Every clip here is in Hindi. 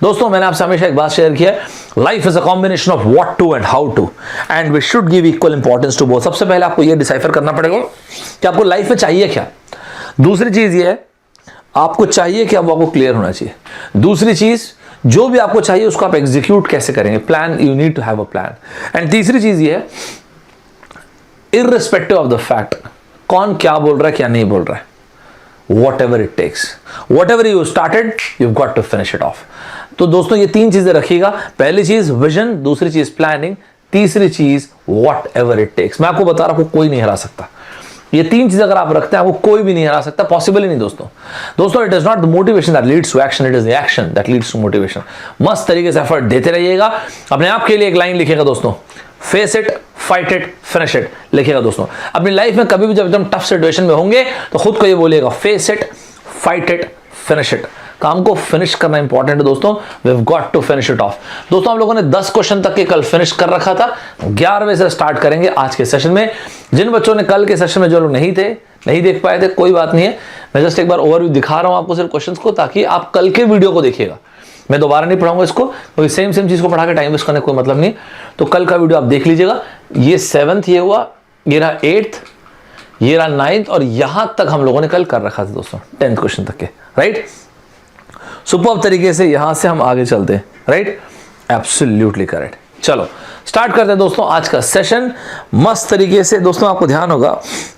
दोस्तों मैंने आपसे हमेशा एक बात शेयर किया है, life is a combination of what to and how to, and we should give equal importance to both. सबसे पहले आपको यह डिसाइफर करना पड़ेगा कि आपको लाइफ में चाहिए क्या। दूसरी चीज ये है, आपको चाहिए क्या, वो आपको क्लियर होना चाहिए। दूसरी चीज, जो भी आपको चाहिए उसको आप एग्जीक्यूट कैसे करेंगे, plan, you need to have a plan. And तीसरी चीज ये है, इररिस्पेक्टिव ऑफ द फैक्ट कौन क्या बोल रहा है क्या नहीं बोल रहा है, whatever it takes, whatever you started, you've got to finish it off। तो दोस्तों ये तीन चीजें रखिएगा। पहली चीज विजन, दूसरी चीज प्लानिंग, तीसरी चीज whatever it takes। मैं आपको बता रहा हूं कोई नहीं हरा सकता। ये तीन चीज अगर आप रखते हैं आपको कोई भी नहीं हरा सकता, पॉसिबल ही नहीं दोस्तों। It is not the motivation that leads to action, it is the action that leads to motivation. मस्त तरीके से एफर्ट देते रहिएगा। अपने आप के लिए एक लाइन लिखिएगा दोस्तों, face it, fight it, finish it लिखिएगा दोस्तों। अपनी लाइफ में कभी भी जब एकदम टफ सिचुएशन में होंगे तो खुद को ये बोलिएगा, face it, fight it, finish it. काम को फिनिश करना इंपॉर्टेंट है दोस्तों। We have got to finish it off. दोस्तों हम लोगों ने 10 क्वेश्चन तक के कल फिनिश कर रखा था, 11वें से स्टार्ट करेंगे आज के सेशन में। जिन बच्चों ने कल के सेशन में, जो लोग नहीं देख पाए थे, कोई बात नहीं है, मैं जस्ट एक बार ओवरव्यू दिखा रहा हूं आपको सिर्फ क्वेश्चंस को, ताकि आप कल के वीडियो को देखिएगा। मैं दोबारा नहीं पढ़ाऊंगा इसको, क्योंकि सेम चीज को पढ़ा के टाइम वेस्ट करने कोई मतलब नहीं। तो कल का वीडियो आप देख लीजिएगा। ये 7th ये हुआ, ये रहा 8th, ये रहा 9th, और यहां तक हम लोगों ने कल कर रखा था दोस्तों, 10th क्वेश्चन तक के। राइट, सुपर्ब तरीके से यहां से हम आगे चलते हैं। Right, absolutely correct. चलो स्टार्ट करते हैं दोस्तों आज का सेशन मस्त तरीके से। दोस्तों आपको ध्यान होगा,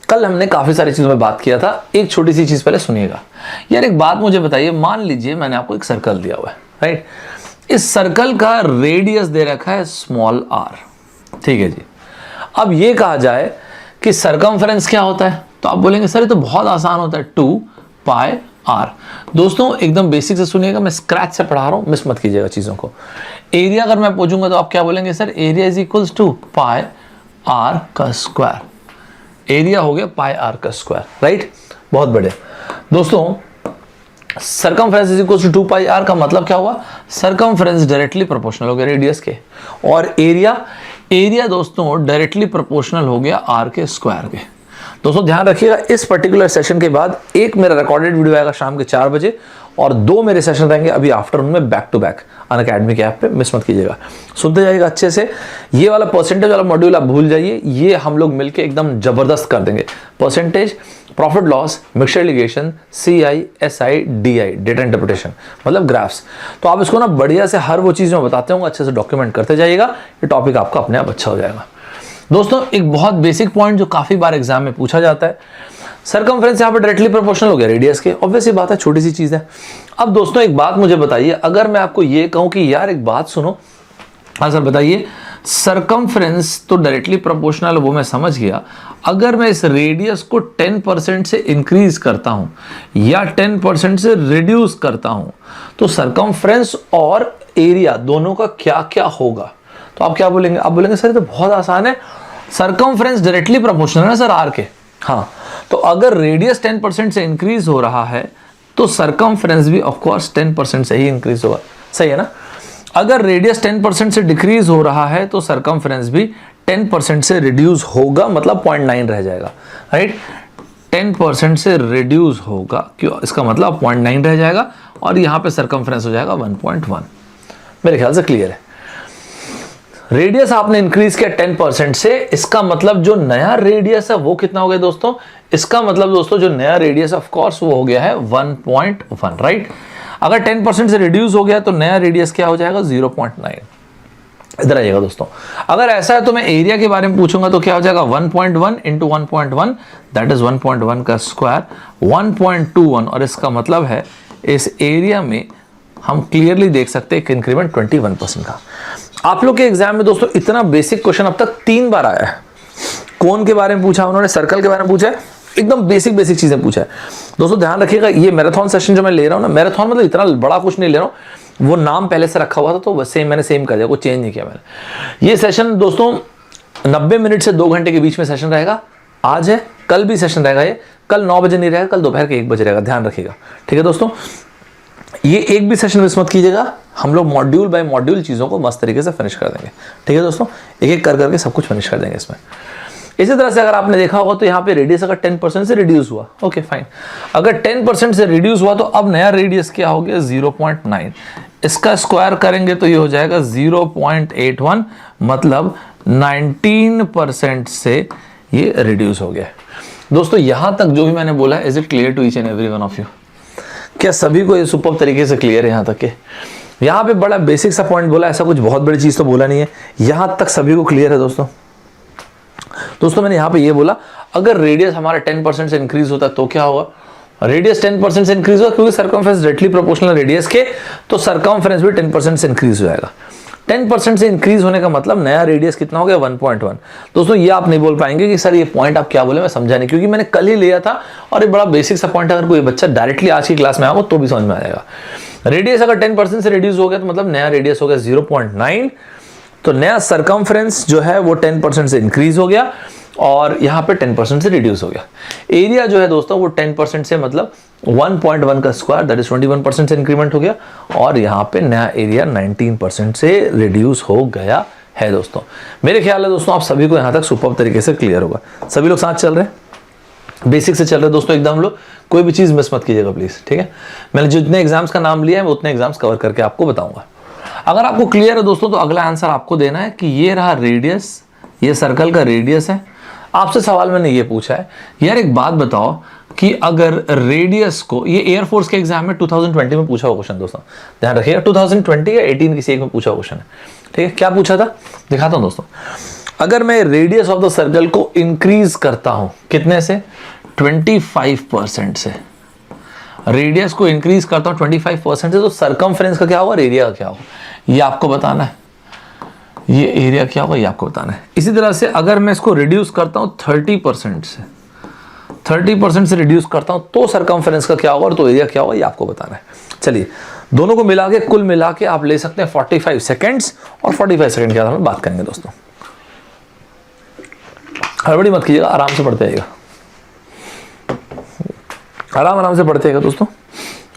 कल हमने काफी सारी चीजों में बात किया था। एक छोटी सी चीज पहले सुनिएगा यार। एक बात मुझे बताइए, मान लीजिए मैंने आपको एक सर्कल दिया हुआ है, राइट। इस सर्कल का रेडियस दे रखा है स्मॉल r, ठीक है जी। अब ये कहा जाए कि सरकमफ्रेंस क्या होता है, तो आप बोलेंगे सर ये तो बहुत आसान होता है, 2 पाई r। दोस्तों एकदम बेसिक से सुनिएगा, मैं स्क्रैच से पढ़ा रहा हूं, मिस मत कीजिएगा चीजों को। एरिया अगर मैं पूछूंगा तो आप क्या बोलेंगे, sir area is equals to pi r का स्क्वायर। एरिया हो गया पाई r का स्क्वायर, राइट। बहुत बढ़िया दोस्तों, circumference is equal to 2 pi r का मतलब क्या हुआ, सरकमफ्रेंस डायरेक्टली प्रोपोर्शनल हो गया रेडियस के, और एरिया दोस्तों डायरेक्टली प्रोपोर्शनल हो गया r के स्क्वायर के। दोस्तों ध्यान रखिएगा, इस पर्टिकुलर सेशन के बाद एक मेरा रिकॉर्डेड वीडियो आएगा शाम के 4 बजे, और 2 मेरे सेशन रहेंगे अभी आफ्टरनून में बैक टू बैक अनअकैडमी के ऐप पे। मिस मत कीजिएगा, सुनते जाइएगा अच्छे से। ये वाला परसेंटेज वाला मॉड्यूल आप भूल जाइए, ये हम लोग मिलके एकदम जबरदस्त कर देंगे। Percentage, profit loss, mixture irrigation, CI, SI, DI, data interpretation, मतलब ग्राफ्स। तो आप इसको ना बढ़िया से हर वो चीज़ में बताते होंगे, अच्छे से डॉक्यूमेंट करते जाइएगा, ये टॉपिक आपका अपने आप अच्छा हो जाएगा। दोस्तों एक बहुत बेसिक पॉइंट जो काफी बार एग्जाम में पूछा जाता है, सरकमफ्रेंस यहाँ पे डायरेक्टली प्रोपोर्शनल हो गया रेडियस के, ऑब्वियस बात है, छोटी सी चीज है। अब दोस्तों एक बात मुझे बताइए, अगर मैं आपको ये कहूं कि यार एक बात सुनो, हाँ सर बताइए, सरकमफ्रेंस तो डायरेक्टली प्रोपोर्शनल, वो मैं समझ गया। अगर मैं इस रेडियस को 10% से इंक्रीज करता हूं या 10% से रिड्यूस करता हूं, तो सरकमफ्रेंस और एरिया दोनों का क्या क्या होगा। तो आप क्या बोलेंगे, आप बोलेंगे सर ये तो बहुत आसान है, सरकमफ्रेंस डायरेक्टली प्रोपोर्शनल है सर r के। हाँ, तो अगर रेडियस 10% से इंक्रीज हो रहा है तो सरकमफ्रेंस भी ऑफ कोर्स 10% से ही इंक्रीज होगा, सही है ना। अगर रेडियस 10% से डिक्रीज हो रहा है तो सरकमफ्रेंस भी 10% से रिड्यूस होगा, मतलब 0.9 रह जाएगा, राइट। 10% से रिड्यूस होगा, क्यों, इसका मतलब 0.9 रह जाएगा, और यहां पे सरकमफ्रेंस हो जाएगा 1.1। मेरे ख्याल से क्लियर है। रेडियस आपने इंक्रीज किया 10% से, इसका मतलब जो नया रेडियस है वो कितना हो गया दोस्तों, इसका मतलब दोस्तों जो नया रेडियस ऑफ कोर्स वो हो गया है 1.1, राइट। अगर 10% से रिड्यूस हो गया तो नया रेडियस क्या हो जाएगा, 0.9। इधर आइएगा दोस्तों, अगर ऐसा है तो मैं एरिया के बारे में पूछूंगा तो क्या हो जाएगा, 1.1 इंटू 1.1, दैट इज 1.1 का स्क्वायर, 1.21, और इसका मतलब है इस एरिया में हम क्लियरली देख सकते हैं कि इंक्रीमेंट 21% का। आप लोग के एग्जाम में दोस्तों इतना बेसिक क्वेश्चन अब तक 3 बार आया है। कोन के बारे में पूछा उन्होंने, सर्कल के बारे में पूछा है, एकदम बेसिक चीजें पूछा है। दोस्तों ध्यान रखिएगा, ये मैराथन सेशन जो मैं ले रहा हूं ना, मैराथन मतलब इतना बड़ा कुछ नहीं ले रहा हूं, वो नाम पहले से रखा हुआ था तो मैंने सेम कर दिया, कुछ चेंज नहीं किया मैंने। ये सेशन दोस्तों 90 मिनट से 2 घंटे के बीच में सेशन रहेगा। आज है, कल भी सेशन रहेगा, ये कल 9 बजे नहीं रहेगा, कल दोपहर के 1 बजे रहेगा, ध्यान रखिएगा, ठीक है दोस्तों। ये एक भी सेशन मिस मत कीजिएगा, हम लोग मॉड्यूल बाय मॉड्यूल चीज़ों को मस्त तरीके से फिनिश कर देंगे, ठीक है दोस्तों। एक एक कर करके सब कुछ फिनिश कर देंगे इसमें। इसी तरह से अगर आपने देखा होगा तो यहाँ पे रेडियस अगर 10% से रिड्यूस हुआ, ओके फाइन, अगर 10% से रिड्यूस हुआ तो अब नया रेडियस क्या हो गया, 0.9। इसका स्क्वायर करेंगे तो ये हो जाएगा 0.81, मतलब 19% से ये रिड्यूस हो गया। दोस्तों यहां तक जो भी मैंने बोला है, is it clear to each and every one of you? क्या सभी को ये सुपर तरीके से क्लियर है यहां तक के? यहां पे बड़ा बेसिक सा पॉइंट बोला, ऐसा कुछ बहुत बड़ी चीज तो बोला नहीं है, यहां तक सभी को क्लियर है दोस्तों? दोस्तों मैंने यहां पे ये बोला, अगर रेडियस हमारा 10% से इंक्रीज होता है तो क्या होगा? रेडियस 10% से इंक्रीज होगा, क्योंकि सर्कमफेरेंस डायरेक्टली प्रोपोर्शनल रेडियस के, तो सर्कमफेरेंस भी 10% से इंक्रीज हो जाएगा। 10% से इंक्रीज होने का मतलब नया रेडियस कितना हो गया? 1.1। दोस्तों ये आप नहीं बोल पाएंगे कि सर ये पॉइंट आप क्या बोले, मैं समझा नहीं, क्योंकि मैंने कल ही लिया था और ये बड़ा बेसिक सा पॉइंट, अगर कोई बच्चा डायरेक्टली आज की क्लास में आएगा तो भी समझ में आ जाएगा। रेडियस अगर 10% से रिड्यूस हो गया तो मतलब नया रेडियस हो गया 0.9, तो नया सर्कमफ्रेंस जो है वो 10% से इंक्रीज हो गया और यहाँ पे 10% से रिड्यूस हो गया। एरिया जो है दोस्तों वो 10% से मतलब 1.1 का स्क्वायर, दैट इज 21% से इंक्रीमेंट हो गया, और यहाँ पे नया एरिया 19% से रिड्यूस हो गया है। दोस्तों मेरे ख्याल है दोस्तों आप सभी को यहाँ तक सुपर तरीके से क्लियर होगा। सभी लोग साथ चल रहे हैं, बेसिक से चल रहे हैं दोस्तों एकदम लोग, कोई भी चीज मिस मत कीजिएगा प्लीज, ठीक है? मैंने जितने एग्जाम्स का नाम लिया है मैं उतने एग्जाम्स कवर करके आपको बताऊंगा। अगर आपको क्लियर है दोस्तों तो अगला आंसर आपको देना है कि ये रहा रेडियस, ये सर्कल का रेडियस है। आपसे सवाल मैंने ये पूछा है, यार एक बात बताओ कि अगर रेडियस को, ये एयरफोर्स के एग्जाम में 2020 में पूछा हुआ क्वेश्चन दोस्तों, ध्यान रखिएगा, 2020 या 18 किसी एक में पूछा हुआ क्वेश्चन है, ठीक है? क्या पूछा था दिखाता हूं दोस्तों। अगर मैं रेडियस ऑफ द सर्कल को इंक्रीज करता हूं, कितने से? 25% से। रेडियस को इंक्रीज करता हूं 25% से, तो सर्कमफ्रेंस का क्या होगा, एरिया का क्या होगा, ये आपको बताना है। ये एरिया क्या होगा ये आपको बताना है। इसी तरह से अगर मैं इसको रिड्यूस करता हूं 30% से, 30% से रिड्यूस करता हूं तो सर्कमफ्रेंस का क्या होगा और तो एरिया क्या होगा ये आपको बताना है। चलिए दोनों को मिला के, कुल मिला के आप ले सकते हैं 45 सेकेंड्स, और 45 सेकेंड के बाद हम बात करेंगे दोस्तों। हड़बड़ी मत कीजिएगा, आराम से पढ़ते आइएगा, आराम से पढ़ते आइएगा दोस्तों।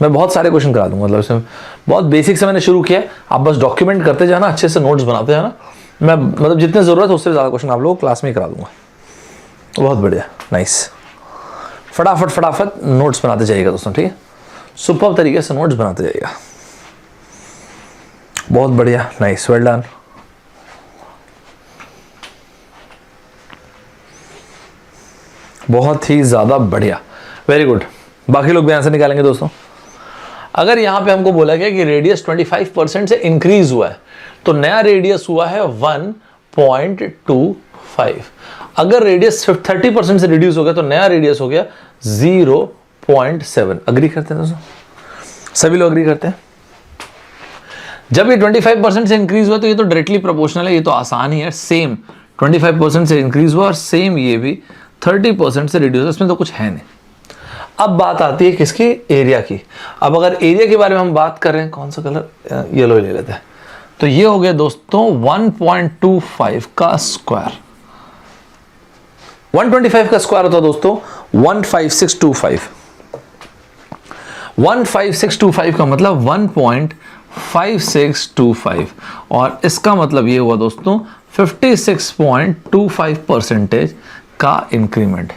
मैं बहुत सारे क्वेश्चन करा दूंगा, मतलब इसमें बहुत बेसिक से मैंने शुरू किया है, आप बस डॉक्यूमेंट करते जाना, अच्छे से नोट्स बनाते जाना। मैं मतलब जितने जरूरत है उससे ज़्यादा क्वेश्चन आप लोगों को क्लास में ही करा दूंगा। बहुत बढ़िया, नाइस, फटाफट नोट्स बनाते जाइएगा दोस्तों, ठीक है? सुपर तरीके से नोट्स बनाते जाइएगा। बहुत बढ़िया, नाइस, वेल डन। बहुत ही ज़्यादा बढ़िया, वेरी गुड। बाकी लोग भी आंसर निकालेंगे दोस्तों। अगर यहां पे हमको बोला गया कि रेडियस 25% से इंक्रीज हुआ है तो नया रेडियस हुआ है 1.25। अगर रेडियस 30% से रिड्यूस हो गया तो नया रेडियस हो गया 0.7। अग्री करते हैं दोस्तों? सभी लोग अग्री करते हैं? जब ये 25% से इंक्रीज हुआ तो ये तो डायरेक्टली प्रोपोर्शनल है, ये तो आसान ही है। सेम 25% से इंक्रीज हुआ और सेम ये भी 30% से रिड्यूस, इसमें तो कुछ है नहीं। अब बात आती है किसकी? एरिया की। अब अगर एरिया के बारे में हम बात कर रहे हैं, कौन सा कलर, येलो ले लेते हैं, तो ये हो गया दोस्तों 1.25 का स्क्वायर। 125 का स्क्वायर होता है दोस्तों 15625। 15625 का मतलब 1.5625, और इसका मतलब ये हुआ दोस्तों 56.25% का इंक्रीमेंट।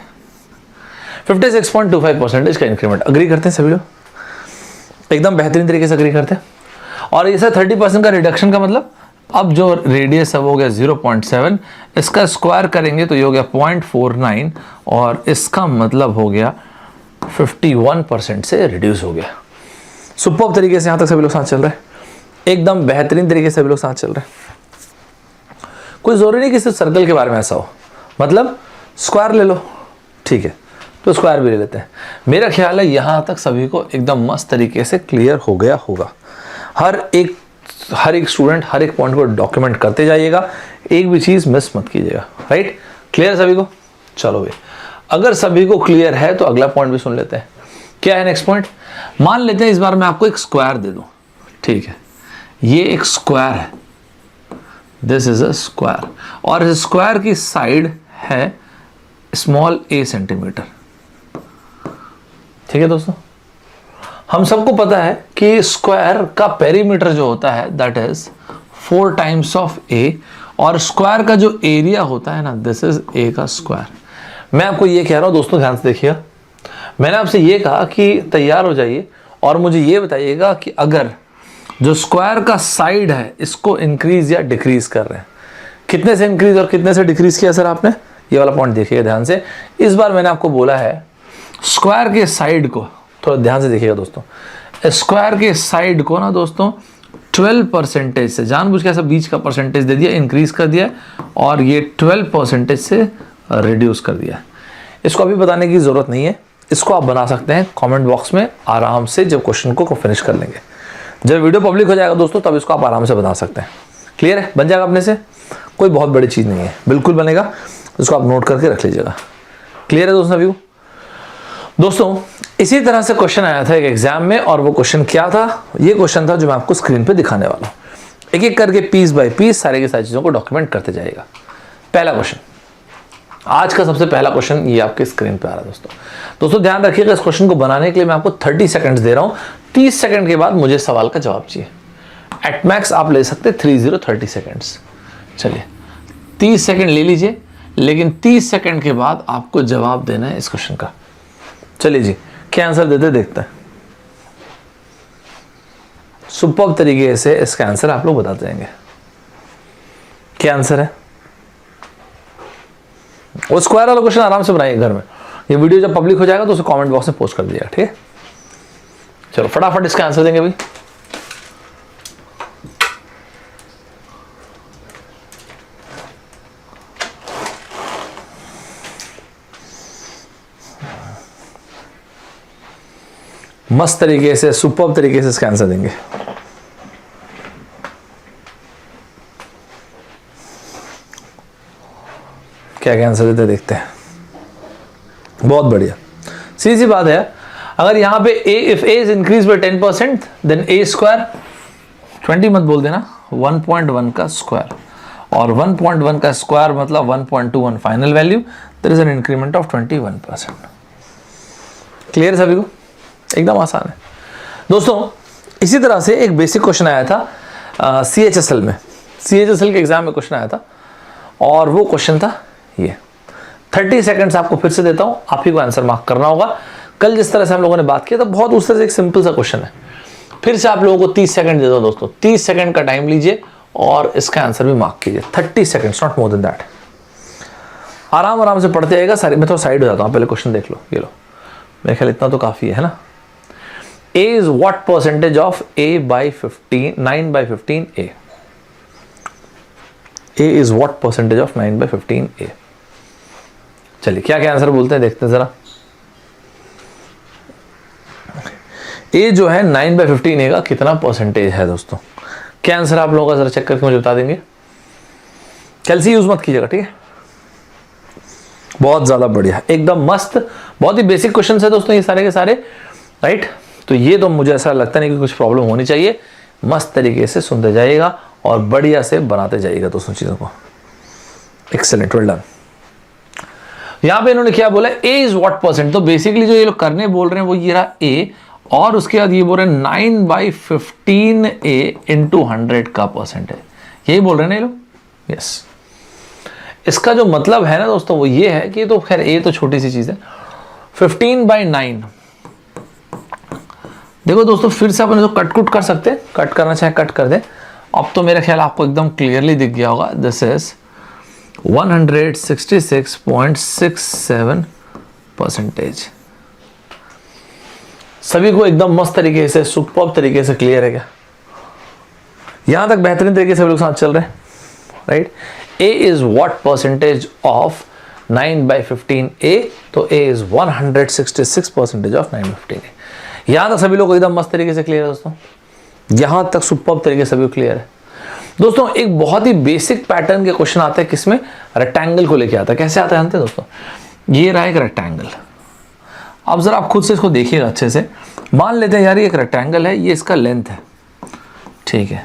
56.25% का इंक्रीमेंट। अग्री करते हैं सभी लोग? एकदम बेहतरीन तरीके से अग्री करते हैं। और इसे 30% का रिडक्शन का मतलब, अब जो रेडियस है वो हो गया 0.7, इसका स्क्वायर करेंगे तो ये हो गया 0.49, और इसका मतलब हो गया 51% से रिड्यूस हो गया। सुपर्ब तरीके से यहां तक सभी लोग साथ चल रहे हैं, एकदम बेहतरीन तरीके से सभी लोग साथ चल रहे हैं। कोई जरूरी नहीं कि सिर्फ सर्कल के बारे में ऐसा हो, मतलब स्क्वायर ले लो, ठीक है, तो स्क्वायर भी ले लेते हैं। मेरा ख्याल है यहां तक सभी को एकदम मस्त तरीके से क्लियर हो गया होगा। हर एक स्टूडेंट हर एक पॉइंट को डॉक्यूमेंट करते जाइएगा, एक भी चीज मिस मत कीजिएगा। राइट, क्लियर सभी को? चलो भाई, अगर सभी को क्लियर है तो अगला पॉइंट भी सुन लेते हैं। क्या है नेक्स्ट पॉइंट? मान लेते हैं इस बार मैं आपको एक स्क्वायर दे दूं, ठीक है, ये एक स्क्वायर है, दिस इज अ स्क्वायर, और इस स्क्वायर की साइड है स्मॉल a सेंटीमीटर। ठीक है दोस्तों, हम सबको पता है कि स्क्वायर का पेरीमीटर जो होता है that is 4 times of a, और स्क्वायर का जो एरिया होता है ना, दिस इज a का स्क्वायर। मैं आपको ये कह रहा हूं दोस्तों, ध्यान से देखिएगा, मैंने आपसे ये कहा कि तैयार हो जाइए और मुझे ये बताइएगा कि अगर जो स्क्वायर का साइड है इसको इंक्रीज या डिक्रीज कर रहे हैं। कितने से इंक्रीज और कितने से डिक्रीज किया सर आपने, ये वाला पॉइंट देखिएगा ध्यान से। इस बार मैंने आपको बोला है स्क्वायर के साइड को, थोड़ा ध्यान से देखिएगा दोस्तों, स्क्वायर के साइड को ना दोस्तों 12% से जानबूझ के ऐसा बीच का परसेंटेज दे दिया, इंक्रीज कर दिया, और ये 12% से रिड्यूस कर दिया। इसको अभी बताने की ज़रूरत नहीं है, इसको आप बना सकते हैं कमेंट बॉक्स में आराम से, जब क्वेश्चन को फिनिश कर लेंगे। जब वीडियो पब्लिक हो जाएगा दोस्तों तब इसको आप आराम से बना सकते हैं। क्लियर है, बन जाएगा अपने से, कोई बहुत बड़ी चीज़ नहीं है, बिल्कुल बनेगा। इसको आप नोट करके रख लीजिएगा। क्लियर है दोस्तों सभी? दोस्तों इसी तरह से क्वेश्चन आया था एक एग्जाम में, और वो क्वेश्चन क्या था, ये क्वेश्चन था जो मैं आपको स्क्रीन पे दिखाने वाला हूँ। एक एक करके पीस बाय पीस सारे की सारी चीज़ों को डॉक्यूमेंट करते जाएगा। पहला क्वेश्चन, आज का सबसे पहला क्वेश्चन ये आपके स्क्रीन पे आ रहा है दोस्तों ध्यान रखिएगा, इस क्वेश्चन को बनाने के लिए मैं आपको 30 सेकंड्स दे रहा हूँ। 30 सेकंड के बाद मुझे सवाल का जवाब चाहिए। एट मैक्स आप ले सकते 30 सेकंड्स। चलिए 30 सेकंड ले लीजिए, लेकिन 30 सेकंड के बाद आपको जवाब देना है इस क्वेश्चन का। चलिए जी, क्या आंसर देते देखते हैं। सुपर्ब तरीके से इसका आंसर आप लोग बताते जाएंगे। क्या आंसर है? वो स्क्वायर वाला क्वेश्चन आराम से बनाइए घर में। ये वीडियो जब पब्लिक हो जाएगा तो उसे कमेंट बॉक्स में पोस्ट कर दीजिएगा, ठीक है? चलो फटाफट इसका आंसर देंगे भाई। मस्त तरीके से, सुपर्ब तरीके से इसका आंसर देंगे। क्या क्या आंसर देते देखते हैं। बहुत बढ़िया, सीधी सी बात है। अगर यहां पे if a is increase by 10% then a square, 20 मत बोल देना, 1.1 का स्क्वायर, और 1.1 का स्क्वायर मतलब 1.21 final value, there is an increment of 21%। Clear सभी को? एकदम आसान है दोस्तों। इसी तरह से एक बेसिक क्वेश्चन आया था CHSL में, CHSL के एग्जाम में क्वेश्चन आया था, और वो क्वेश्चन था ये। 30 सेकंड्स आपको फिर से देता हूं, आप ही को आंसर मार्क करना होगा। कल जिस तरह से हम लोगों ने बात किया था, बहुत उस तरह से एक सिंपल सा क्वेश्चन है। फिर से आप लोगों को 30 सेकंड दे दो दोस्तों, 30 सेकंड का टाइम लीजिए और इसका आंसर भी मार्क कीजिए। 30 seconds, not more than that. आराम आराम से पढ़ते आएगा सारे। मैं थोड़ा साइड हो जाता हूँ, पहले क्वेश्चन देख लो। ये लो, मेरे ख्याल इतना तो काफी है ना। A is what percentage of A by 15, 9 by 15 A? A is what percentage of 9 by 15 A? चलिए क्या क्या आंसर बोलते हैं देखते हैं जरा। A जो है 9 by 15 A का कितना परसेंटेज है दोस्तों? क्या आंसर आप लोगों का जरा चेक करके मुझे बता देंगे। कैलसी यूज मत कीजिएगा, ठीक है? बहुत ज्यादा बढ़िया, एकदम मस्त। बहुत ही बेसिक क्वेश्चन है दोस्तों ये सारे के सारे, राइट? तो ये तो मुझे ऐसा लगता नहीं कि कुछ प्रॉब्लम होनी चाहिए। मस्त तरीके से सुनते जाइएगा और बढ़िया से बनाते जाइएगा दोस्तों चीजों को। Excellent, well done. यहां पे इन्होंने क्या बोला, ए इज व्हाट परसेंट। तो बेसिकली जो ये लोग करने बोल रहे हैं वो ये रहा ए, और उसके बाद ये बोल रहे हैं 9 by 15 A into 100 का परसेंट है। यही बोल रहे हैं ना ये लोग। यस, इसका जो मतलब है ना दोस्तों वो ये है कि, तो खैर ए तो छोटी सी चीज है, 15 by 9। देखो दोस्तों फिर से अपन इसको कट कुट कर सकते हैं, कट करना चाहे कट कर दे। अब तो मेरा ख्याल आपको एकदम क्लियरली दिख गया होगा। This is 166.67%। सभी को एकदम मस्त तरीके से, सुपर्ब तरीके से क्लियर है क्या? यहां तक बेहतरीन तरीके से लोग साथ चल रहे हैं, right? A is what percentage of 9 by 15 A, तो A is 166% of 9 by 15 A। यहां तक सभी लोग एकदम मस्त तरीके से क्लियर है दोस्तों। यहां तक सुपर्ब तरीके से सभी को क्लियर है दोस्तों। एक बहुत ही बेसिक पैटर्न के क्वेश्चन आते हैं, किसमें? रेक्टेंगल को लेके आता है। कैसे आता है जानते हैं दोस्तों? ये रहा एक रेक्टेंगल। अब जरा आप खुद से इसको देखिएगा अच्छे से। मान लेते हैं यार ये एक रेक्टेंगल है, ये इसका लेंथ है, ठीक है?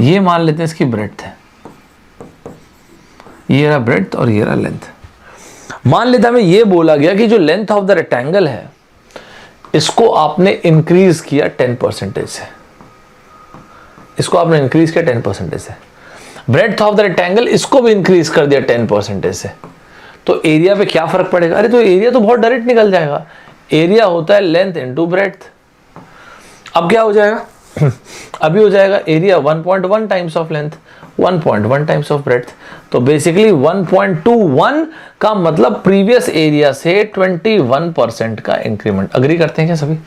ये मान लेते हैं इसकी ब्रेड्थ है, ये रहा ब्रेड्थ और ये रहा लेंथ। मान लेते हैं हमें ये बोला गया कि जो लेंथ ऑफ द रेक्टेंगल है इसको आपने इंक्रीज किया 10% से, इसको आपने इंक्रीज किया 10% से। ब्रेड्थ ऑफ द रेक्टेंगल इसको भी इंक्रीज कर दिया 10% से। तो एरिया पे क्या फर्क पड़ेगा? अरे तो एरिया तो बहुत डायरेक्ट निकल जाएगा। एरिया होता है लेंथ इनटू ब्रेड्थ। अब क्या हो जाएगा? अभी हो जाएगा area 1.1 times of length, 1.1 times of breadth. तो बेसिकली 1.21 का मतलब प्रीवियस एरिया से 21% का इंक्रीमेंट। अग्री करते हैं क्या सभी?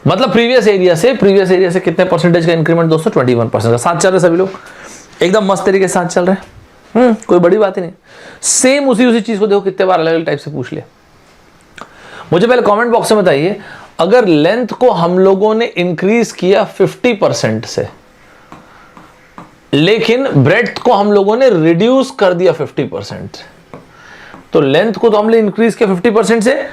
मतलब प्रीवियस एरिया से कितने परसेंटेज का इंक्रीमेंट दोस्तों? 21% का। साथ चल रहे सभी लोग? एकदम मस्त तरीके से साथ चल रहे हैं। कोई बड़ी बात ही नहीं। सेम उसी चीज को देखो कितने बार अलग अलग टाइप से पूछ लिया। मुझे पहले कमेंट बॉक्स में बताइए, अगर लेंथ को हम लोगों ने इंक्रीज किया 50% से, लेकिन ब्रेड्थ को हम लोगों ने रिड्यूस कर दिया 50%, तो लेंथ को तो हमने इंक्रीज किया 50% से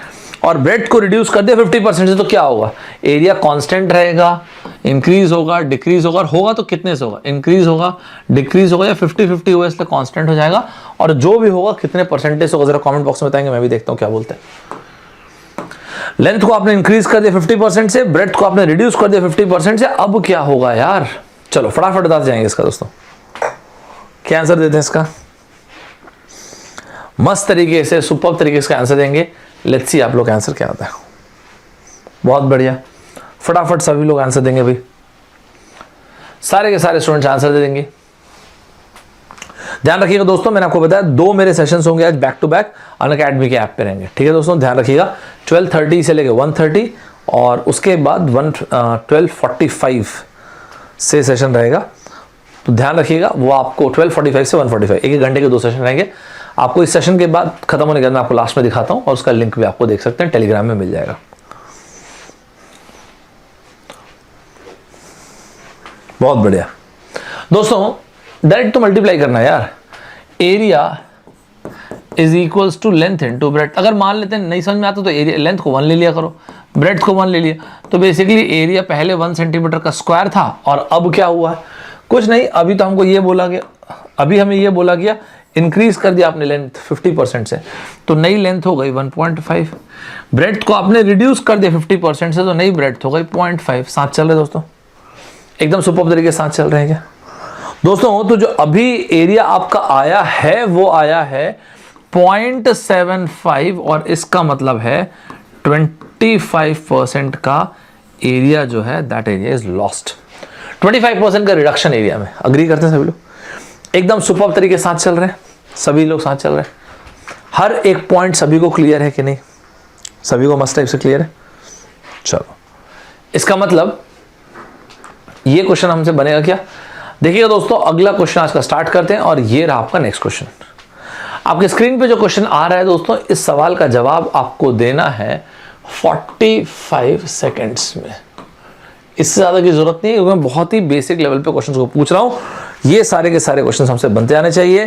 और ब्रेड्थ को रिड्यूस कर दिया 50% से, तो क्या होगा? एरिया कांस्टेंट रहेगा, इंक्रीज होगा, डिक्रीज होगा, और होगा तो कितने से होगा? इंक्रीज होगा, डिक्रीज होगा, या 50-50 होगा, इसलिए कांस्टेंट हो जाएगा। और जो भी होगा कितने परसेंटेज होगा, जरा कमेंट बॉक्स में बताएंगे, मैं भी देखता हूं क्या बोलते हैं। लेंथ को आपने इंक्रीज कर दिया 50% से, ब्रेड्थ को आपने रिड्यूस कर दिया 50% से, अब क्या होगा यार? चलो फटाफट बताते जाएंगे इसका दोस्तों। क्या आंसर देते हैं इसका? मस्त तरीके से, सुपर तरीके से आंसर देंगे। लेट्स सी आप लोग आंसर क्या आता है। बहुत बढ़िया, फटाफट सभी लोग आंसर देंगे भाई। सारे के सारे स्टूडेंट्स आंसर दे देंगे। ध्यान रखिएगा दोस्तों, मैंने आपको बताया 2 मेरे सेशंस होंगे आज बैक टू बैक अनअकैडमी के ऐप पे रहेंगे। ठीक है दोस्तों, ध्यान रखिएगा। 12:30 से लेके 1:30 और उसके बाद 12:45 से सेशन रहेगा। तो ध्यान रखिएगा, वो आपको 12:45 से 1:45 एक घंटे के 2 सेशन रहेंगे। आपको इस सेशन के बाद खत्म होने के बाद मैं आपको लास्ट में दिखाता हूं और उसका लिंक भी आपको देख सकते हैं, टेलीग्राम में मिल जाएगा। बहुत बढ़िया दोस्तों, डायरेक्ट तो मल्टीप्लाई करना है यार। Area is equals to length into breadth. अगर मान लेते हैं नहीं समझ में आता तो एरिया, लेंथ को 1 ले लिया करो, ब्रेड्थ को 1 ले लिया, तो बेसिकली एरिया पहले 1 सेंटीमीटर का स्क्वायर था और अब क्या हुआ है? कुछ नहीं, अभी तो हमको ये बोला गया, अभी हमें ये बोला गया इंक्रीज कर दिया आपने लेंथ 50% से, तो नई लेंथ हो गई 1.5। ब्रेड्थ को आपने रिड्यूस कर दिया 50% से, तो नई ब्रेड्थ हो गई 0.5। साथ चल रहे दोस्तों? एकदम सुपर तरीके से साथ चल रहे हैं क्या दोस्तों? तो जो अभी एरिया आपका आया है वो आया है 0.75 और इसका मतलब है 25% का एरिया जो है दैट एरिया इज लॉस्ट। 25% का रिडक्शन एरिया में। अग्री करते हैं सभी लोग? एकदम सुपर तरीके से साथ चल रहे हैं, सभी लोग साथ चल रहे हैं। हर एक पॉइंट सभी को क्लियर है कि नहीं? सभी को मस्त टाइप से क्लियर है? चलो, इसका मतलब ये क्वेश्चन हमसे बनेगा क्या? देखिएगा दोस्तों, अगला क्वेश्चन आज का स्टार्ट करते हैं और ये रहा आपका नेक्स्ट क्वेश्चन। आपके स्क्रीन पे जो क्वेश्चन आ रहा है दोस्तों, इस सवाल का जवाब आपको देना है 45 सेकेंड्स में। इससे ज्यादा की जरूरत नहीं है क्योंकि मैं बहुत ही बेसिक लेवल पे क्वेश्चंस को पूछ रहा हूं। ये सारे के सारे क्वेश्चंस हमसे बनते आने चाहिए।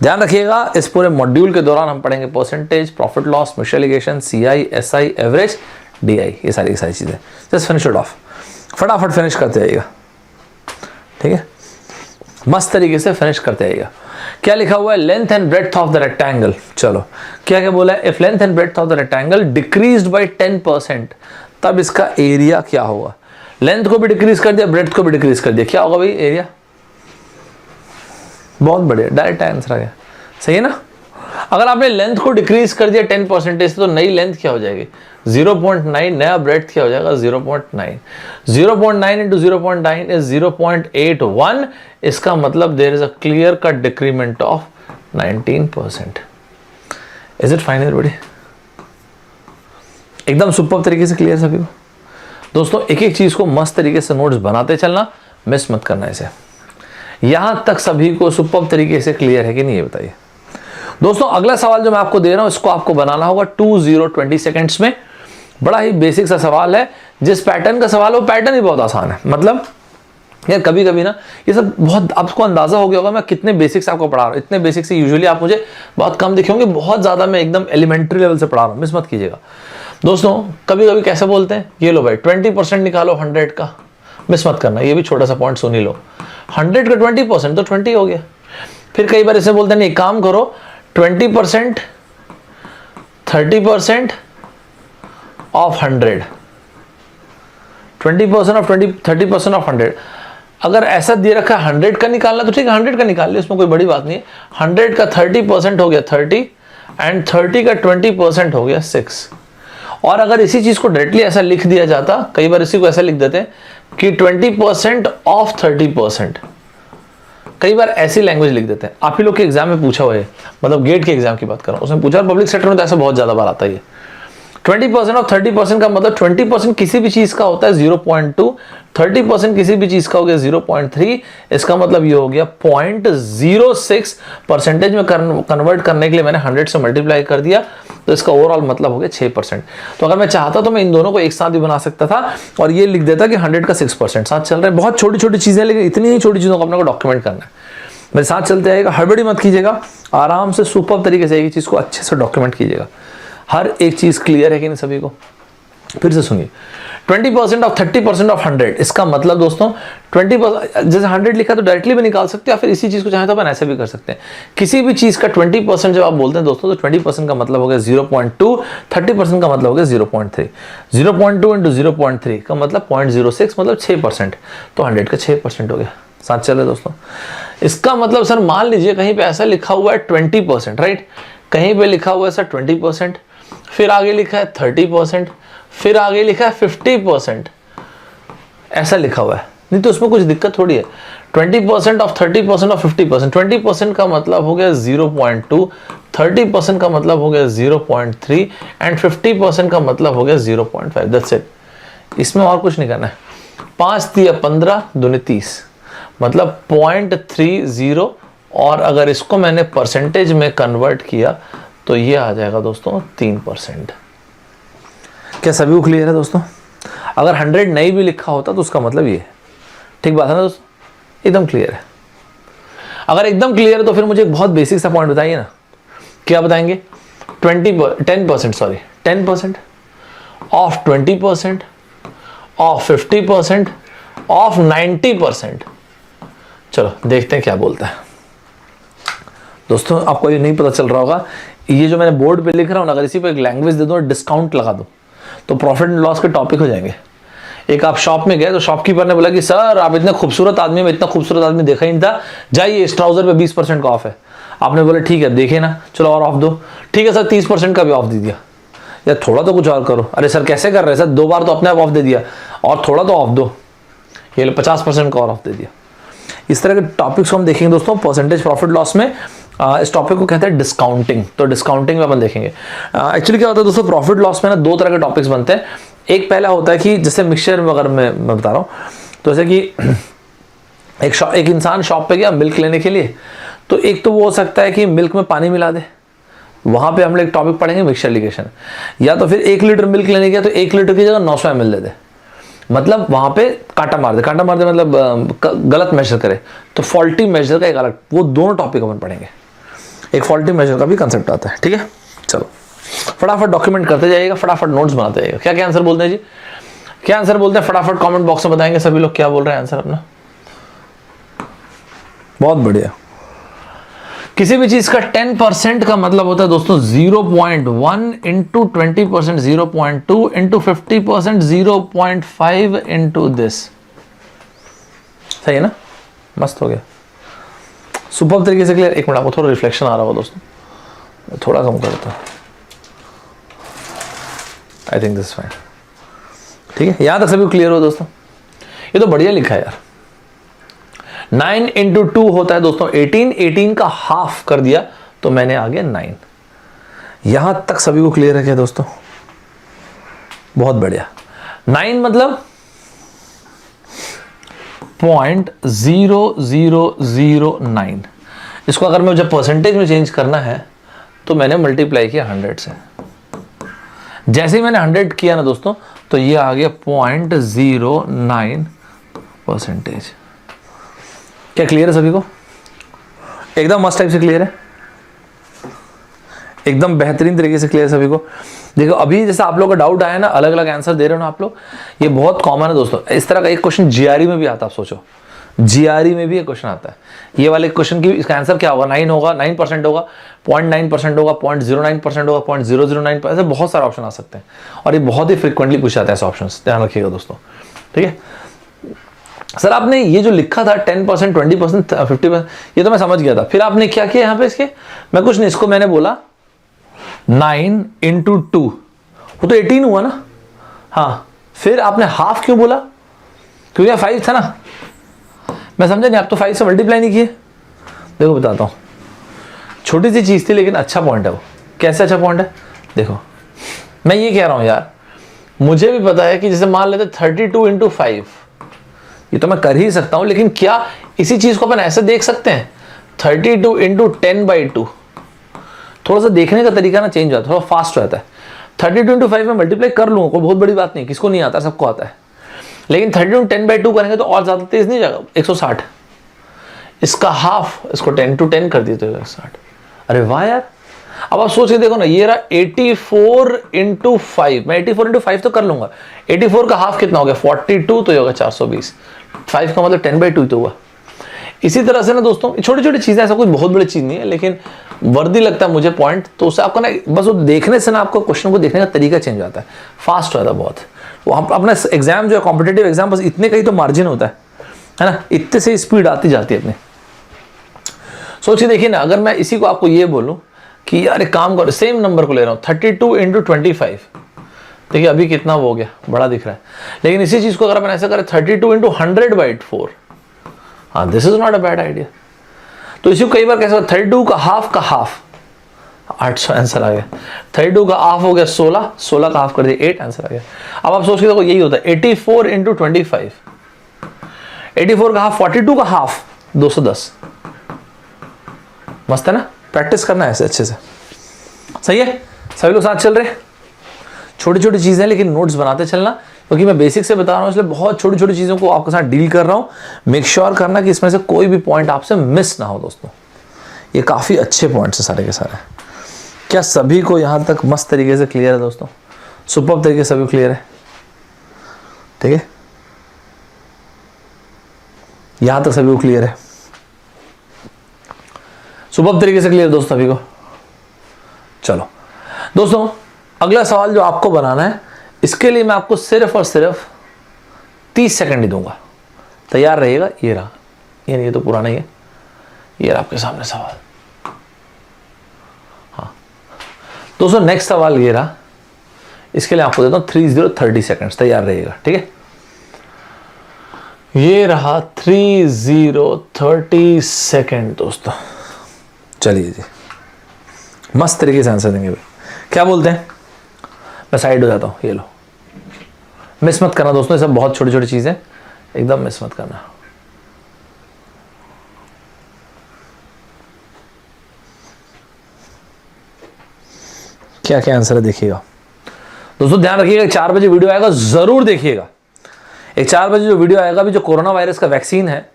ध्यान रखिएगा, इस पूरे मॉड्यूल के दौरान हम पढ़ेंगे percentage, profit loss, mutual alligation, CI, SI, average, DI, ये सारी की सारी चीजें। जस्ट फिनिश इट ऑफ, फटाफट फिनिश करते जाइएगा। ठीक है, मस्त तरीके से फिनिश करते आइएगा। क्या लिखा हुआ है? Length and breadth of the rectangle. चलो, क्या क्या बोला है? If length and breadth of the rectangle decreased bye 10%, तब इसका एरिया क्या होगा? लेंथ को भी डिक्रीज कर दिया, ब्रेड्थ को भी डिक्रीज कर दिया, क्या होगा भाई एरिया? बहुत बढ़िया, डायरेक्ट आंसर आ गया। सही है ना? अगर आपने लेंथ को डिक्रीज कर दिया 10% तो नई लेंथ क्या हो जाएगी? 0.9, नया ब्रेड्थ क्या हो जाएगा? 0.9। 0.9 इंटू 0.9 इज 0.81। इसका मतलब there is a clear cut decrement of 19%। Is it fine everybody? एकदम सुपर तरीके से क्लियर सभी को? दोस्तों एक एक चीज को मस्त तरीके से नोट्स बनाते चलना, मिस मत करना इसे। यहां तक सभी को सुपर तरीके से क्लियर है कि नहीं, ये बताइए दोस्तों। अगला सवाल जो मैं आपको दे रहा हूं, इसको आपको बनाना होगा 20 सेकंड्स में। बड़ा ही बेसिक सा सवाल है। जिस पैटर्न का सवाल है वो पैटर्न ही बहुत आसान है। मतलब यार कभी कभी ना ये सब बहुत, आपको अंदाजा हो गया होगा मैं कितने बेसिक्स आपको पढ़ा रहा हूँ। इतने बेसिक से यूजुअली आप मुझे बहुत कम दिखे होंगे, बहुत ज्यादा मैं एकदम एलिमेंट्री लेवल से पढ़ा रहा हूँ, मिस मत कीजिएगा दोस्तों। कभी कभी कैसे बोलते हैं, ये लो भाई 20% निकालो 100 का, मिस मत करना, ये भी छोटा सा पॉइंट सुन ही लो। 100 का 20% तो 20 हो गया। फिर कई बार ऐसे बोलते हैं नहीं, काम करो 20% 30% ऑफ 100, 20% ऑफ 30% ऑफ 100। अगर ऐसा दे रखा है 100 का निकालना तो ठीक है, 100 का निकाल लिया, उसमें कोई बड़ी बात नहीं है। 100 का 30% हो गया 30 एंड 30 का 20% हो गया 6। और अगर इसी चीज को डायरेक्टली ऐसा लिख दिया जाता, कई बार इसी को ऐसा लिख देते हैं कि 20% ऑफ 30%। कई बार ऐसी लैंग्वेज लिख देते हैं, आप ही लोग के एग्जाम में पूछा हुआ है, मतलब गेट के एग्जाम की बात कर रहा हूं, उसमें पूछा, पब्लिक सेक्टर में तो ऐसा बहुत ज्यादा बार आता है। 20% ऑफ 30% का मतलब 20% किसी भी चीज का होता है 0.2, 30% किसी भी चीज का हो गया 0.3, इसका मतलब ये हो गया 0.06 परसेंटेज में कन्वर्ट करने के लिए मैंने 100 से मल्टीप्लाई कर दिया, तो इसका ओवरऑल मतलब हो गया 6%। तो अगर मैं चाहता तो मैं इन दोनों को एक साथ भी बना सकता था और ये लिख देता कि 100 का 6% साथ चल रहे हैं। बहुत छोटी छोटी चीजें, लेकिन इतनी ही छोटी चीजों को अपने को डॉक्यूमेंट करना है। मेरे साथ चलते आएगा, हड़बड़ी मत कीजिएगा, आराम से सुपर तरीके से एक चीज को अच्छे से डॉक्यूमेंट कीजिएगा। हर एक चीज क्लियर है कि नहीं सभी को? फिर से सुनिए, 20% ऑफ 30% ऑफ 100, इसका मतलब दोस्तों 20%, जैसे 100 लिखा तो डायरेक्टली भी निकाल सकते हैं, या फिर इसी चीज को चाहे तो अपन ऐसे भी कर सकते हैं। किसी भी चीज का 20% जब आप बोलते हैं दोस्तों, तो 20% का मतलब हो गया 0.2, 30% का मतलब हो गया 0.3, 0.2 इंटू 0.3 का मतलब 0.06, मतलब 6%, तो 100 का 6% हो गया। साथ चले दोस्तों, इसका मतलब सर मान लीजिए कहीं पे ऐसा लिखा हुआ है 20%, राइट, कहीं पे लिखा हुआ है सर 20%, फिर आगे लिखा है 30%, फिर आगे लिखा है 50%, ऐसा लिखा हुआ है, नहीं तो उसमें कुछ दिक्कत थोड़ी है। 20% ऑफ 30% ऑफ 50%, 20% का मतलब हो गया 0.2, 30% का मतलब हो गया 0.3 एंड 50% का मतलब हो गया 0.5, दैट्स इट। इसमें और कुछ नहीं करना है। 5 दिया 15, दूनी 30, मतलब 0.30, और अगर इसको मैंने परसेंटेज में कन्वर्ट किया तो ये आ जाएगा दोस्तों 3%। क्या सभी को क्लियर है दोस्तों? अगर 100 नहीं भी लिखा होता तो उसका मतलब ये है, ठीक बात है ना दोस्तों? एकदम क्लियर है। अगर एकदम क्लियर है तो फिर मुझे एक बहुत बेसिक सा पॉइंट बताइए ना, क्या बताएंगे? 10% ऑफ 20% ऑफ 50% ऑफ 90%। चलो देखते हैं क्या बोलता है दोस्तों। आपको ये नहीं पता चल रहा होगा, ये जो मैंने बोर्ड पे लिख रहा हूं ना, अगर इसी पे एक लैंग्वेज दे दो और डिस्काउंट लगा दो तो प्रॉफिट एंड लॉस के टॉपिक हो जाएंगे। एक आप शॉप में गए तो शॉपकीपर ने बोला कि सर आप इतने खूबसूरत आदमी, में इतना खूबसूरत आदमी देखा ही नहीं था, जाइए इस ट्राउजर पे 20% का ऑफ है। आपने बोला ठीक है देखे ना, चलो और ऑफ दो। ठीक है सर 30% का भी ऑफ दे दिया। यार थोड़ा तो कुछ और करो। अरे सर कैसे कर रहे हैं सर, 2 बार तो अपने आप ऑफ दे दिया, और थोड़ा तो ऑफ दो, ये 50% का और ऑफ दे दिया। इस तरह के टॉपिक्स को हम देखेंगे दोस्तों परसेंटेज प्रॉफिट लॉस में। इस टॉपिक को कहते हैं डिस्काउंटिंग। तो डिस्काउंटिंग में अपन देखेंगे एक्चुअली क्या होता है दोस्तों, प्रॉफिट लॉस में ना 2 तरह के टॉपिक्स बनते हैं। एक पहला होता है कि जैसे मिक्सचर में, अगर मैं बता रहा हूँ तो जैसे कि एक इंसान शॉप पे गया मिल्क लेने के लिए, तो एक तो वो हो सकता है कि मिल्क में पानी मिला दे, वहां पे हम लोग एक टॉपिक पढ़ेंगे मिक्सचर लिगेशन। या तो फिर 1 लीटर मिल्क लेने गया तो 1 लीटर की जगह 900 ml दे दे, मतलब वहां पे कांटा मार दे मतलब गलत मेजर करे, तो फॉल्टी मेजर का एक अलग, वो दोनों टॉपिक अपन पढ़ेंगे। एक फॉल्टी मेजर का भी कंसेप्ट आता है, ठीक है। चलो फटाफट डॉक्यूमेंट करते जाइएगा, फटाफट नोट्स बनाते जाइएगा। क्या क्या आंसर बोलते हैं जी, क्या आंसर बोलते हैं फटाफट कमेंट बॉक्स में बताएंगे सभी लोग क्या बोल रहे हैं आंसर अपना। बहुत बढ़िया। किसी भी चीज का 10% का मतलब होता है दोस्तों 0.1 इंटू 20%, 0.2 इंटू 50%, 0.5 इंटू दिस। सही है ना, मस्त हो गया, सुपर तरीके से क्लियर। एक मिनट, आपको थोड़ा रिफ्लेक्शन आ रहा होगा दोस्तों, थोड़ा कम करता हूं। आई थिंक दिस फाइन, ठीक है। यहां तक सभी क्लियर हो दोस्तों? ये तो बढ़िया लिखा है यार। 9 इंटू 2 होता है दोस्तों 18, 18 का हाफ कर दिया तो मैंने आ गया 9। यहां तक सभी को क्लियर है क्या दोस्तों? बहुत बढ़िया। 9 मतलब 0.0009। इसको अगर मुझे परसेंटेज में चेंज करना है तो मैंने मल्टीप्लाई किया 100 से। जैसे ही मैंने 100 किया ना दोस्तों, तो ये आ गया 0.09%। क्या क्लियर है सभी को? एकदम मस्त टाइप से क्लियर है, एकदम बेहतरीन तरीके से क्लियर है सभी को। देखो अभी जैसे आप लोगों का डाउट आया ना, अलग अलग आंसर दे रहे हो ना आप लोग, ये बहुत कॉमन है दोस्तों। इस तरह का एक क्वेश्चन जीआरई में भी आता है, आप सोचो जीआरई में भी एक क्वेश्चन आता है। ये वाले क्वेश्चन की इसका आंसर क्या होगा? 9 होगा, 9% होगा, 0.9% होगा, 0.09% होगा, 0.009%, ऐसे बहुत सारे ऑप्शन आ सकते हैं और ये बहुत ही फ्रिक्वेंटली पूछा जाता है ऐसे ऑप्शन, ध्यान रखिएगा दोस्तों, ठीक है। सर आपने ये जो लिखा था 10%, 20%, 50%, ये तो मैं समझ गया था। फिर आपने क्या किया यहाँ पे इसके? मैं कुछ नहीं, इसको मैंने बोला 9 इंटू 2, वो तो 18 हुआ ना। हाँ, फिर आपने हाफ क्यों बोला? क्योंकि यहाँ 5 था ना, मैं समझा नहीं, आप तो 5 से मल्टीप्लाई नहीं किए। देखो बताता हूँ, छोटी सी चीज़ थी लेकिन अच्छा पॉइंट है वो। कैसे अच्छा पॉइंट है? देखो मैं ये कह रहा हूँ यार, मुझे भी पता है कि जैसे मान लेते 32 × 5, ये तो मैं कर ही सकता हूँ, लेकिन क्या इसी चीज़ को अपन ऐसे देख सकते हैं 32 × 10/2? थोड़ा सा देखने का तरीका ना चेंज होता है, थोड़ा फास्ट रहता है। 32 × 5 में मल्टीप्लाई कर लूँगा, कोई बहुत बड़ी बात नहीं, किसको नहीं आता, सबको आता है। लेकिन 32 × 10/2 करेंगे तो और ज़्यादा तेज नहीं जाएगा, 160। इसका हाफ, इसको 10 × 10 कर दिए तो 160। अरे वाह यार, अब आप सोच के देखो ना, ये रहा 84 × 5, मैं 84 × 5 तो कर लूंगा। 84 का हाफ कितना हो गया? 42, तो ये होगा 420। 5 का मतलब 10/2 तो हुआ। इसी तरह से ना दोस्तों, छोटी छोटी चीजें, ऐसा कोई बहुत बड़ी चीज नहीं है, लेकिन वर्दी लगता है मुझे पॉइंट, तो उससे आपको ना बस वो देखने से ना आपको क्वेश्चन को देखने का तरीका चेंज हो जाता है, फास्ट होता है बहुत। वो अपना एग्जाम जो है कॉम्पिटेटिव एग्जाम, बस इतने का ही तो मार्जिन होता है ना, इतने से स्पीड आती जाती है अपनी। सोचिए देखिए ना, अगर मैं इसी को आपको ये बोलूं कि यार एक काम करो, सेम नंबर को ले रहा हूं 32 × 25, देखिए अभी कितना वो हो गया, बड़ा दिख रहा है। लेकिन इसी चीज को अगर अपन ऐसा करें 32 × 100/4, हाँ this is not a bad idea. तो इसी को कई बार कैसे 32 का हाफ 800 आंसर आ गया। 32 का हाफ हो गया 16, 16 का हाफ कर दिया 8, आंसर आ गया। अब आप सोच के देखो, यही होता है 84 × 25, 84 का हाफ 42 का हाफ 210। मस्त है ना, प्रैक्टिस करना है ऐसे अच्छे से, सही है। सभी लोग साथ चल रहे, छोटी छोटी चीजें लेकिन नोट्स बनाते चलना, क्योंकि मैं बेसिक से बता रहा हूं, इसलिए बहुत छोटी छोटी चीजों को आपके साथ डील कर रहा हूं। मेक श्योर करना कि इसमें से कोई भी पॉइंट आपसे मिस ना हो दोस्तों। ये काफी अच्छे पॉइंट्स हैं सारे के सारे। क्या सभी को यहां तक मस्त तरीके से क्लियर है दोस्तों? सुपर तरीके से सभी क्लियर है, ठीक है, यहां तक सभी को क्लियर है, सुपर तरीके से क्लियर दोस्तों सभी को। चलो दोस्तों, अगला सवाल जो आपको बनाना है, इसके लिए मैं आपको सिर्फ और सिर्फ 30 सेकंड ही दूंगा, तैयार रहिएगा। ये रहा, ये तो पुराना ही है, ये रहा आपके सामने सवाल। हाँ दोस्तों, नेक्स्ट सवाल ये रहा, इसके लिए आपको देता हूं 30 सेकंड्स, तैयार रहिएगा, ठीक है। ये रहा 30 सेकंड दोस्तों। चलिए जी, मस्त तरीके से आंसर देंगे भाई। क्या बोलते हैं? मैं साइड हो जाता हूं, ये लो, मिस मत करना दोस्तों, ये सब बहुत छोटी छोटी चीजें, एकदम मिस मत करना। क्या क्या आंसर है देखिएगा दोस्तों, ध्यान रखिएगा। 4 बजे वीडियो आएगा, जरूर देखिएगा। एक 4 बजे जो वीडियो आएगा, अभी जो कोरोना वायरस का वैक्सीन है,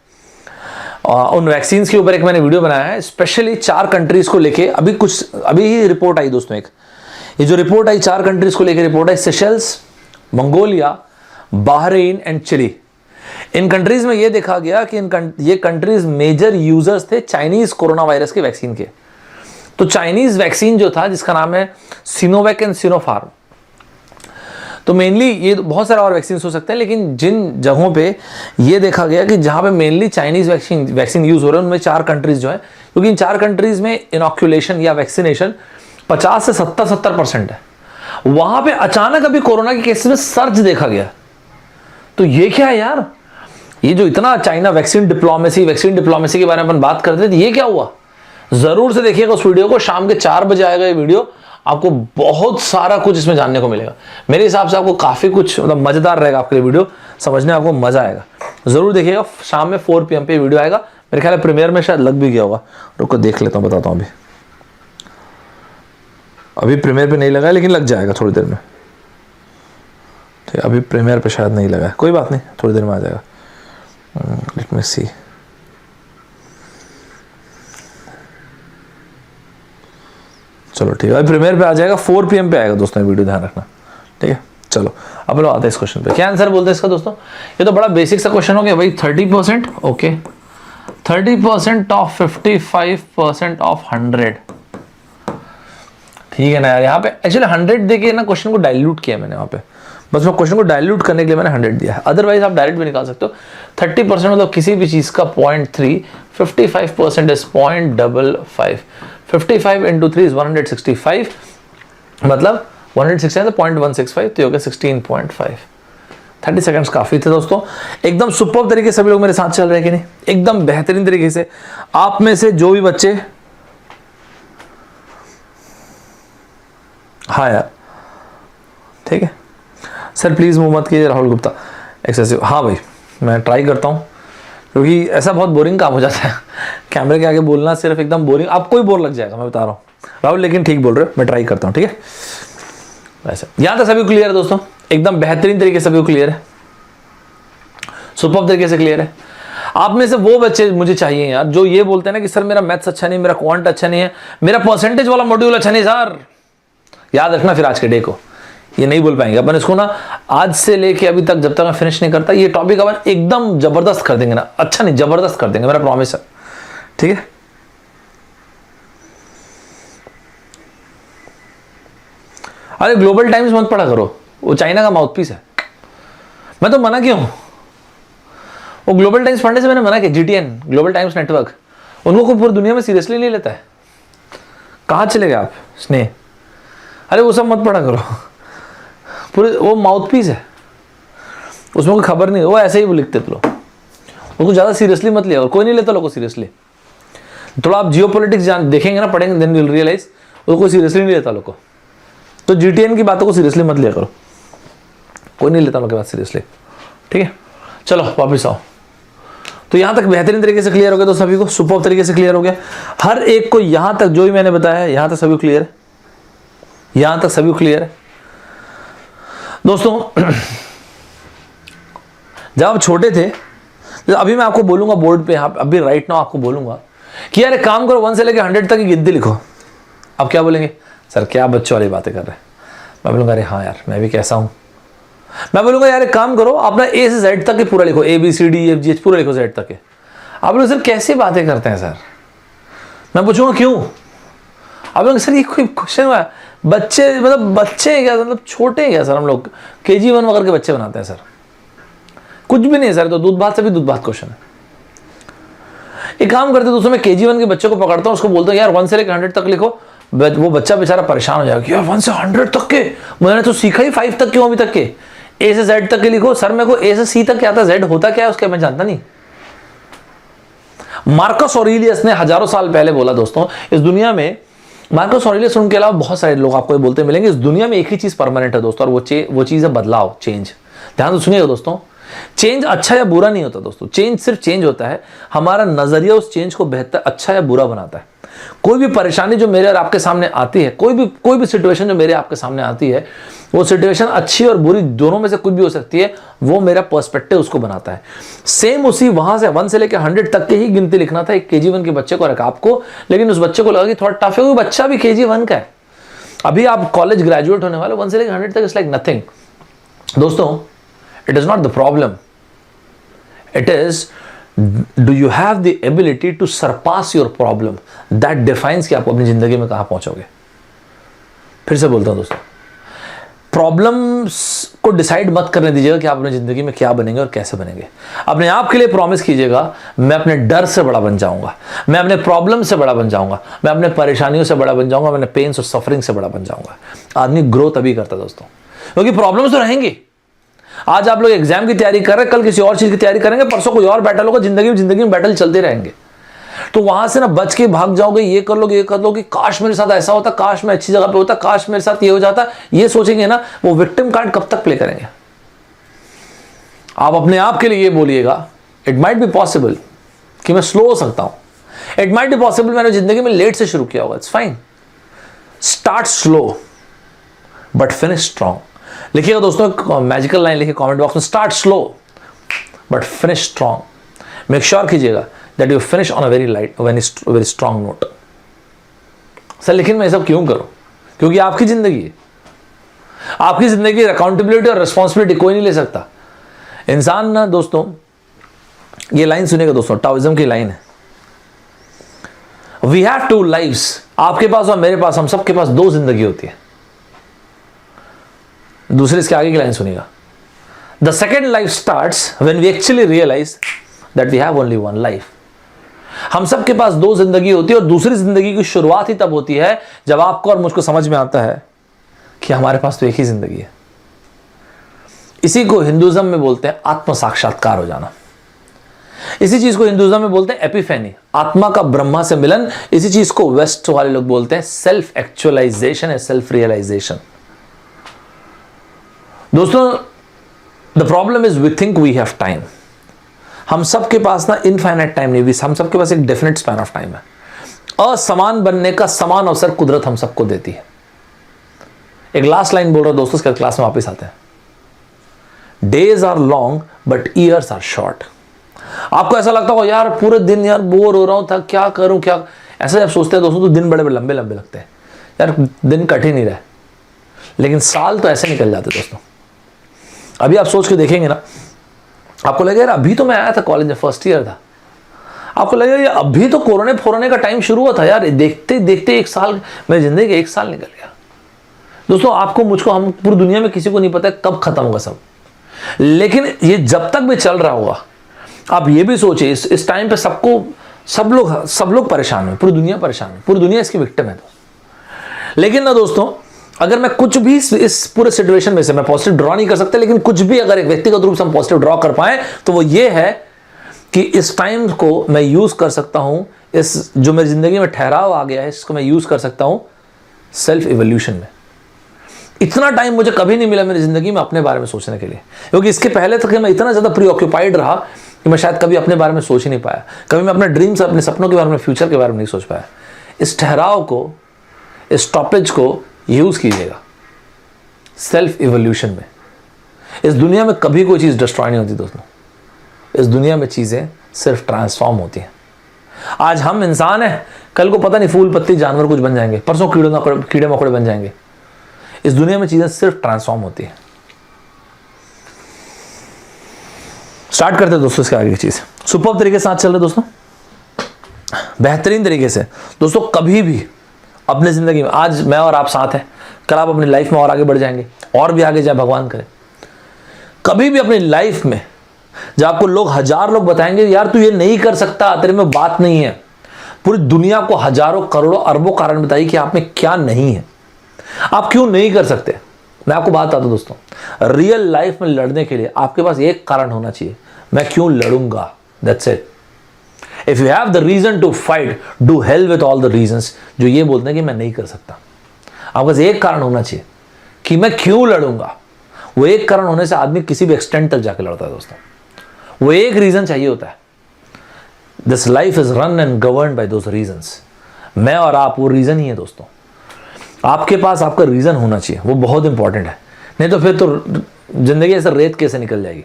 उन वैक्सीन के ऊपर एक मैंने वीडियो बनाया है, स्पेशली 4 कंट्रीज को लेके। अभी ही रिपोर्ट आई दोस्तों, एक ये जो रिपोर्ट आई 4 कंट्रीज को लेके रिपोर्ट आई, Seychelles, Mongolia, Bahrain and Chile. इन कंट्रीज में ये देखा गया कि ये कंट्रीज मेजर यूजर्स थे चाइनीज कोरोना वायरस के वैक्सीन के। तो चाइनीज वैक्सीन जो था, जिसका नाम है सिनोवैक एंड सिनोफार्म, तो मेनली ये बहुत सारे और वैक्सीन हो सकते हैं, लेकिन जिन जगहों पे ये देखा गया कि जहां पे मेनली चाइनीज वैक्सीन यूज हो रहे हैं, उनमें 4 कंट्रीज जो है, क्योंकि इन 4 कंट्रीज में इनॉक्यूलेशन या वैक्सीनेशन 50 से 70% है। वहां पे अचानक अभी कोरोना के केसेस में सर्ज देखा गया। तो ये क्या है यार, ये जो इतना चाइना वैक्सीन डिप्लोमेसी के बारे में अपन बात करते थे, ये क्या हुआ? जरूर से देखिएगा उस वीडियो को, शाम के 4 बजे आएगा ये वीडियो। आपको बहुत सारा कुछ इसमें जानने को मिलेगा। मेरे हिसाब से आपको काफी कुछ मतलब मजेदार रहेगा, आपके लिए वीडियो समझने आपको मजा आएगा। जरूर देखिएगा, शाम में 4 PM पे वीडियो आएगा। मेरे ख्याल है प्रीमियर में शायद लग भी गया होगा, रुको देख लेता हूँ, बताता हूँ। अभी प्रीमियर पे नहीं लगा, लेकिन लग जाएगा थोड़ी देर में, ठीक है। अभी प्रीमियर पे शायद नहीं लगा, कोई बात नहीं, थोड़ी देर में आ जाएगा। लेट मी सी, चलो ठीक है, प्रीमियर पे आ जाएगा, 4 PM पे आएगा दोस्तों वीडियो, ध्यान रखना, ठीक है। चलो अब लोग आते हैं इस क्वेश्चन पे। क्या आंसर बोलते हैं इसका दोस्तों? ये तो बड़ा बेसिक सा क्वेश्चन हो गया भाई। 30%, ओके, 30% ऑफ 55% ऑफ 100, ठीक है ना यार। यहाँ पे एक्चुअली 100 देके ना क्वेश्चन को डाइल्यूट किया मैंने, वहाँ पे बस मैं क्वेश्चन को डाइल्यूट करने के लिए मैंने 100 दिया है। अदरवाइज आप डायरेक्ट भी निकाल सकते हो। 30% मतलब किसी भी चीज का 0.3, 55% इज 0.55, 55 into 3 is 165, मतलब 165 तो 0.165, तो ये हो गया 16.5। 30 सेकंड्स काफ़ी थे दोस्तों। एकदम सुपर तरीके से सभी लोग मेरे साथ चल रहे हैं कि नहीं, एकदम बेहतरीन तरीके से। आप में से जो भी बच्चे, हाँ यार ठीक है सर, प्लीज़ मुँह मत कीजिए राहुल गुप्ता एक्सेसिव। हाँ भाई मैं ट्राई करता हूँ, क्योंकि ऐसा बहुत बोरिंग काम हो जाता है कैमरे के आगे बोलना, सिर्फ एकदम बोरिंग, आपको ही बोर लग जाएगा मैं बता रहा हूँ राहुल, लेकिन ठीक बोल रहे हो, मैं ट्राई करता हूँ ठीक है। वैसे यहाँ तक सभी क्लियर है दोस्तों, एकदम बेहतरीन तरीके से सभी क्लियर है, सुपर तरीके से क्लियर है। आप में से वो बच्चे मुझे चाहिए यार जो ये बोलते हैं ना कि सर मेरा मैथ्स अच्छा नहीं, मेरा क्वांट अच्छा नहीं है, मेरा परसेंटेज वाला मॉड्यूल अच्छा नहीं सर। याद रखना फिर आज के डे को ये नहीं बोल पाएंगे अपन इसको ना, आज से लेके अभी तक जब तक मैं फिनिश नहीं करता ये टॉपिक अपन एकदम जबरदस्त कर देंगे ना, अच्छा नहीं जबरदस्त कर देंगे, मेरा प्रॉमिस है ठीक है। अरे ग्लोबल टाइम्स मत पढ़ा करो, वो चाइना का माउथपीस है, मैं तो मना क्यों, वो ग्लोबल टाइम्स पढ़ने से मैंने मना किया। GTN ग्लोबल टाइम्स नेटवर्क, उनको कोई पूरी दुनिया में सीरियसली नहीं लेता है। कहाँ चले गए आप स्नेह, अरे वो सब मत पढ़ा करो, पूरे वो माउथपीस है, उसमें कोई खबर नहीं, वो ऐसे ही वो लिखते तो लोग, उनको ज़्यादा सीरियसली मत लिया, और कोई नहीं लेता लोगों को सीरियसली। थोड़ा आप जियोपॉलिटिक्स जान देखेंगे ना, पढ़ेंगे, देन विल रियलाइज वो कोई सीरियसली नहीं लेता लोग को। तो GTN की बातों को सीरियसली मत लिया करो, कोई नहीं लेता लोग की बात सीरियसली ठीक है। चलो वापस आओ। तो यहाँ तक बेहतरीन तरीके से क्लियर हो गया, तो सभी को सुपर तरीके से क्लियर हो गया, हर एक को यहाँ तक जो भी मैंने बताया है यहाँ तक सभी क्लियर है, यहाँ तक सभी क्लियर है दोस्तों। जब आप छोटे थे, अभी मैं आपको बोलूंगा बोर्ड पे, अभी राइट नाउ आपको बोलूंगा कि यार एक काम करो 1 से लेकर 100 तक की गिनती लिखो। आप क्या बोलेंगे, सर क्या बच्चों वाली बातें कर रहे हैं। मैं बोलूंगा अरे हाँ यार मैं भी कैसा हूं। मैं बोलूंगा यार एक काम करो आप ना A से Z तक के पूरा लिखो, ABCDEFGH पूरा लिखो Z तक के। आप लोग सर कैसे बातें करते हैं सर, मैं पूछूंगा क्यों। आप लोग सर ये कोई क्वेश्चन हुआ, बच्चे मतलब बच्चे हैं क्या, मतलब छोटे हैं क्या सर, हम लोग KG1 वगैरह के बच्चे बनाते हैं सर, कुछ भी नहीं सर। तो दूध भात से भी दूध भात क्वेश्चन है। एक काम करते दोस्तों, मैं KG1 के बच्चे को पकड़ता हूँ, उसको बोलता हूँ यार 1 से लेकर 100 तक लिखो। वो बच्चा बेचारा परेशान हो जाएगा, यार 1 से 100 तक के, मैंने तो सीखा ही 5 तक क्यों अभी तक के, A से Z तक के लिखो। सर मेरे को A से C तक क्या आता है, Z होता क्या है उसके मैं जानता नहीं। मार्कस ऑरेलियस ने हजारों साल पहले बोला दोस्तों, इस दुनिया में मार्कस ऑरेलियस उनके अलावा बहुत सारे लोग आपको बोलते मिलेंगे, इस दुनिया में एक ही चीज परमानेंट है दोस्तों, और वो चीज है बदलाव, चेंज। ध्यान से सुनिएगा दोस्तों, चेंज अच्छा या बुरा नहीं होता दोस्तों, चेंज सिर्फ चेंज होता है, हमारा नजरिया उस चेंज को बेहतर अच्छा या बुरा बनाता है। कोई भी परेशानी जो मेरे और आपके सामने आती है, कोई भी सिचुएशन जो मेरे आपके सामने आती है, वो सिचुएशन अच्छी और बुरी दोनों में से कुछ भी हो सकती है, वो मेरा पर्सपेक्टिव उसको बनाता है। सेम उसी वहां से 1 से लेकर 100 तक के ही गिनती लिखना था एक KG1 के बच्चे को और आपको, लेकिन उस बच्चे को लगा कि थोड़ा टफ है, वो बच्चा भी KG1 का है, अभी आप कॉलेज ग्रेजुएट होने वाले, 1 से लेकर 100 तक इट्स लाइक नथिंग दोस्तों। It is not the problem, it is do you have the ability to surpass your problem, that defines कि आपको अपनी जिंदगी में कहां पहुंचोगे। फिर से बोलता हूं दोस्तों, प्रॉब्लम्स को डिसाइड मत करने दीजिएगा कि आप अपनी जिंदगी में क्या बनेंगे और कैसे बनेंगे। अपने आप के लिए प्रॉमिस कीजिएगा, मैं अपने डर से बड़ा बन जाऊंगा, मैं अपने प्रॉब्लम से बड़ा बन जाऊंगा, मैं अपने परेशानियों से बड़ा बन जाऊंगा, मैं अपने पेन्स और सफरिंग से बड़ा बन जाऊंगा। आदमी ग्रो तभी करता है दोस्तों, क्योंकि प्रॉब्लम्स तो रहेंगी। आज आप लोग एग्जाम की तैयारी कर रहे हैं, कल किसी और चीज की तैयारी करेंगे, परसों कोई और बैटल होगा, जिंदगी में बैटल चलते रहेंगे। तो वहां से ना बच के भाग जाओगे, ये कर लोगे, काश मेरे साथ ऐसा होता, काश मैं अच्छी जगह पे होता, काश मेरे साथ ये हो जाता, ये सोचेंगे ना, वो विक्टिम कार्ड कब तक प्ले करेंगे। आप अपने आप के लिए ये बोलिएगा, इट माइट बी पॉसिबल कि मैं स्लो हो सकता हूं, इट माइट बी पॉसिबल मैंने जिंदगी में लेट से शुरू किया होगा, it's fine. Start slow but finish strong. लिखिएगा दोस्तों, मैजिकल लाइन लिखिए कमेंट बॉक्स में, start slow but finish strong. Make sure कीजिएगा that you finish on a very strong note. Sir लेकिन मैं ये सब क्यों करूं, क्योंकि आपकी जिंदगी है, आपकी जिंदगी अकाउंटेबिलिटी और रिस्पॉन्सिबिलिटी कोई नहीं ले सकता। इंसान ना दोस्तों, ये लाइन सुनिएगा दोस्तों, टाओइज्म की लाइन है, वी हैव टू लाइव्स। आपके पास और मेरे पास, हम सबके पास 2 जिंदगी होती है। दूसरे इसके आगे की लाइन सुनिएगा, the second life starts when we actually realise that we have only 1 life. हम सबके पास 2 जिंदगी होती है, और दूसरी जिंदगी की शुरुआत ही तब होती है जब आपको और मुझको समझ में आता है कि हमारे पास तो एक ही जिंदगी है। इसी को हिंदुज्म में बोलते हैं आत्म साक्षात्कार हो जाना। इसी चीज को हिंदुज्म में बोलते हैं एपिफेनी, आत्मा का ब्रह्मा से मिलन। इसी चीज को वेस्ट वाले लोग बोलते हैं सेल्फ एक्चुअलाइजेशन या सेल्फ रियलाइजेशन। दोस्तों, the problem is we think we have time. हम सबके पास ना इनफाइनाइट टाइम नहीं, हम सबके पास एक डेफिनेट स्पैन ऑफ टाइम है। असमान बनने का समान अवसर कुदरत हम सबको देती है। एक लास्ट लाइन बोल रहा हूं दोस्तों, इसके क्लास में वापस आते हैं। Days are long but years are short. आपको ऐसा लगता हो यार पूरे दिन यार बोर हो रहा हूं था, क्या करूं क्या, ऐसा जब सोचते हैं दोस्तों तो दिन बड़े बड़े लंबे लंबे लगते हैं। यार दिन कठिन ही रहे, लेकिन साल तो ऐसे निकल जाते दोस्तों। अभी आप सोच के देखेंगे ना, आपको लगेगा यार अभी तो मैं आया था कॉलेज में, फर्स्ट ईयर था। आपको लगेगा यार अभी तो कोरोना फोरोने का टाइम शुरू हुआ था यार, देखते देखते एक साल, मेरी जिंदगी का एक साल निकल गया। दोस्तों आपको, मुझको, हम पूरी दुनिया में किसी को नहीं पता कब खत्म होगा सब, लेकिन ये जब तक भी चल रहा होगा, आप ये भी सोचिए इस टाइम पे सबको, सब लोग परेशान हैं, पूरी दुनिया परेशान है, पूरी दुनिया इसकी विक्टिम है। लेकिन ना दोस्तों, अगर मैं कुछ भी इस पूरे सिचुएशन में से मैं पॉजिटिव ड्रॉ नहीं कर सकता, लेकिन कुछ भी अगर एक व्यक्तिगत रूप से हम पॉजिटिव ड्रॉ कर पाए तो वो ये है कि इस टाइम को मैं यूज कर सकता हूं, इस जो मेरी जिंदगी में ठहराव आ गया है इसको मैं यूज कर सकता हूं सेल्फ इवोल्यूशन में। इतना टाइम मुझे कभी नहीं मिला मेरी जिंदगी में अपने बारे में सोचने के लिए, क्योंकि इसके पहले तक मैं इतना ज्यादा प्रीऑक्यूपाइड रहा कि मैं शायद कभी अपने बारे में सोच ही नहीं पाया, कभी मैं अपने ड्रीम्स, अपने सपनों के बारे में, फ्यूचर के बारे में नहीं सोच पाया। इस ठहराव को, इस स्टॉपेज को यूज कीजिएगा सेल्फ इवोल्यूशन में। इस दुनिया में कभी कोई चीज डिस्ट्रॉय नहीं होती दोस्तों, इस दुनिया में चीजें सिर्फ ट्रांसफॉर्म होती हैं। आज हम इंसान हैं, कल को पता नहीं फूल पत्ती जानवर कुछ बन जाएंगे, परसों कीड़े मकोड़े बन जाएंगे। इस दुनिया में चीजें सिर्फ ट्रांसफॉर्म होती हैं। स्टार्ट करते हैं दोस्तों इसके आगे की चीज, सुपर तरीके से साथ चल रहे दोस्तों, बेहतरीन तरीके से। दोस्तों कभी भी अपने जिंदगी में, आज मैं और आप साथ हैं, कल आप अपनी लाइफ में और आगे बढ़ जाएंगे, और भी आगे जाए भगवान करे। कभी भी अपनी लाइफ में जब आपको लोग, हजार लोग बताएंगे यार तू ये नहीं कर सकता, तेरे में बात नहीं है, पूरी दुनिया को हजारों करोड़ों अरबों कारण बताइए कि आप में क्या नहीं है, आप क्यों नहीं कर सकते। मैं आपको बात आता हूं दोस्तों, रियल लाइफ में लड़ने के लिए आपके पास एक कारण होना चाहिए, मैं क्यों लड़ूंगा, that's it. If you have the reason to fight, do hell with all the reasons. जो ये बोलते हैं कि मैं नहीं कर सकता, आपके पास एक कारण होना चाहिए कि मैं क्यों लड़ूंगा। वो एक कारण होने से आदमी किसी भी एक्सटेंट तक जाकर लड़ता है दोस्तों, वो एक रीजन चाहिए होता है। This life is run and govern by those reasons. मैं और आप वो रीजन ही है दोस्तों। आपके पास आपका रीजन होना चाहिए, वो बहुत इंपॉर्टेंट है, नहीं तो फिर तो जिंदगी ऐसे रेत कैसे निकल जाएगी,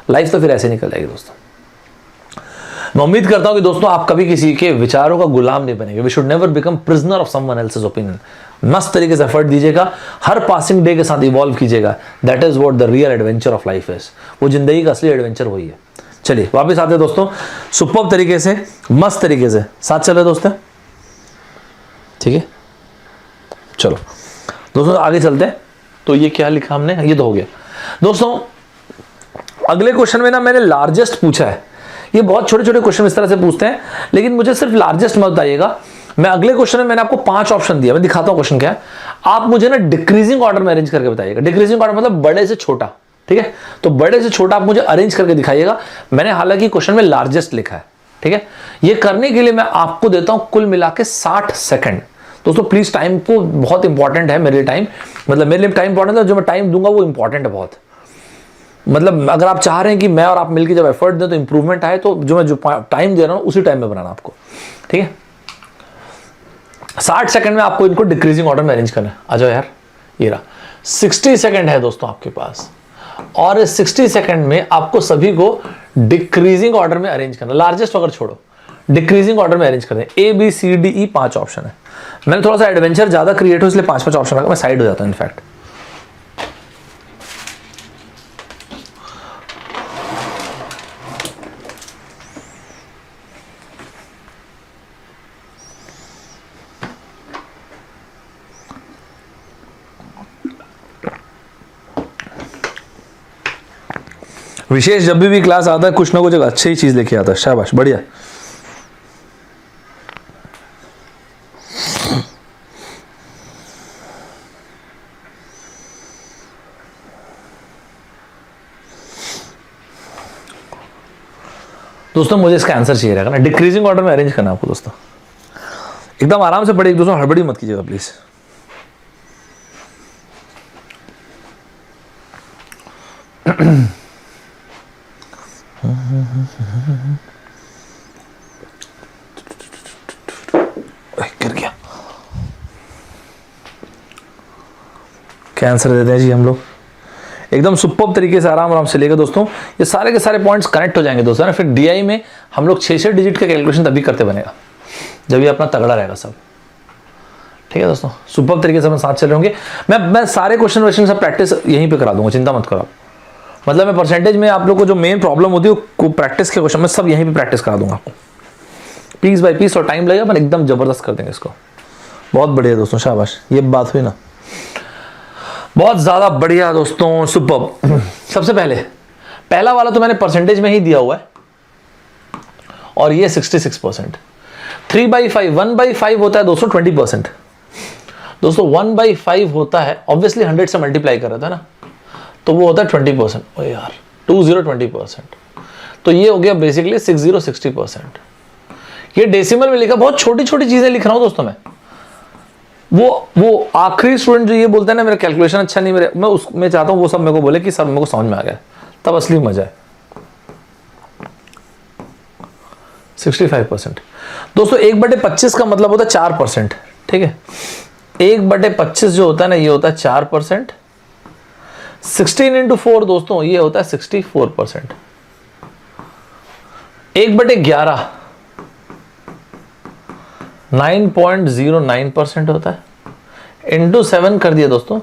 लाइफ तो फिर ऐसे निकल जाएगी दोस्तों। मैं उम्मीद करता हूं कि दोस्तों आप कभी किसी के विचारों का गुलाम नहीं बनेंगे। We should never become prisoner of someone else's opinion. मस्त तरीके से एफर्ट दीजिएगा, हर पासिंग डे के साथ इवॉल्व कीजिएगा। That is what the real adventure of life is. वो जिंदगी का असली एडवेंचर वही है। चलिए वापस आते हैं दोस्तों, सुपर्ब तरीके से, मस्त तरीके से साथ चल रहे दोस्तों, ठीक है। चलो दोस्तों आगे चलते हैं। तो ये क्या लिखा हमने, ये तो हो गया दोस्तों। अगले क्वेश्चन में ना मैंने लार्जेस्ट पूछा है। ये बहुत छोटे छोटे क्वेश्चन इस तरह से पूछते हैं, लेकिन मुझे सिर्फ लार्जेस्ट मत बताइएगा। मैं अगले क्वेश्चन में मैंने आपको 5 ऑप्शन दिया, मैं दिखाता हूं क्वेश्चन क्या है। आप मुझे ना डिक्रीजिंग ऑर्डर में अरेंज करके बताइएगा। डिक्रीजिंग ऑर्डर मतलब बड़े से छोटा, ठीक है। तो बड़े से छोटा आप मुझे अरेंज करके दिखाइएगा। मैंने हालांकि क्वेश्चन में लार्जेस्ट लिखा है, ठीक है। ये करने के लिए मैं आपको देता हूं कुल मिला के 60 सेकंड। दोस्तों प्लीज टाइम को, बहुत इंपॉर्टेंट है मेरे लिए टाइम, मतलब मेरे लिए टाइम इंपॉर्टेंट है, जो मैं टाइम दूंगा वो इंपॉर्टेंट है बहुत। मतलब अगर आप चाह रहे हैं कि मैं और आप मिलकर जब एफर्ट दें तो इंप्रूवमेंट आए, तो जो टाइम दे रहा हूं उसी टाइम में बनाना आपको, ठीक है। 60 सेकंड में आपको इनको डिक्रीजिंग ऑर्डर में अरेंज करना है। आ जाओ यार, ये रहा 60 सेकंड है दोस्तों आपके पास, और इस 60 सेकंड में आपको सभी को डिक्रीजिंग ऑर्डर में अरेंज करना। लार्जेस्ट अगर छोड़ो, डिक्रीजिंग ऑर्डर में अरेंज करना। ABCDE 5 ऑप्शन है। मैंने थोड़ा सा एडवेंचर ज्यादा क्रिएट हो इसलिए 5 ऑप्शन रखा, मैं साइड हो जाता हूं इनफैक्ट। विशेष जब भी क्लास आता है कुछ ना कुछ अच्छी ही चीज लेके आता है। शाबाश, बढ़िया। दोस्तों मुझे इसका आंसर चाहिए रहेगा ना, डिक्रीजिंग ऑर्डर में अरेंज करना आपको दोस्तों, एकदम आराम से पढ़िए दोस्तों, हड़बड़ी मत कीजिएगा प्लीज। गिर गया। क्या आंसर देते हैं जी हम लोग, एकदम सुपर तरीके से आराम आराम से लेकर दोस्तों, ये सारे के सारे पॉइंट्स कनेक्ट हो जाएंगे दोस्तों ना। फिर डीआई में हम लोग 6 डिजिट का कैलकुलेशन तभी करते बनेगा जब ये अपना तगड़ा रहेगा सब। ठीक है दोस्तों, सुपर तरीके से हम साथ चल रहे होंगे। मैं सारे क्वेश्चन सब प्रैक्टिस यहीं पे करा दूंगा, चिंता मत करो। मतलब मैं परसेंटेज में आप लोग को जो मेन प्रॉब्लम होती है वो प्रैक्टिस के क्वेश्चन मैं सब यहीं पे प्रैक्टिस करा दूंगा आपको, पीस बाय पीस, और टाइम लगेगा पर एकदम जबरदस्त कर देंगे इसको। बहुत बढ़िया दोस्तों, शाबाश, ये बात हुई ना, बहुत ज्यादा बढ़िया दोस्तों, सुपर। सबसे पहले पहला वाला तो मैंने परसेंटेज में ही दिया हुआ है, और ये 66%। 3/5 1/5 होता है दोस्तों 20%। दोस्तों 1/5 होता है ऑब्वियसली 100 से मल्टीप्लाई कर रहा था ना, तो वो होता है 20%। ओ यार 20% तो ये हो गया बेसिकली 60% ये डेसिमल में लिखा, बहुत छोटी छोटी चीजें लिख रहा हूं दोस्तों मैं। वो आखिरी स्टूडेंट जो ये बोलता है ना मेरा कैलकुलेशन अच्छा नहीं, मैं चाहता हूं वो सब मेरे को बोले कि सर मेरे को समझ में आ गया, तब असली मजा है। 65% दोस्तों 1/25 का मतलब होता है 4%। ठीक है, 1/25 जो होता है ना ये होता है 4%। 16 × 4 दोस्तों ये होता है 64%। 1/11 9.09% होता है, इंटू 7 कर दिया दोस्तों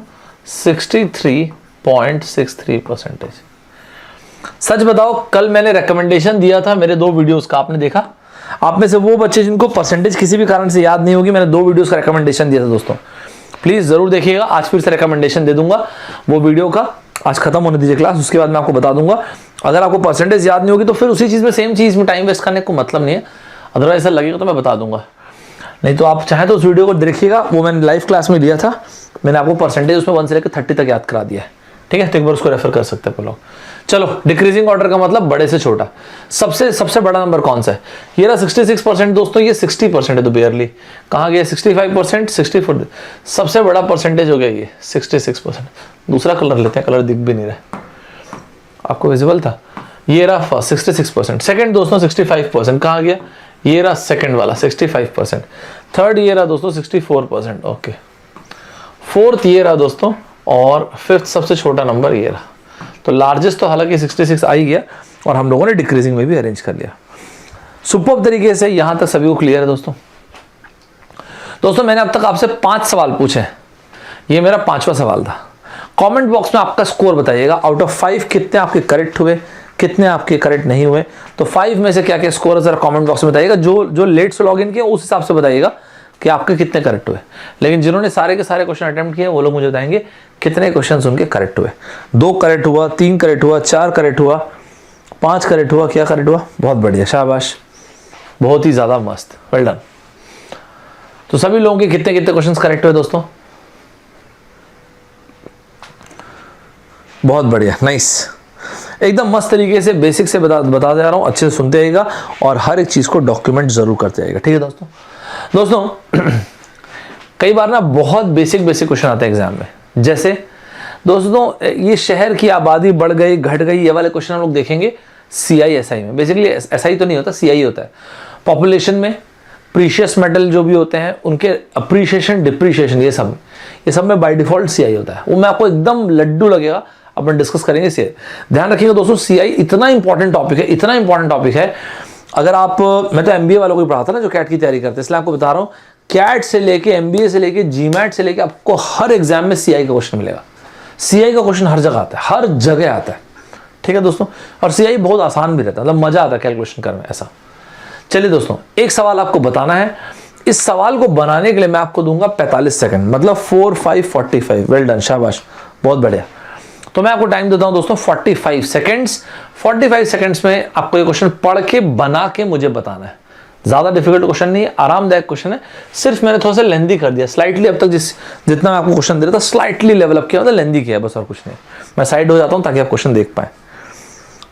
63.63%। सच बताओ कल मैंने रिकमेंडेशन दिया था मेरे 2 वीडियोस का, आपने देखा? आप में से वो बच्चे जिनको परसेंटेज किसी भी कारण से याद नहीं होगी, मैंने 2 वीडियोस का रिकमेंडेशन दिया था दोस्तों, प्लीज जरूर देखिएगा। आज फिर से रिकमेंडेशन दे दूंगा वो वीडियो का, आज खत्म होने दीजिए क्लास, उसके बाद मैं आपको बता दूंगा। अगर आपको परसेंटेज याद नहीं होगी तो फिर उसी चीज में सेम चीज में टाइम वेस्ट करने को मतलब नहीं है, अदरवाइज ऐसा लगेगा तो मैं बता दूंगा। नहीं तो आप चाहे तो उस वीडियो को देखिएगा, वो मैंने लाइव क्लास में लिया था, मैंने आपको परसेंटेज उसमें 1 से लेकर 30 तक याद करा दिया है। ठीक है, तो एक बार उसको रेफर कर सकते हैं लोग। चलो, डिक्रीजिंग ऑर्डर का मतलब बड़े से छोटा। सबसे बड़ा नंबर कौन सा है? ये रहा 66% दोस्तों, ये 60% है तो बेयरली। कहाँ गया 65%, 64, सबसे बड़ा परसेंटेज हो गया ये 66%। दूसरा कलर लेते हैं, कलर दिख भी नहीं रहा आपको, विजिबल था? ये रहा फर्स्ट 66%, सेकंड दोस्तों 65%, कहाँ गया? ये रहा सेकंड वाला 65%, थर्ड ये रहा दोस्तों 64%, ओके, फोर्थ ये रहा दोस्तों, और फिफ्थ सबसे छोटा नंबर ये रहा। तो लार्जेस्ट तो हालांकि 66 आ ही गया, और हम लोगों ने डिक्रीजिंग में भी अरेंज कर लिया। सुपर तरीके से यहां तक सभी को क्लियर है दोस्तों? दोस्तों मैंने अब तक आपसे 5 सवाल पूछे, ये मेरा 5वां सवाल था। कमेंट बॉक्स में आपका स्कोर बताइएगा, आउट ऑफ 5 कितने आपके करेक्ट हुए, कितने आपके करेक्ट नहीं हुए। तो 5 में से क्या क्या स्कोर है जरा कमेंट बॉक्स में बताइएगा। जो लेट से लॉग इन किया उस हिसाब से बताइएगा कि आपके कितने करेक्ट हुए। लेकिन जिन्होंने सारे के सारे क्वेश्चन अटेम्प्ट किए वो लोग मुझे बताएंगे कितने क्वेश्चन उनके करेक्ट हुए। 2 करेक्ट हुआ, 3 करेक्ट हुआ, 4 करेक्ट हुआ, 5 करेक्ट हुआ, क्या करेक्ट हुआ? बहुत बढ़िया, शाबाश, बहुत ही ज्यादा मस्त, वेल डन। तो सभी लोगों के कितने कितने क्वेश्चन करेक्ट हुए दोस्तों? बहुत बढ़िया, नाइस, एकदम मस्त तरीके से बेसिक से बता दे रहा हूं, अच्छे से सुनते आइएगा और हर एक चीज को डॉक्यूमेंट जरूर करते आइएगा। ठीक है दोस्तों कई बार ना बहुत बेसिक क्वेश्चन आते हैं एग्जाम में, जैसे दोस्तों ये शहर की आबादी बढ़ गई घट गई, ये वाले क्वेश्चन हम लोग देखेंगे CI/SI में। बेसिकली SI तो नहीं होता, CI होता है। पॉपुलेशन में प्रीशियस मेटल जो भी होते हैं उनके अप्रिशिएशन डिप्रिशिएशन, ये सब में बाय डिफॉल्ट CI होता है। वो मैं आपको एकदम लड्डू लगेगा, अपन डिस्कस करेंगे इसे। ध्यान रखिएगा दोस्तों, CI इतना इंपॉर्टेंट टॉपिक है, अगर आप, मैं तो MBA वालों को पढ़ाता ना जो कैट की तैयारी करते हैं, इसलिए आपको बता रहा हूं, कैट से लेके MBA से लेके GMAT से लेके आपको हर एग्जाम में CI का क्वेश्चन मिलेगा। CI का क्वेश्चन हर जगह आता है, हर जगह आता है। ठीक है दोस्तों, और CI बहुत आसान भी रहता है, मतलब मजा आता है कैलकुलेशन करने में ऐसा। चलिए दोस्तों, एक सवाल आपको बताना है। इस सवाल को बनाने के लिए मैं आपको दूंगा 45 सेकंड, मतलब 4 5 45। वेल डन, शाबाश, बहुत बढ़िया। तो मैं आपको टाइम देता हूं दोस्तों 45 सेकंड्स। 45 सेकंड्स में आपको ये क्वेश्चन पढ़ के बना के मुझे बताना है। ज्यादा डिफिकल्ट क्वेश्चन नहीं है, आरामदायक क्वेश्चन है, सिर्फ मैंने थोड़ा सा लेंदी कर दिया स्लाइटली। अब तक जितना मैं आपको क्वेश्चन दे रहा था स्लाइटली लेवल अप किया, मतलब लेंदी किया, बस और कुछ नहीं। मैं साइड हो जाता हूं ताकि आप क्वेश्चन देख पाए।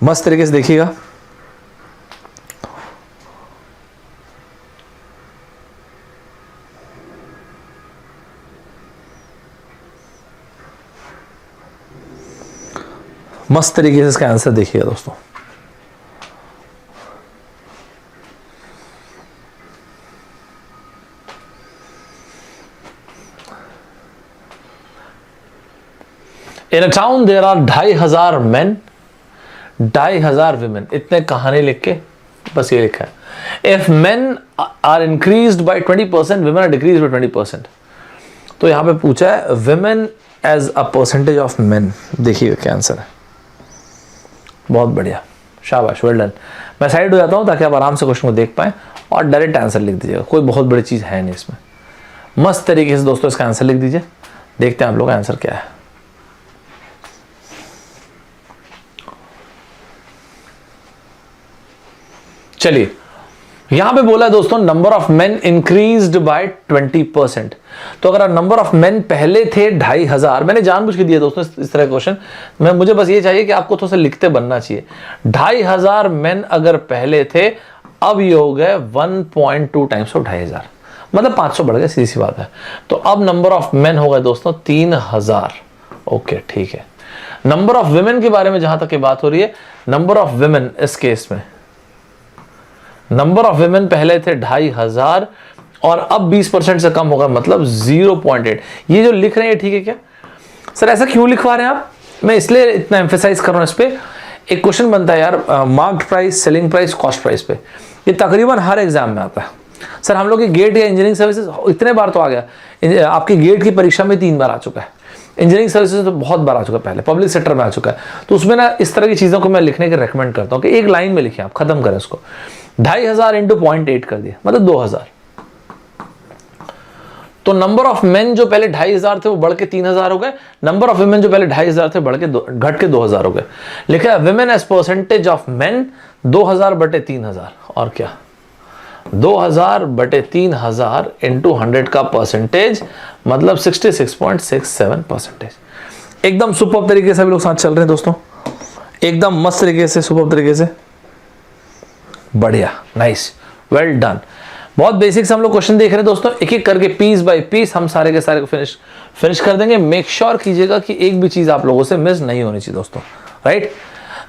मस्त तरीके से देखिएगा, मस्त तरीके से इसका आंसर देखिएगा दोस्तों। In a town there are 2,500 men, 2,500 women. इतने कहानी लिख के बस ये लिखा है। If men are increased by 20%, women are decreased by 20%. तो यहाँ पे पूछा है women as a percentage of men। देखिएगा क्या आंसर है। बहुत बढ़िया, शाबाश, वेल डन। मैं साइड हो जाता हूँ ताकि आप आराम से क्वेश्चन को देख पाएं और डायरेक्ट आंसर लिख दीजिएगा। कोई बहुत बड़ी चीज़ है नहीं इसमें। मस्त तरीके से दोस्तों इसका आंसर लिख दीजिए। देखते हैं आप लोग का आंसर क्या है। चलिए, यहां पे बोला है दोस्तों number of main increased by 20%। तो अगर नंबर ऑफ मेन पहले थे 2,500, मैंने जानबूझ के दिया दोस्तों इस तरह का क्वेश्चन, मुझे बस ये चाहिए कि आपको थोड़ा सा लिखते बनना चाहिए। 2,500 मेन अगर पहले थे, अब ये हो गए 1.2 टाइम्स ऑफ 2,500, मतलब 500 बढ़ गए, सीधी सी बात है। तो अब नंबर ऑफ मेन हो गए दोस्तों 3,000। ओके, ठीक है। नंबर ऑफ विमेन के बारे में जहां तक की बात हो रही है, नंबर ऑफ विमेन इस केस में, नंबर ऑफ विमेन पहले थे 2,500 और अब 20% से कम होगा, मतलब 0.8। ये जो लिख रहे हैं ठीक है क्या सर? ऐसा क्यों लिखवा रहे हैं आप? मैं इसलिए इतना एम्फेसाइज कर रहा हूं इस पे। एक क्वेश्चन बनता है यार, marked price, selling price, cost price पे। ये तकरीबन हर एग्जाम में आता है। सर हम लोग की गेट या इंजीनियरिंग सर्विसेज इतने बार तो आ गया, आपकी गेट की परीक्षा में 3 बार आ चुका है, इंजीनियरिंग सर्विसेज तो बहुत बार आ चुका है, पहले पब्लिक सेक्टर में आ चुका है। तो उसमें ना इस तरह की चीज़ों को मैं लिखने के रेकमेंड करता हूँ कि एक लाइन में लिखिए, आप खत्म करें उसको। 2,500 इंटू 0.8 कर दिया, मतलब 2,000। तो नंबर ऑफ मेन जो पहले 2,500 थे वो बढ़ के 3,000 हो गए, नंबर ऑफ विमेन जो पहले 2,500 थे बढ़ के घट के 2,000 हो गए। लिखा है women as percentage of men 2,000 बटे 3,000। और क्या, 2,000 बटे 3,000 इंटू 100 का परसेंटेज, मतलब 66.67%। एकदम सुपर तरीके से सभी लोग साथ चल रहे हैं दोस्तों, एकदम मस्त तरीके से, सुपर तरीके से, बढ़िया, नाइस, वेल डन। बहुत बेसिक से हम लोग क्वेश्चन देख रहे हैं दोस्तों, एक एक करके पीस बाय पीस हम सारे के सारे को फिनिश कर देंगे। मेक श्योर कीजिएगा कि एक भी चीज आप लोगों से मिस नहीं होनी चाहिए दोस्तों, राइट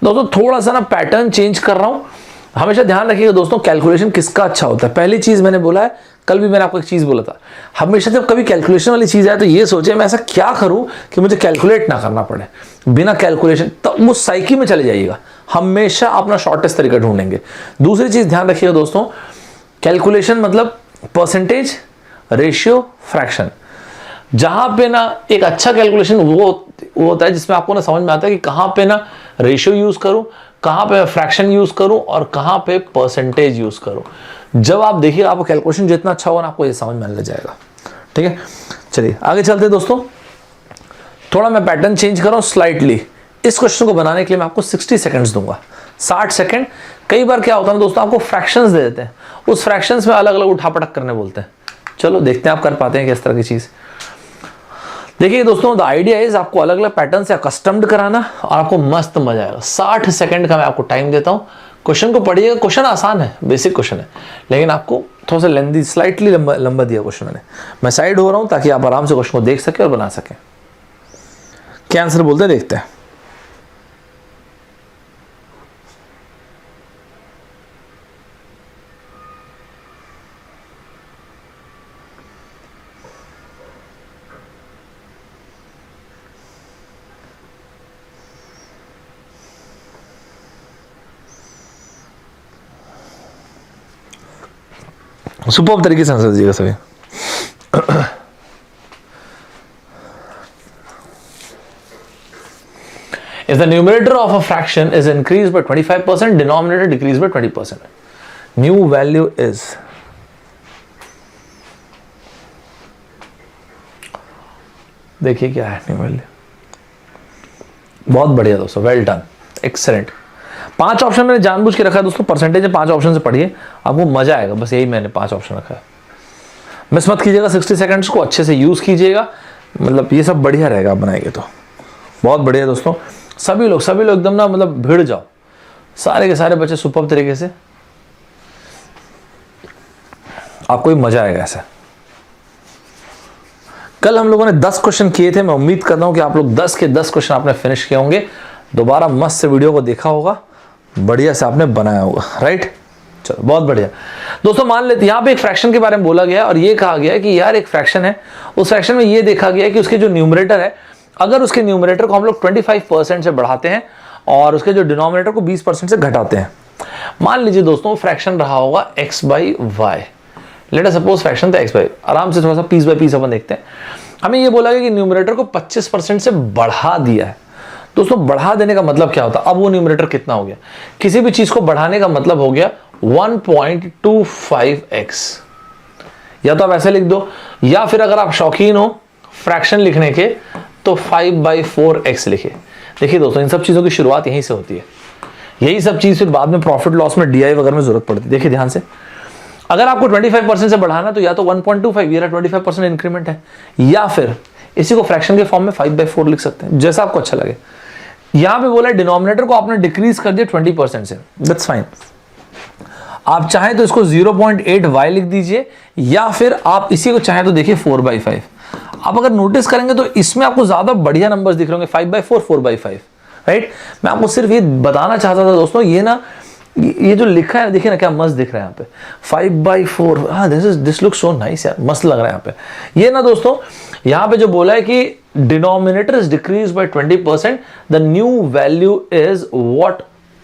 दोस्तों। थोड़ा सा ना पैटर्न चेंज कर रहा हूं, हमेशा ध्यान रखिएगा दोस्तों, कैलकुलेशन किसका अच्छा होता है। पहली चीज मैंने बोला है, कल भी मैंने आपको एक चीज बोला था, हमेशा जब कभी कैलकुलेशन वाली चीज आए तो ये सोचे मैं ऐसा क्या करूं कि मुझे कैलकुलेट ना करना पड़े, बिना कैलकुलेशन, तब वो साइकिल में चले जाइएगा। हमेशा अपना शॉर्टेस्ट तरीका ढूंढेंगे। दूसरी चीज ध्यान रखिएगा दोस्तों, कैलकुलेशन मतलब परसेंटेज, रेशियो, फ्रैक्शन। जहां पे ना एक अच्छा कैलकुलेशन वो होता है जिसमें आपको ना समझ में आता है कि कहां पे ना रेशियो यूज करूं, कहां पे फ्रैक्शन यूज करूं और कहां पे परसेंटेज यूज करूं। जब आप देखिए आपको कैलकुलेशन जितना अच्छा होगा ना, आपको ये समझ में लग जाएगा। ठीक है, चलिए आगे चलते हैं दोस्तों। थोड़ा मैं पैटर्न चेंज कर रहा हूं स्लाइटली। इस क्वेश्चन को बनाने के लिए मैं आपको 60 सेकंड्स दूंगा, 60 सेकंड। कई बार क्या होता है दोस्तों, आपको फ्रैक्शंस दे देते हैं, उस फ्रैक्शंस में अलग अलग उठापटक करने बोलते हैं। चलो देखते हैं आप कर पाते हैं किस तरह की चीज। देखिए दोस्तों, द आइडिया इज आपको अलग अलग पैटर्न से अकस्टम्ड कराना और आपको मस्त मजा आएगा। 60 सेकंड का मैं आपको टाइम देता हूं। क्वेश्चन को पढ़िएगा, क्वेश्चन आसान है, बेसिक क्वेश्चन है, लेकिन आपको थोड़ा सा लेंदी, स्लाइटली लंबा दिया क्वेश्चन मैंने। मैं साइड हो रहा हूं ताकि आप आराम से क्वेश्चन को देख सके और बना सके। क्या आंसर बोलते हैं, देखते हैं। सुपर तरीके से आंसर दीजिएगा सभी। If the numerator of a fraction is increased by 25%, denominator decreased by 20%. New value is, देखिए क्या है न्यू वैल्यू। बहुत बढ़िया दोस्तों, वेल डन, एक्सेलेंट। 5 ऑप्शन मैंने जानबूझ के रखा है दोस्तों, परसेंटेज है, 5 ऑप्शन से पढ़िए, आपको मजा आएगा। बस यही मैंने 5 ऑप्शन रखा है, मिस मत कीजिएगा। 60 सेकंड्स को अच्छे से यूज कीजिएगा, मतलब ये सब बढ़िया रहेगा, आप बनाएंगे तो बहुत बढ़िया दोस्तों। सभी लोग एकदम ना, मतलब भिड़ जाओ, सारे के सारे बच्चे सुपर तरीके से, आपको भी मजा आएगा ऐसा। कल हम लोगों ने 10 क्वेश्चन किए थे, मैं उम्मीद करता हूं कि आप लोग 10 के 10 क्वेश्चन आपने फिनिश किए होंगे। दोबारा मस्त से वीडियो को देखा होगा, बढ़िया से आपने बनाया होगा, राइट। चलो बहुत बढ़िया दोस्तों, मान लेते यहाँ पे एक फ्रैक्शन के बारे में बोला गया और ये कहा गया है कि यार एक फ्रैक्शन है, उस फ्रैक्शन में ये देखा गया है कि उसके जो न्यूमरेटर है, अगर उसके न्यूमरेटर को हम लोग 25% से बढ़ाते हैं और उसके जो डिनोमिनेटर को 20% से घटाते हैं। मान लीजिए दोस्तों फ्रैक्शन रहा होगा x by y, let us suppose fraction था x बाई, आराम से थोड़ा सा पीस बाई पीस अपन देखते हैं। हमें ये बोला गया कि न्यूमरेटर को 25% से बढ़ा दिया है। दोस्तों बढ़ा देने का मतलब क्या होता है, अब वो न्यूमरेटर कितना हो गया, किसी भी चीज को बढ़ाने का मतलब हो गया 1.25x, या तो आप ऐसे लिख दो, या फिर अगर आप शौकीन हो फ्रैक्शन लिखने के तो 5/4x लिखे। देखिए दोस्तों इन सब चीजों की शुरुआत यहीं से होती है, यही सब चीज फिर बाद में प्रॉफिट लॉस में DI वगैरह में जरूरत पड़ती है। देखिए ध्यान से, अगर आपको 25% से बढ़ाना तो या तो 1.25 ये 25% इंक्रीमेंट है, या फिर इसी को फ्रैक्शन के फॉर्म में 5/4 लिख सकते हैं, जैसा आपको अच्छा लगे। यहां पे बोला डिनोमिनेटर को आपने डिक्रीज कर दिया 20% से, दैट्स फाइन। आप चाहें तो इसको 0.8y लिख दीजिए, या फिर आप इसी को चाहें तो देखिए 4/5। आप अगर नोटिस करेंगे तो इसमें आपको ज्यादा बढ़िया नंबर्स दिख रहे होंगे, 5/4, 4/5, राइट। मैं आपको सिर्फ ये बताना चाहता था दोस्तों, ये ना ये जो लिखा है देखिए ना क्या मस्त दिख रहा है यहाँ पे 5/4। हाँ दिस लुक सो नाइस यार, मस्त लग रहा है यहाँ पे। ये ना दोस्तों यहाँ पे जो बोला है कि denominator is decrease by 20%, the new value is what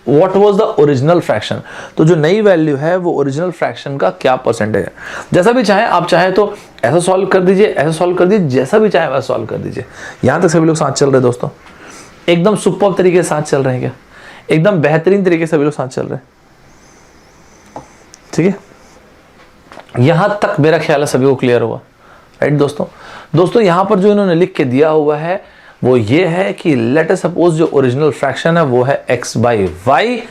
was the original fraction. तो जो नई वैल्यू है वो ओरिजिनल फ्रैक्शन का क्या परसेंटेज है। जैसा भी चाहे आप चाहे तो ऐसा सॉल्व कर दीजिए, ऐसा सॉल्व कर दीजिए, जैसा भी चाहे वैसा सॉल्व कर दीजिए। यहां तक सभी लोग साथ चल रहे हैं दोस्तों, एकदम सुपर तरीके से साथ चल रहे हैं क्या, एकदम बेहतरीन तरीके से सभी लोग साथ चल रहे हैं, ठीक है। यहां तक मेरा ख्याल है सभी को क्लियर हुआ, राइट दोस्तों। दोस्तों यहां पर जो इन्होंने लिख के दिया हुआ है वो ये है कि लेट अस सपोज जो ओरिजिनल फ्रैक्शन है वो है x बाई वाई,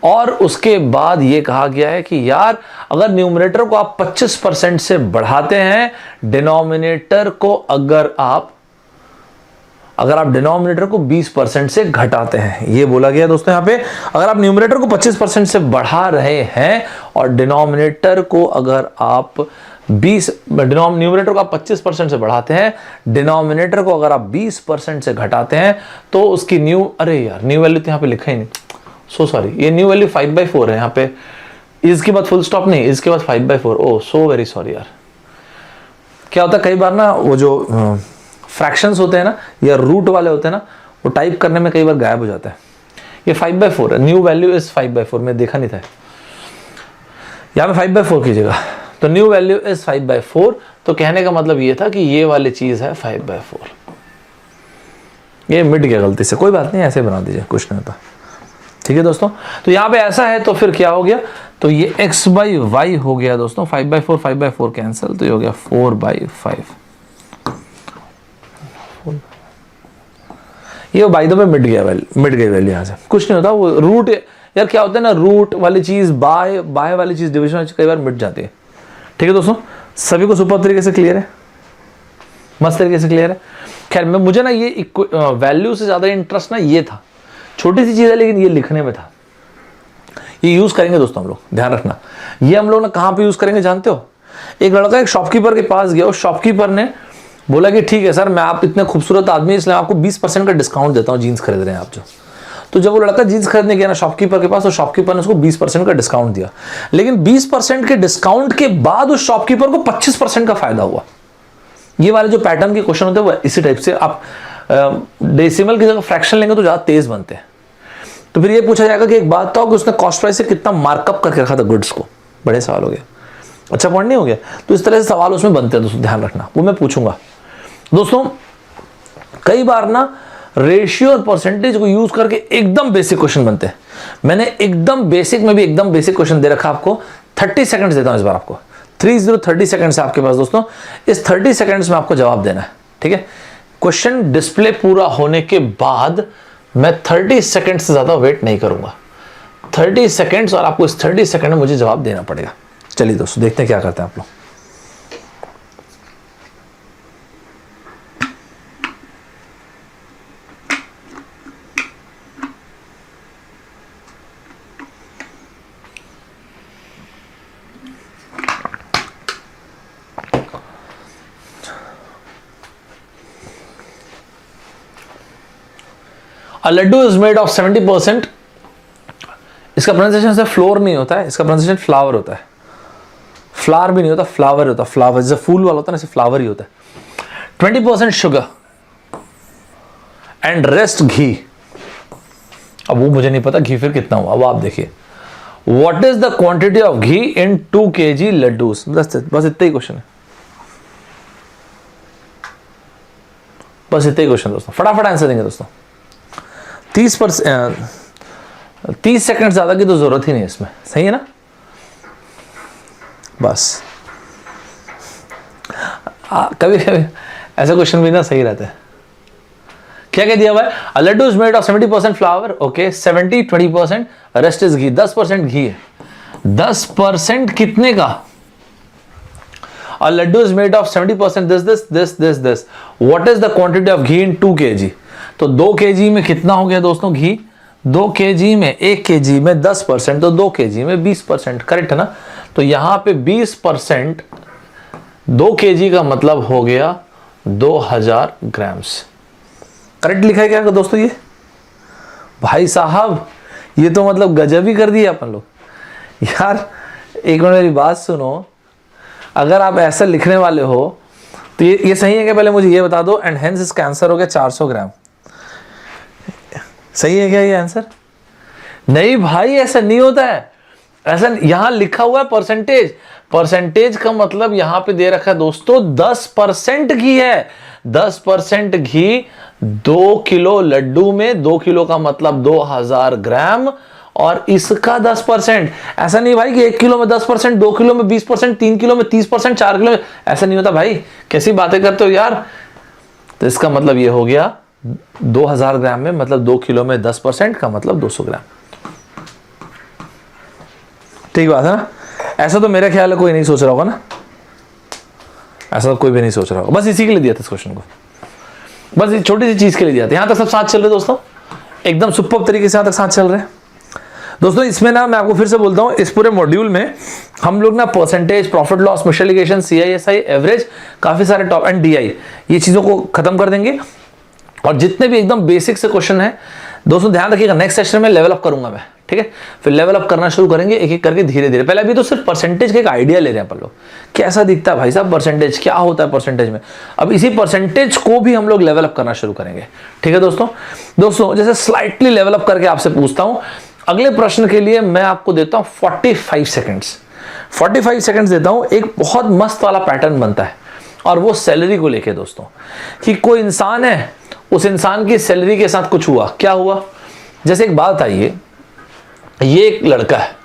और उसके बाद ये कहा गया है कि यार अगर न्यूमरेटर को आप 25% से बढ़ाते हैं, डिनोमिनेटर को अगर आप डिनोमिनेटर को 20% से घटाते हैं, ये बोला गया दोस्तों यहाँ पे। अगर आप न्यूमरेटर को 25% से बढ़ा रहे हैं और डिनोमिनेटर को अगर आप न्यूमरेटर को आप 25% से बढ़ाते हैं, डिनोमिनेटर को अगर आप 20% से घटाते हैं, तो उसकी अरे यार न्यू वैल्यू तो यहाँ पे लिखा ही नहीं, सो सॉरी, ये न्यू वैल्यू 5/4 है यहाँ पे, इसके बाद फुल स्टॉप नहीं, इसके बाद 5/4। ओह सो वेरी सॉरी यार। क्या होता है कई बार ना वो जो फ्रैक्शंस होते हैं ना या रूट वाले होते हैं ना, वो टाइप करने में कई बार गायब हो जाता है। ये 5/4 है, न्यू वैल्यू इज 5/4, मैं देखा नहीं था, यहाँ पे 5/4 कीजिएगा, तो न्यू वैल्यू इज 5/4। तो कहने का मतलब ये था कि ये वाली चीज है 5/4। ये मिट गया गलती से, कोई बात नहीं, ऐसे बना दीजिए, कुछ नहीं होता, ठीक है दोस्तों। तो यहाँ पे ऐसा है, तो फिर क्या हो गया, तो ये x बाई वाई हो गया दोस्तों, 5/4 कैंसिल, तो ये हो गया 4/5। ये बाय द वे मिट गई वैल्यू यहाँ से, कुछ नहीं होता। वो रूट यार क्या होता है ना, रूट वाली चीज बाय वाली चीज डिवीजन कई बार मिट जाती है, ठीक है दोस्तों। सभी को सुपर तरीके से क्लियर है, मस्त तरीके से क्लियर है। खैर मुझे ना ये वैल्यू से ज्यादा इंटरेस्ट ना ये था, छोटी सी चीज है लेकिन ये लिखने में था। ये यूज करेंगे दोस्तों हम लोग, ध्यान रखना। ये हम लोग ना कहां पे यूज करेंगे जानते हो, एक लड़का एक शॉपकीपर के पास गया, उस शॉपकीपर ने बोला कि ठीक है सर, मैं आप इतने खूबसूरत आदमी इसलिए आपको 20% का डिस्काउंट देता हूँ, जीन्स खरीद रहे हैं आप जो। तो जब वो लड़का जीन्स खरीदने गया ना शॉपकीपर के पास, तो शॉपकीपर ने उसको 20% का डिस्काउंट दिया, लेकिन 20% के डिस्काउंट के बाद उस शॉपकीपर को 25% का फायदा हुआ। ये वाले जो पैटर्न के क्वेश्चन होते हैं वो इसी टाइप से, आप डेसिमल की जगह फ्रैक्शन लेंगे तो ज्यादा तेज बनते हैं। तो फिर ये पूछा जाएगा कि एक बात था कि उसने कॉस्ट प्राइस से कितना मार्कअप करके रखा था गुड्स को, बड़े सवाल हो गया, अच्छा पॉइंट नहीं हो गया। तो इस तरह से सवाल उसमें बनते हैं दोस्तों, ध्यान रखना, वो मैं पूछूंगा दोस्तों। कई बार ना रेशियो और परसेंटेज को यूज करके एकदम बेसिक क्वेश्चन बनते हैं। मैंने एकदम बेसिक में भी एकदम बेसिक क्वेश्चन दे रखा आपको, 30 सेकंड्स देता हूं इस बार आपको, 30 सेकंड्स आपके पास दोस्तों। इस 30 सेकंड्स में आपको जवाब देना है, ठीक है। क्वेश्चन डिस्प्ले पूरा होने के बाद मैं 30 सेकंड से ज्यादा वेट नहीं करूंगा, 30 सेकंड्स, और आपको इस 30 सेकंड में मुझे जवाब देना पड़ेगा। चलिए दोस्तों देखते हैं क्या करते हैं आप लोग। अ लड्डू इज मेड ऑफ 70%, इसका प्रोनाउंसिएशन से फ्लोर नहीं होता है, इसका प्रोनाउंसिएशन फ्लावर होता है, फ्लावर भी नहीं होता, फ्लावर होता है, फ्लावर जैसे फूल वाला होता है ना, ऐसे फ्लावर ही होता है। 20% शुगर एंड रेस्ट घी। अब वो मुझे नहीं पता घी फिर कितना हुआ, अब आप देखिए। What is the quantity of ghee in 2 kg laddus? बस इतना ही क्वेश्चन है, बस इतना ही क्वेश्चन दोस्तों, फटाफट आंसर देंगे दोस्तों। 30 सेकंड ज्यादा की तो जरूरत ही नहीं है इसमें, सही है ना? बस कभी कभी ऐसा क्वेश्चन भी ना सही रहता है। क्या कह दिया हुआ है? A laddu is made of 70% flour, okay, 70 20%, rest is ghee, 10% घी है। 10% कितने का? A laddu is made of 70% this. What is the quantity of ghee in 2 kg? तो 2 kg में कितना हो गया दोस्तों घी? 2 kg में 1 kg में 10%, तो 2 kg में 20%, करेक्ट है ना? तो यहां पे 20% 2 kg का मतलब हो गया 2000 ग्राम्स। करेक्ट लिखा है क्या दोस्तों? ये भाई साहब ये तो मतलब गजब ही कर दिया अपन लोग यार। एक मिनट मेरी बात सुनो, अगर आप ऐसा लिखने वाले हो तो ये सही है क्या? पहले मुझे ये बता दो। एंड हेंस इसका आंसर हो गया 400 ग्राम। सही है क्या ये आंसर? नहीं भाई ऐसा नहीं होता है, ऐसा यहां लिखा हुआ है परसेंटेज। परसेंटेज का मतलब यहां पे दे रखा है दोस्तों 10% घी है। 10% घी 2 किलो लड्डू में, 2 किलो का मतलब 2000 ग्राम, और इसका 10%। ऐसा नहीं भाई कि 1 किलो में 10%, 2 किलो में 20%, 3 किलो में 30%, 4 किलो में, ऐसा नहीं होता भाई। कैसी बातें करते हो यार? तो इसका मतलब ये हो गया 2000 ग्राम में, मतलब 2 किलो में 10% का मतलब 200 ग्राम। ठीक बात है ना? ऐसा तो मेरा ख्याल है कोई नहीं सोच रहा होगा ना, ऐसा तो कोई भी नहीं सोच रहा होगा। बस इसी के लिए दिया था इस क्वेश्चन को, बस इस छोटी सी चीज के लिए दिया था। यहां तक सब साथ चल रहे दोस्तों, एकदम सुपर तरीके से यहां तक साथ चल रहे हैं दोस्तों। इसमें ना मैं आपको फिर से बोलता हूं, इस पूरे मॉड्यूल में हम लोग ना percentage, profit loss, specialisation, CISI, average, काफी सारे टॉप एंड DI, ये चीजों को खत्म कर देंगे। और जितने भी एकदम बेसिक से क्वेश्चन है दोस्तों, ध्यान रखिएगा, नेक्स्ट सेशन में लेवल अप करूंगा मैं, ठीक है? फिर लेवल अप करना शुरू करेंगे एक एक करके, धीरे धीरे। पहले अभी तो सिर्फ परसेंटेज का एक आइडिया ले रहे हैं अपन लोग, कैसा दिखता है भाई साहब परसेंटेज, क्या होता है परसेंटेज में। अब इसी परसेंटेज को भी हम लोग लेवल अप करना शुरू करेंगे, ठीक है दोस्तों? जैसे स्लाइटली लेवल अप करके आपसे पूछता हूं, अगले प्रश्न के लिए मैं आपको देता हूं 45 सेकेंड्स। 45 सेकेंड्स देता हूं। एक बहुत मस्त वाला पैटर्न बनता है, और वो सैलरी को लेके दोस्तों, कि कोई इंसान है, उस इंसान की सैलरी के साथ कुछ हुआ। क्या हुआ? जैसे एक बात आई है, ये एक लड़का है,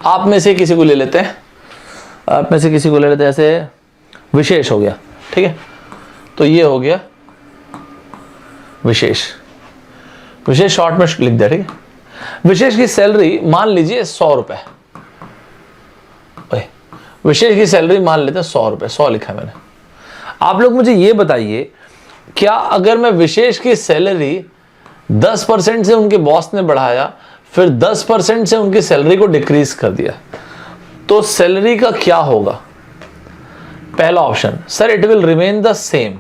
आप में से किसी को ले लेते हैं, आप में से किसी को ले लेते हैं, जैसे विशेष हो गया, ठीक है? तो ये हो गया विशेष शॉर्ट में लिख दिया, ठीक है? विशेष की सैलरी मान लीजिए 100 रुपए, विशेष की सैलरी मान लेते हैं 100 रुपए, 100 लिखा है मैंने। आप लोग मुझे ये बताइए, क्या अगर मैं विशेष की सैलरी 10% से उनके बॉस ने बढ़ाया, फिर 10% से उनकी सैलरी को डिक्रीज कर दिया, तो सैलरी का क्या होगा? पहला option, sir it will remain the same.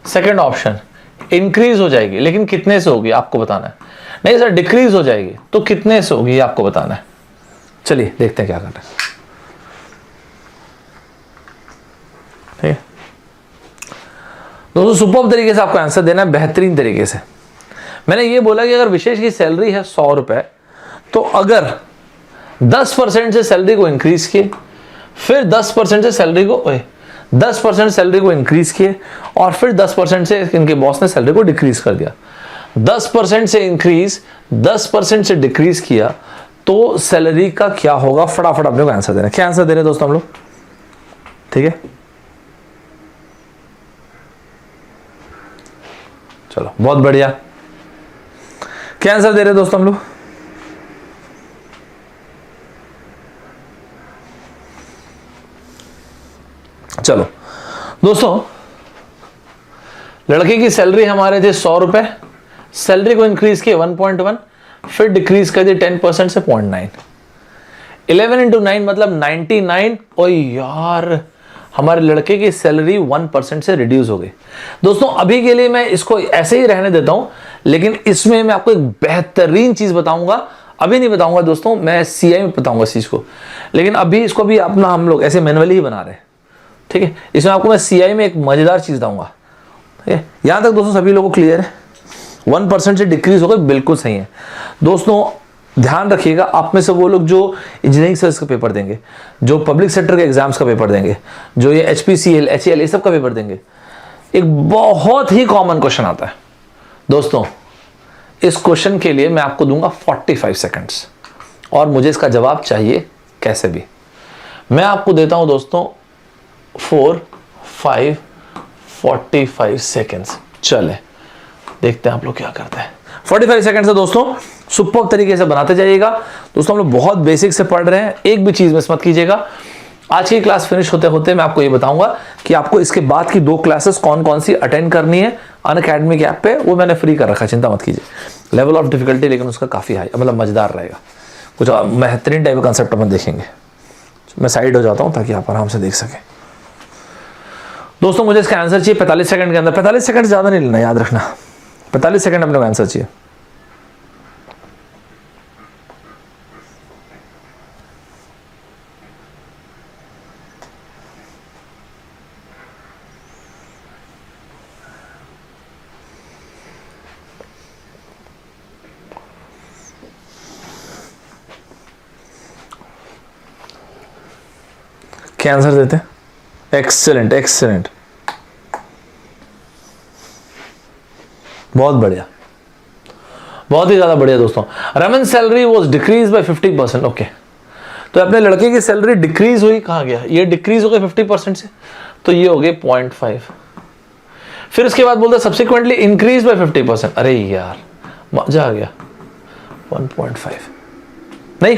Second option, increase हो जाएगी, लेकिन कितने से होगी आपको बताना है। नहीं सर डिक्रीज हो जाएगी, तो कितने से होगी आपको बताना है। चलिए देखते हैं क्या करना है, ठीक है दोस्तों? सुपर्ब तरीके से आपको आंसर देना है, बेहतरीन तरीके से। मैंने ये बोला कि अगर विशेष की सैलरी है 100 रुपए, तो अगर 10% से सैलरी को इंक्रीज किए, फिर 10% से सैलरी को 10% सैलरी को इंक्रीज किए, और फिर 10% से इनके बॉस ने सैलरी को डिक्रीज कर दिया। 10% से इंक्रीज, 10% से डिक्रीज किया, तो सैलरी का क्या होगा? फटाफट अपने को आंसर देना। क्या आंसर दे रहे हैं दोस्तों हम लोग? ठीक है, चलो बहुत बढ़िया। क्या आंसर दे रहे हैं दोस्तों हम लोग? चलो दोस्तों, लड़के की सैलरी हमारे थे 100 रुपए, सैलरी को इंक्रीज किया 1.1, फिर डिक्रीज कर दिया 10% से 0.9। 11 into 9 मतलब 99। ओ यार, हमारे लड़के की सैलरी 1% से रिड्यूस हो गई। दोस्तों अभी के लिए मैं इसको ऐसे ही रहने देता हूं, लेकिन इसमें मैं आपको एक बेहतरीन चीज बताऊंगा, अभी नहीं बताऊंगा दोस्तों, मैं सीआई में बताऊंगा इस चीज को, लेकिन अभी इसको भी अपना हम लोग ऐसे मैनुअली ही बना रहे हैं, ठीक है। इसमें आपको मैं सीआई में एक मजेदार चीज दूंगा, ठीक है। यहां तक दोस्तों सभी लोगों को क्लियर है? 1% से डिक्रीज होगा, बिल्कुल सही है दोस्तों। ध्यान रखिएगा, आप में से वो लोग जो इंजीनियरिंग सर्विस का पेपर देंगे, जो पब्लिक सेक्टर के एग्जाम्स का पेपर देंगे, जो ये HPCL, HAL ये सब का पेपर देंगे, एक बहुत ही कॉमन क्वेश्चन आता है दोस्तों। इस क्वेश्चन के लिए मैं आपको दूंगा 45 सेकंड्स और मुझे इसका जवाब चाहिए कैसे भी। मैं आपको देता हूं दोस्तों 4, 5, 45 सेकंड्स। चले देखते हैं आप लोग क्या करते हैं। 45 सेकंड से दोस्तों सुपर तरीके से बनाते जाइएगा। दोस्तों हम लोग बहुत बेसिक से पढ़ रहे हैं, एक भी चीज मिस मत कीजिएगा। आज की क्लास फिनिश होते होते मैं आपको ये बताऊंगा कि आपको इसके बाद की 2 क्लासेस कौन कौन सी अटेंड करनी है अनअकैडमी के ऐप पे, वो मैंने फ्री कर रखा है, चिंता मत कीजिए। लेवल ऑफ डिफिकल्टी लेकिन उसका काफी हाई, मतलब मजेदार रहेगा, कुछ बेहतरीन टाइप का कंसेप्ट अपन देखेंगे। मैं साइड हो जाता हूं ताकि आप आराम से देख सकें। दोस्तों मुझे इसका आंसर चाहिए 45 सेकंड के अंदर। 45 सेकंड ज्यादा नहीं लेना, याद रखना 45 सेकंड अपने को आंसर चाहिए। क्या आंसर देते हैं? एक्सेलेंट, एक्सेलेंट, बहुत बढ़िया, बहुत ही ज्यादा बढ़िया दोस्तों। Raman salary was decrease by 50%। Okay, तो अपने लड़के की सैलरी डिक्रीज हुई, कहां गया ये? डिक्रीज हो गया 50% से, तो ये हो गए 0.5। फिर उसके बाद बोलता सब्सिक्वेंटली इंक्रीज बाय 50%। अरे यार मजा आ गया, 1.5 नहीं,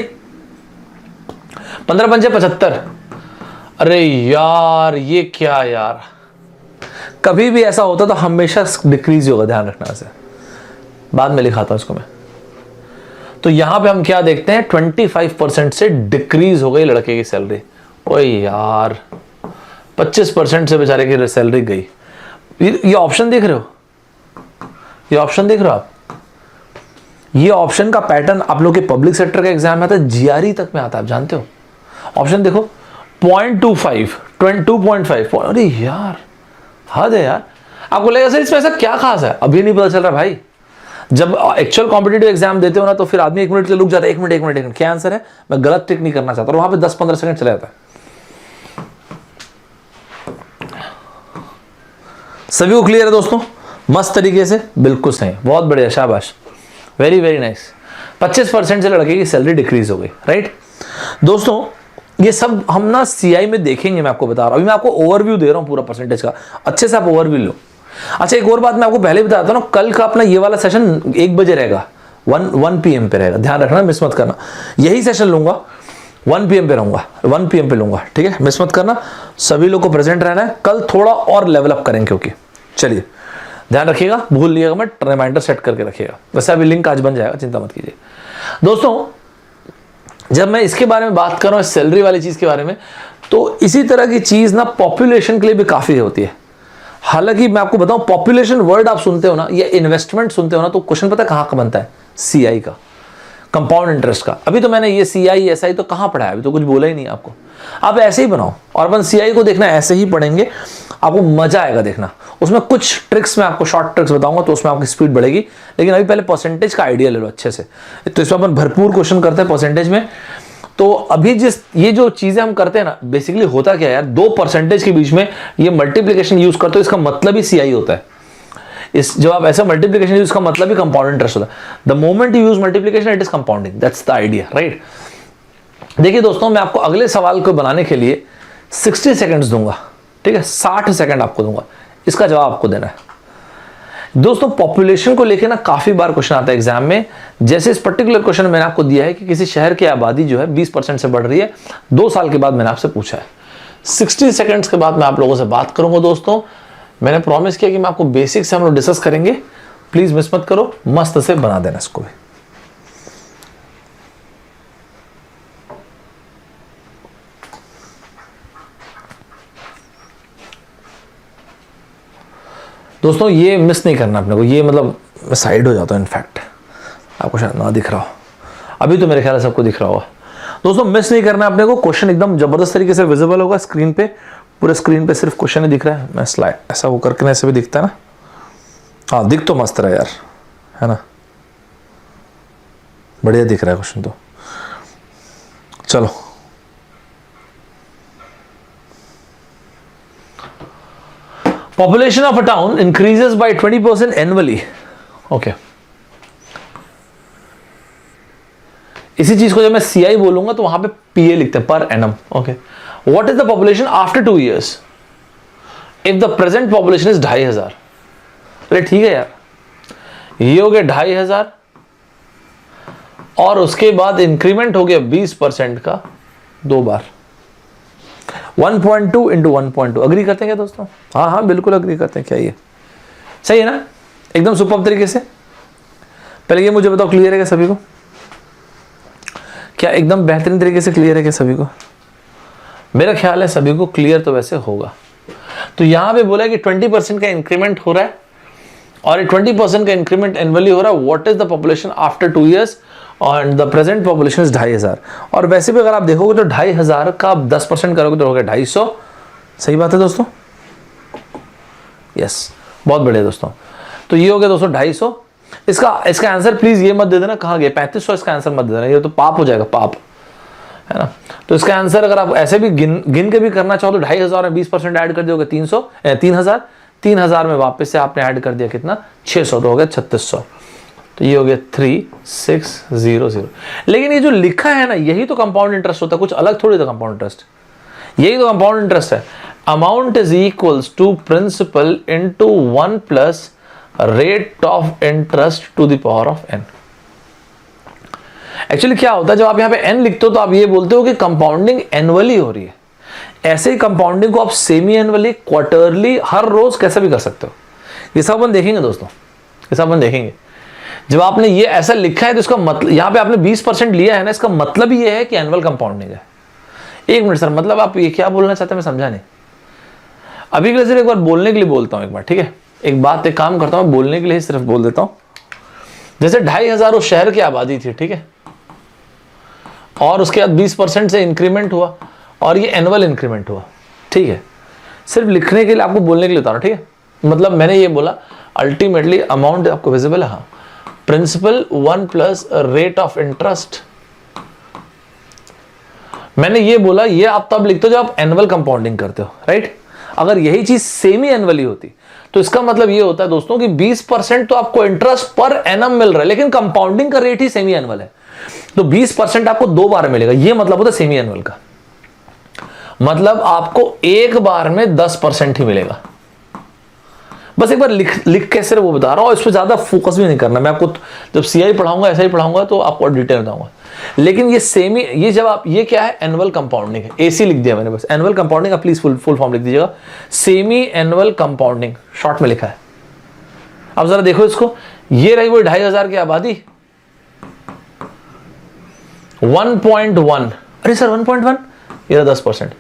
15 पंजे 75। अरे यार ये क्या यार, कभी भी ऐसा होता तो हमेशा डिक्रीज होगा, ध्यान रखना से। बाद में लिखाता हूं इसको मैं। तो यहां पे हम क्या देखते हैं, 25% से डिक्रीज हो गई लड़के की सैलरी। ओए यार 25% से बेचारे की सैलरी गई। ये ऑप्शन देख रहे हो, ये ऑप्शन देख रहे हो आप? ये ऑप्शन का पैटर्न आप लोग के पब्लिक सेक्टर का एग्जाम में आता है, जीआरई तक में आता है, आप जानते हो। ऑप्शन देखो 0.25, 2.5। अरे यार हद है यार। आपको लगेगा सर इसमें ऐसा क्या खास है, अभी नहीं पता चल रहा भाई। जब एक्चुअल कॉम्पिटिटिव एग्जाम देते हो ना तो फिर आदमी 1 मिनट के लिए रुक जाता है, 1 मिनट 1 मिनट 1 मिनट, क्या आंसर है, मैं गलत टिक नहीं करना चाहता, और वहां पे 10-15 सेकंड चला जाता है। सभी को क्लियर है दोस्तों? मस्त तरीके से, बिल्कुल सही, बहुत बढ़िया, शाबाश, वेरी वेरी नाइस। 25% से लड़के की सैलरी डिक्रीज हो गई, राइट दोस्तों। ये सब हम ना सीआई में देखेंगे, मैं आपको बता रहा हूं। अभी मैं आपको ओवरव्यू दे रहा हूं पूरा परसेंटेज का, अच्छे से आप ओवरव्यू लो। अच्छा एक और बात मैं आपको पहले बता देता हूं, कल का अपना ये वाला सेशन 1 बजे रहेगा, 1 PM पे रहेगा, ध्यान रखना, मिस मत करना। यही सेशन लूंगा 1 PM पे रहूंगा, 1 PM पे लूंगा, ठीक है, मिस मत करना। सभी लोग को प्रेजेंट रहना है। कल थोड़ा और लेवल अप करेंगे, क्योंकि चलिए ध्यान रखिएगा, भूल लिएगा मत, रिमाइंडर सेट करके रखिएगा। वैसे अभी लिंक आज बन जाएगा, चिंता मत कीजिए दोस्तों। जब मैं इसके बारे में बात कर रहा हूं, सैलरी वाली चीज के बारे में, तो इसी तरह की चीज ना पॉपुलेशन के लिए भी काफी होती है। हालांकि मैं आपको बताऊं, पॉपुलेशन वर्ड आप सुनते हो ना, या इन्वेस्टमेंट सुनते हो ना, तो क्वेश्चन पता है कहां का बनता है? सीआई का, कंपाउंड इंटरेस्ट का। अभी तो मैंने ये सीआई एसआई तो कहां पढ़ा है, अभी तो कुछ बोला ही नहीं आपको। आप ऐसे ही बनाओ, और अपन सीआई को देखना ऐसे ही पढ़ेंगे, आपको मजा आएगा देखना। उसमें कुछ ट्रिक्स मैं आपको शॉर्ट ट्रिक्स बताऊंगा, तो उसमें आपकी स्पीड बढ़ेगी। लेकिन अभी पहले परसेंटेज का आइडिया ले लो अच्छे से। तो इसमें अपन भरपूर क्वेश्चन करते हैं परसेंटेज में। तो अभी ये जो चीजें हम करते हैं ना, बेसिकली होता क्या है यार, 2 परसेंटेज के बीच में ये मल्टीप्लिकेशन यूज करते हो, इसका मतलब ही सीआई होता है। इस जब आप ऐसा मल्टीप्लिकेशन यूज, इसका मतलब ही कंपाउंड इंटरेस्ट होता है। The moment you use multiplication it is compounding, that's the idea, right. देखिए दोस्तों, मैं आपको अगले सवाल को बनाने के लिए 60 सेकंड्स दूंगा, ठीक है, 60 सेकंड आपको दूंगा, इसका जवाब आपको देना है दोस्तों। पॉपुलेशन को लेकर ना काफी बार क्वेश्चन आता है एग्जाम में। जैसे इस पर्टिकुलर क्वेश्चन मैंने आपको दिया है कि किसी शहर की आबादी जो है 20% से बढ़ रही है 2 साल के बाद, मैंने आपसे पूछा है। 60 सेकंड्स के बाद मैं आप लोगों से बात करूंगा दोस्तों। मैंने प्रॉमिस किया कि मैं आपको बेसिक से हम लोग डिस्कस करेंगे, प्लीज मिस मत करो, मस्त से बना देना इसको भी। दोस्तों ये मिस नहीं करना अपने को, ये मतलब मैं साइड हो जाता हूँ, इनफैक्ट आपको शायद ना दिख रहा हो, अभी तो मेरे ख्याल से सबको दिख रहा होगा। दोस्तों मिस नहीं करना है अपने को, क्वेश्चन एकदम जबरदस्त तरीके से विजिबल होगा स्क्रीन पे, पूरे स्क्रीन पे सिर्फ क्वेश्चन ही दिख रहा है। मैं स्लाइड ऐसा वो करके ऐसे भी दिखता है ना, हाँ दिख तो मस्त रहा यार, है ना, बढ़िया दिख रहा है क्वेश्चन तो। चलो population of a town increases by 20% annually. Okay. इसी चीज को जब मैं CI बोलूंगा तो वहां पे PA लिखते हैं, per annum. Okay, what is the population after 2 years if the present population is 2500? अरे ठीक है यार, ये हो गया 2500 और उसके बाद इंक्रीमेंट हो गया 20% का 2 बार, 1.2 इंटू 1.2। अग्री करते हैं क्या दोस्तों? हाँ हाँ बिल्कुल अग्री करते हैं। क्या ये सही है ना, एकदम सुपर तरीके से? पहले ये मुझे बताओ, क्लियर है क्या सभी को? क्या एकदम बेहतरीन तरीके से क्लियर है क्या सभी को? मेरा ख्याल है सभी को क्लियर तो वैसे होगा। तो यहां पे बोला कि 20% का इंक्रीमेंट हो रहा है और 20% का इंक्रीमेंट एनुअली हो रहा है। What is the population after 2 years और द प्रेजेंट पॉपुलेशन इज 2500। और वैसे भी अगर आप देखोगे तो 2500 का आप 10% करोगे तो हो गया 250। सही बात है दोस्तों? यस, बहुत बढ़िया दोस्तों। तो ये हो गया दोस्तों 250। इसका आंसर प्लीज ये मत दे देना कहाँ गया 3500, इसका आंसर मत दे देना, ये तो पाप हो जाएगा, पाप है ना। तो इसका आंसर अगर आप ऐसे भी गिन के भी करना चाहो तो 2500 में 20% ऐड कर दोगे 3000। 3000 में वापस से आपने ऐड कर दिया कितना 600, तो हो गया 3600। तो ये हो गया 3600। लेकिन ये जो लिखा है ना, यही तो कंपाउंड इंटरेस्ट होता है, कुछ अलग थोड़ी था कंपाउंड इंटरेस्ट, यही तो कंपाउंड इंटरेस्ट है। Amount is equals to principal into 1 plus rate of interest to the power of n। Actually क्या होता है, जब आप यहां पे n लिखते हो तो आप ये बोलते हो कि कंपाउंडिंग एनुअली हो रही है। ऐसे ही कंपाउंडिंग को आप सेमी एनुअली, क्वार्टरली, हर रोज कैसे भी कर सकते हो। ये सब अपन देखेंगे दोस्तों, ये सब अपन देखेंगे। जब आपने ये ऐसा लिखा है तो इसका मतलब, यहां पे आपने 20% लिया है ना, इसका मतलब ये है कि एनुअल कंपाउंडिंग है। एक मिनट सर, मतलब आप ये क्या बोलना चाहते हैं, मैं समझा नहीं। अभी के लिए सिर्फ एक बार बोलने के लिए बोलता हूं, एक बार ठीक है, एक बात एक काम करता हूं, बोलने के लिए सिर्फ बोल देता हूं। जैसे 2500 उस शहर की आबादी थी, ठीक है, और उसके बाद 20% से इंक्रीमेंट हुआ और ये एनुअल इंक्रीमेंट हुआ, ठीक है। सिर्फ लिखने के लिए आपको बोलने के लिए उतारा, ठीक है। मतलब मैंने ये बोला अल्टीमेटली अमाउंट आपको विजिबल है, हाँ, principal 1 plus rate of interest. मैंने ये बोला, ये आप तब लिखते हो जब आप एनुअल कंपाउंडिंग करते हो, राइट। अगर यही चीज सेमी एनुअली होती तो इसका मतलब ये होता है दोस्तों कि 20% तो आपको इंटरेस्ट पर एनम मिल रहा है, लेकिन कंपाउंडिंग का रेट ही सेमी एनुअल है, तो 20% आपको 2 बार मिलेगा। ये मतलब होता है सेमी एनुअल का, मतलब आपको एक बार में 10% ही मिलेगा। बस एक बार लिख के सिर्फ वो बता रहा हूं, इस पर ज्यादा फोकस भी नहीं करना। मैं आपको जब CI पढ़ाऊंगा ऐसा ही पढ़ाऊंगा तो आपको डिटेल बताऊंगा। लेकिन ये सेमी, ये जब आप, ये क्या है, एनुअल कंपाउंडिंग है। AC लिख दिया मैंने बस, एनुअल कंपाउंडिंग। आप प्लीज फुल फॉर्म लिख दीजिएगा, सेमी एनुअल कंपाउंडिंग, शॉर्ट में लिखा है। अब जरा देखो इसको, ये रही वो 2500 की आबादी, 1.1, अरे सर 1.1, ये 10%,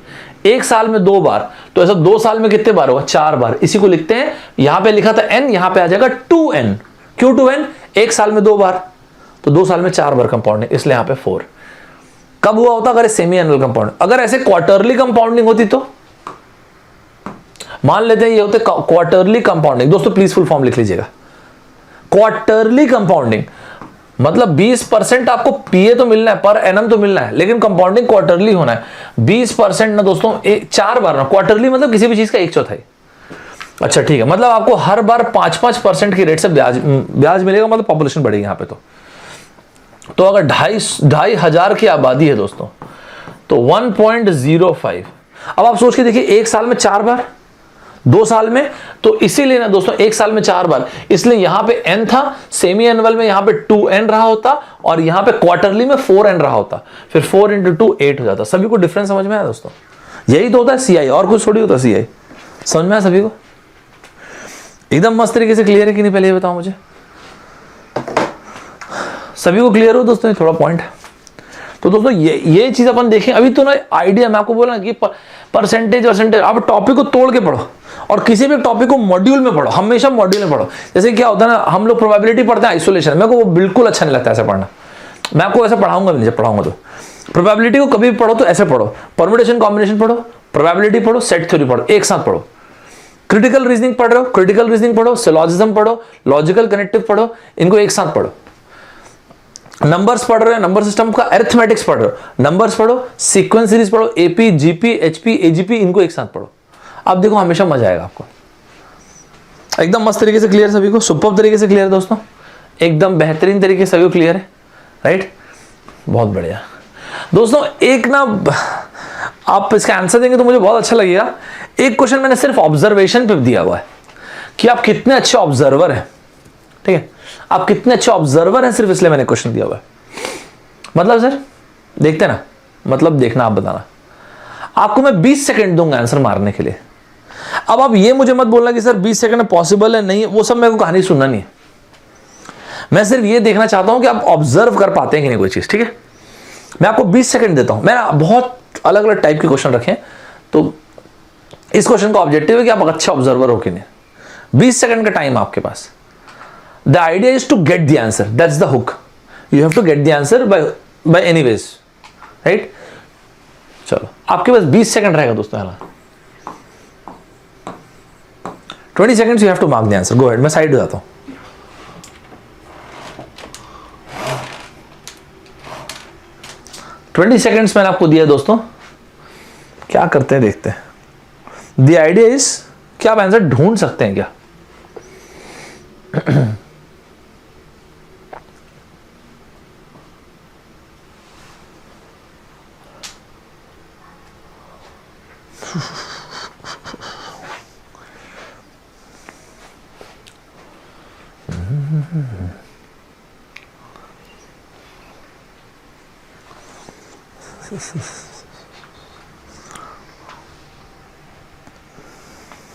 एक साल में 2 बार, तो ऐसा 2 साल में कितने बार होगा, 4 बार। इसी को लिखते हैं, यहां पे लिखा था n, यहां पे आ जाएगा 2n। क्यों 2n? एक साल में 2 बार, तो 2 साल में 4 बार कंपाउंडिंग, इसलिए यहां पे 4। कब हुआ होता अगर सेमी एनुअल कंपाउंडिंग? अगर ऐसे क्वार्टरली कंपाउंडिंग होती तो मान लेते हैं ये होते क्वार्टरली कंपाउंडिंग। दोस्तों प्लीज फुल फॉर्म लिख लीजिएगा, क्वार्टरली कंपाउंडिंग मतलब 20% आपको PA तो मिलना है, पर एनम तो मिलना है, लेकिन कंपाउंडिंग क्वार्टरली होना है। 20% ना दोस्तों 4 बार ना, क्वार्टरली मतलब किसी भी चीज का 1/4। अच्छा ठीक है, मतलब आपको हर बार 5% की रेट से ब्याज मिलेगा, मतलब पॉपुलेशन बढ़ेगी यहाँ पे। तो अगर 2500 की आबादी है दोस्तों तो 1.05। अब आप सोच के देखिए, एक साल में 4 बार, 2 साल में, तो इसीलिए ना दोस्तों एक साल में 4 बार, इसलिए यहां पे n था, सेमी एनुअल में यहां पे 2n रहा होता और यहां पे क्वार्टरली में 4n रहा होता, फिर 4 × 2 8 हो जाता। सभी को डिफरेंस समझ में आया दोस्तों? यही तो होता है CI, और कुछ थोड़ी होता CI। समझ में आया सभी को? एकदम मस्त तरीके से क्लियर है कि नहीं, पहले ये बताओ मुझे। सभी को क्लियर हो दोस्तों? थोड़ा पॉइंट। तो दोस्तों ये चीज अपन देखें। अभी तो ना आइडिया मैं आपको बोला कि परसेंटेज, आप टॉपिक को तोड़ के पढ़ो। और किसी भी टॉपिक को मॉड्यूल में पढ़ो, हमेशा मॉड्यूल में पढ़ो। जैसे क्या होता है ना, हम लोग प्रोबेबिलिटी पढ़ते हैं आइसोलेशन, मेरे को वो बिल्कुल अच्छा नहीं लगता ऐसे पढ़ना। मैं आपको ऐसे पढ़ाऊंगा भी नहीं, जब पढ़ाऊंगा तो प्रोबेबिलिटी को कभी भी पढ़ो तो ऐसे पढ़ो, परम्यूटेशन कॉम्बिनेशन पढ़ो, प्रोबेबिलिटी पढ़ो, सेट थ्योरी पढ़ो, एक साथ पढ़ो। क्रिटिकल रीजनिंग पढ़ रहे हो, क्रिटिकल रीजनिंग पढ़ो, सिलॉजिज्म पढ़ो, लॉजिकल कनेक्टिव पढ़ो, इनको एक साथ पढ़ो। नंबर्स पढ़ रहे हो, नंबर सिस्टम का अरिथमेटिक्स पढ़ रहे हो, नंबर्स पढ़ो, सीक्वेंस सीरीज पढ़ो, एपी, जीपी, एचपी, एजीपी, इनको एक साथ पढ़ो। अब देखो हमेशा मजा आएगा आपको। एकदम मस्त तरीके से क्लियर सभी को, सुपर तरीके से क्लियर है दोस्तों, एकदम बेहतरीन तरीके से सभी को क्लियर है, राइट? बहुत बढ़िया दोस्तों। एक ना आप इसका आंसर देंगे तो मुझे बहुत अच्छा लगेगा। एक क्वेश्चन मैंने सिर्फ ऑब्जर्वेशन पे दिया हुआ है कि आप कितने अच्छे ऑब्जर्वर हैं, ठीक है? आप कितने अच्छे ऑब्जर्वर हैं, सिर्फ इसलिए मैंने क्वेश्चन दिया हुआ है। मतलब सर देखते ना, मतलब देखना, आप बताना। आपको मैं 20 सेकंड दूंगा आंसर मारने के लिए। अब आप ये मुझे मत बोलना कि सर 20 सेकंड पॉसिबल है, नहीं, वो सब मेरे को कहानी सुनना नहीं है। मैं सिर्फ ये देखना चाहता हूं कि आप ऑब्जर्व कर पाते हैं कि नहीं कोई चीज, ठीक है? मैं आपको 20 सेकंड देता हूं। मैंने बहुत अलग अलग टाइप के क्वेश्चन रखे हैं, तो इस क्वेश्चन का ऑब्जेक्टिव है कि आप अच्छे ऑब्जर्वर हो कि नहीं। 20 सेकंड का टाइम आपके पास। The idea is to get the answer, that's the hook. You have to get the answer by any ways, right? चलो आपके पास 20 सेकंड रहेगा दोस्तों। 20 seconds you have to mark the answer. Go ahead, मैं साइड हो जाता हूं। ट्वेंटी सेकेंड्स मैंने आपको दिया दोस्तों, क्या करते हैं देखते हैं। द आइडिया इज कि आप आंसर ढूंढ सकते हैं क्या?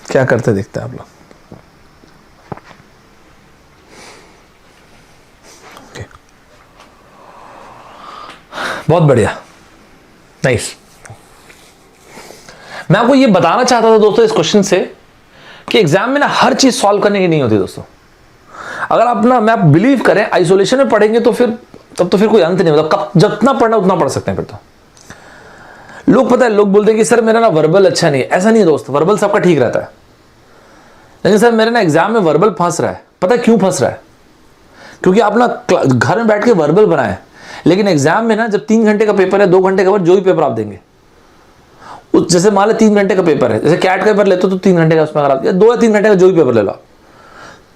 क्या करते देखते हैं आप लोग। ओके, बहुत बढ़िया, नाइस। मैं आपको ये बताना चाहता था दोस्तों इस क्वेश्चन से कि एग्जाम में ना हर चीज सॉल्व करने की नहीं होती दोस्तों। अगर आप ना, मैं आप बिलीव करें, आइसोलेशन में पढ़ेंगे तो फिर तब तो फिर कोई अंत नहीं होता। कब जितना पढ़ना उतना पढ़ सकते हैं फिर तो। लोग पता है, लोग बोलते हैं कि सर मेरा ना वर्बल अच्छा नहीं है। ऐसा नहीं है दोस्त, वर्बल सबका ठीक रहता है, लेकिन सर मेरे ना एग्जाम में वर्बल फंस रहा है। पता है क्यों फंस रहा है? क्योंकि आप ना घर में बैठ के वर्बल बनाए, लेकिन एग्जाम में ना जब 3 घंटे का पेपर है, 2 घंटे का पेपर, जो भी पेपर आप देंगे, जैसे मान लो 3 घंटे का पेपर है, जैसे कैट का पेपर लेते हो तो 3 घंटे का, उसमें अगर आप 2 या 3 घंटे का जो भी पेपर ले लो,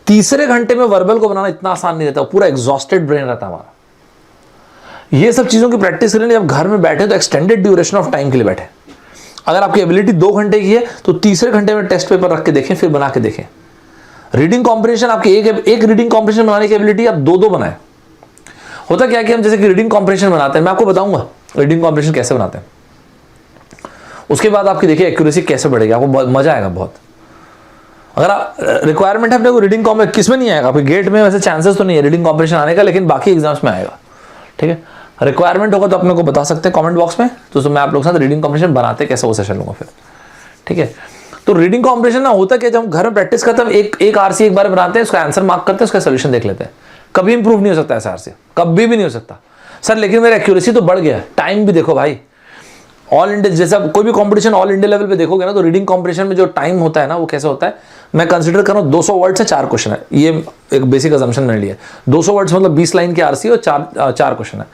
तीसरे घंटे में वर्बल को बनाना इतना आसान नहीं रहता। पूरा एग्जॉस्टेड ब्रेन रहता है हमारा। ये सब चीजों की प्रैक्टिस करने जब घर में बैठे तो एक्सटेंडेड ड्यूरेशन ऑफ टाइम के लिए बैठे। अगर आपकी एबिलिटी 2 घंटे की है तो तीसरे घंटे में टेस्ट पेपर रख के देखें, फिर बना के देखें। रीडिंग कॉम्प्रिहेंशन आपकी एक रीडिंग कॉम्प्रिहेंशन बनाने की एबिलिटी आप 2 बनाए। होता क्या कि हम जैसे कि रीडिंग कॉम्प्रिहेंशन बनाते हैं, मैं आपको बताऊंगा रीडिंग कॉम्प्रिहेंशन कैसे बनाते हैं। उसके बाद आपकी देखिए एक्यूरेसी कैसे बढ़ेगी, आपको मजा आएगा बहुत। अगर आप रिक्वायरमेंट है अपने को रीडिंग कॉम्प्रिहेंशन, किसमें नहीं आएगा? आपके गेट में वैसे चांसेस तो नहीं है रीडिंग कॉम्प्रिहेंशन आने का, लेकिन बाकी एग्जाम्स में आएगा, ठीक है? रिक्वायरमेंट होगा तो अपने को बता सकते हैं कमेंट बॉक्स में, तो मैं आप लोगों के साथ रीडिंग कॉम्प्रिहेंशन बनाते कैसे वो सेशन लूंगा फिर, ठीक है? तो रीडिंग कॉम्प्रिहेंशन ना होता क्या, जब हम घर में प्रैक्टिस करते हैं, एक आरसी एक बार बनाते हैं, उसका आंसर मार्क करते हैं, उसका सोल्यूशन देख लेते हैं। कभी इंप्रूव नहीं हो सकता ऐसा आरसी, कभी भी नहीं हो सकता सर। लेकिन मेरा एक्यूरेसी तो बढ़ गया। टाइम भी देखो भाई, ऑल इंडिया जैसा कोई भी कंपटीशन ऑल इंडिया लेवल पे देखोगे ना, तो रीडिंग कॉम्प्रिहेंशन में जो टाइम होता है ना, वो कैसे होता है, मैं कंसीडर कर रहा हूँ 200 वर्ड से 4 क्वेश्चन है। ये एक बेसिक अजम्पशन मैंने लिया। 200 वर्ड्स मतलब 20 लाइन की आरसी और 4 क्वेश्चन है।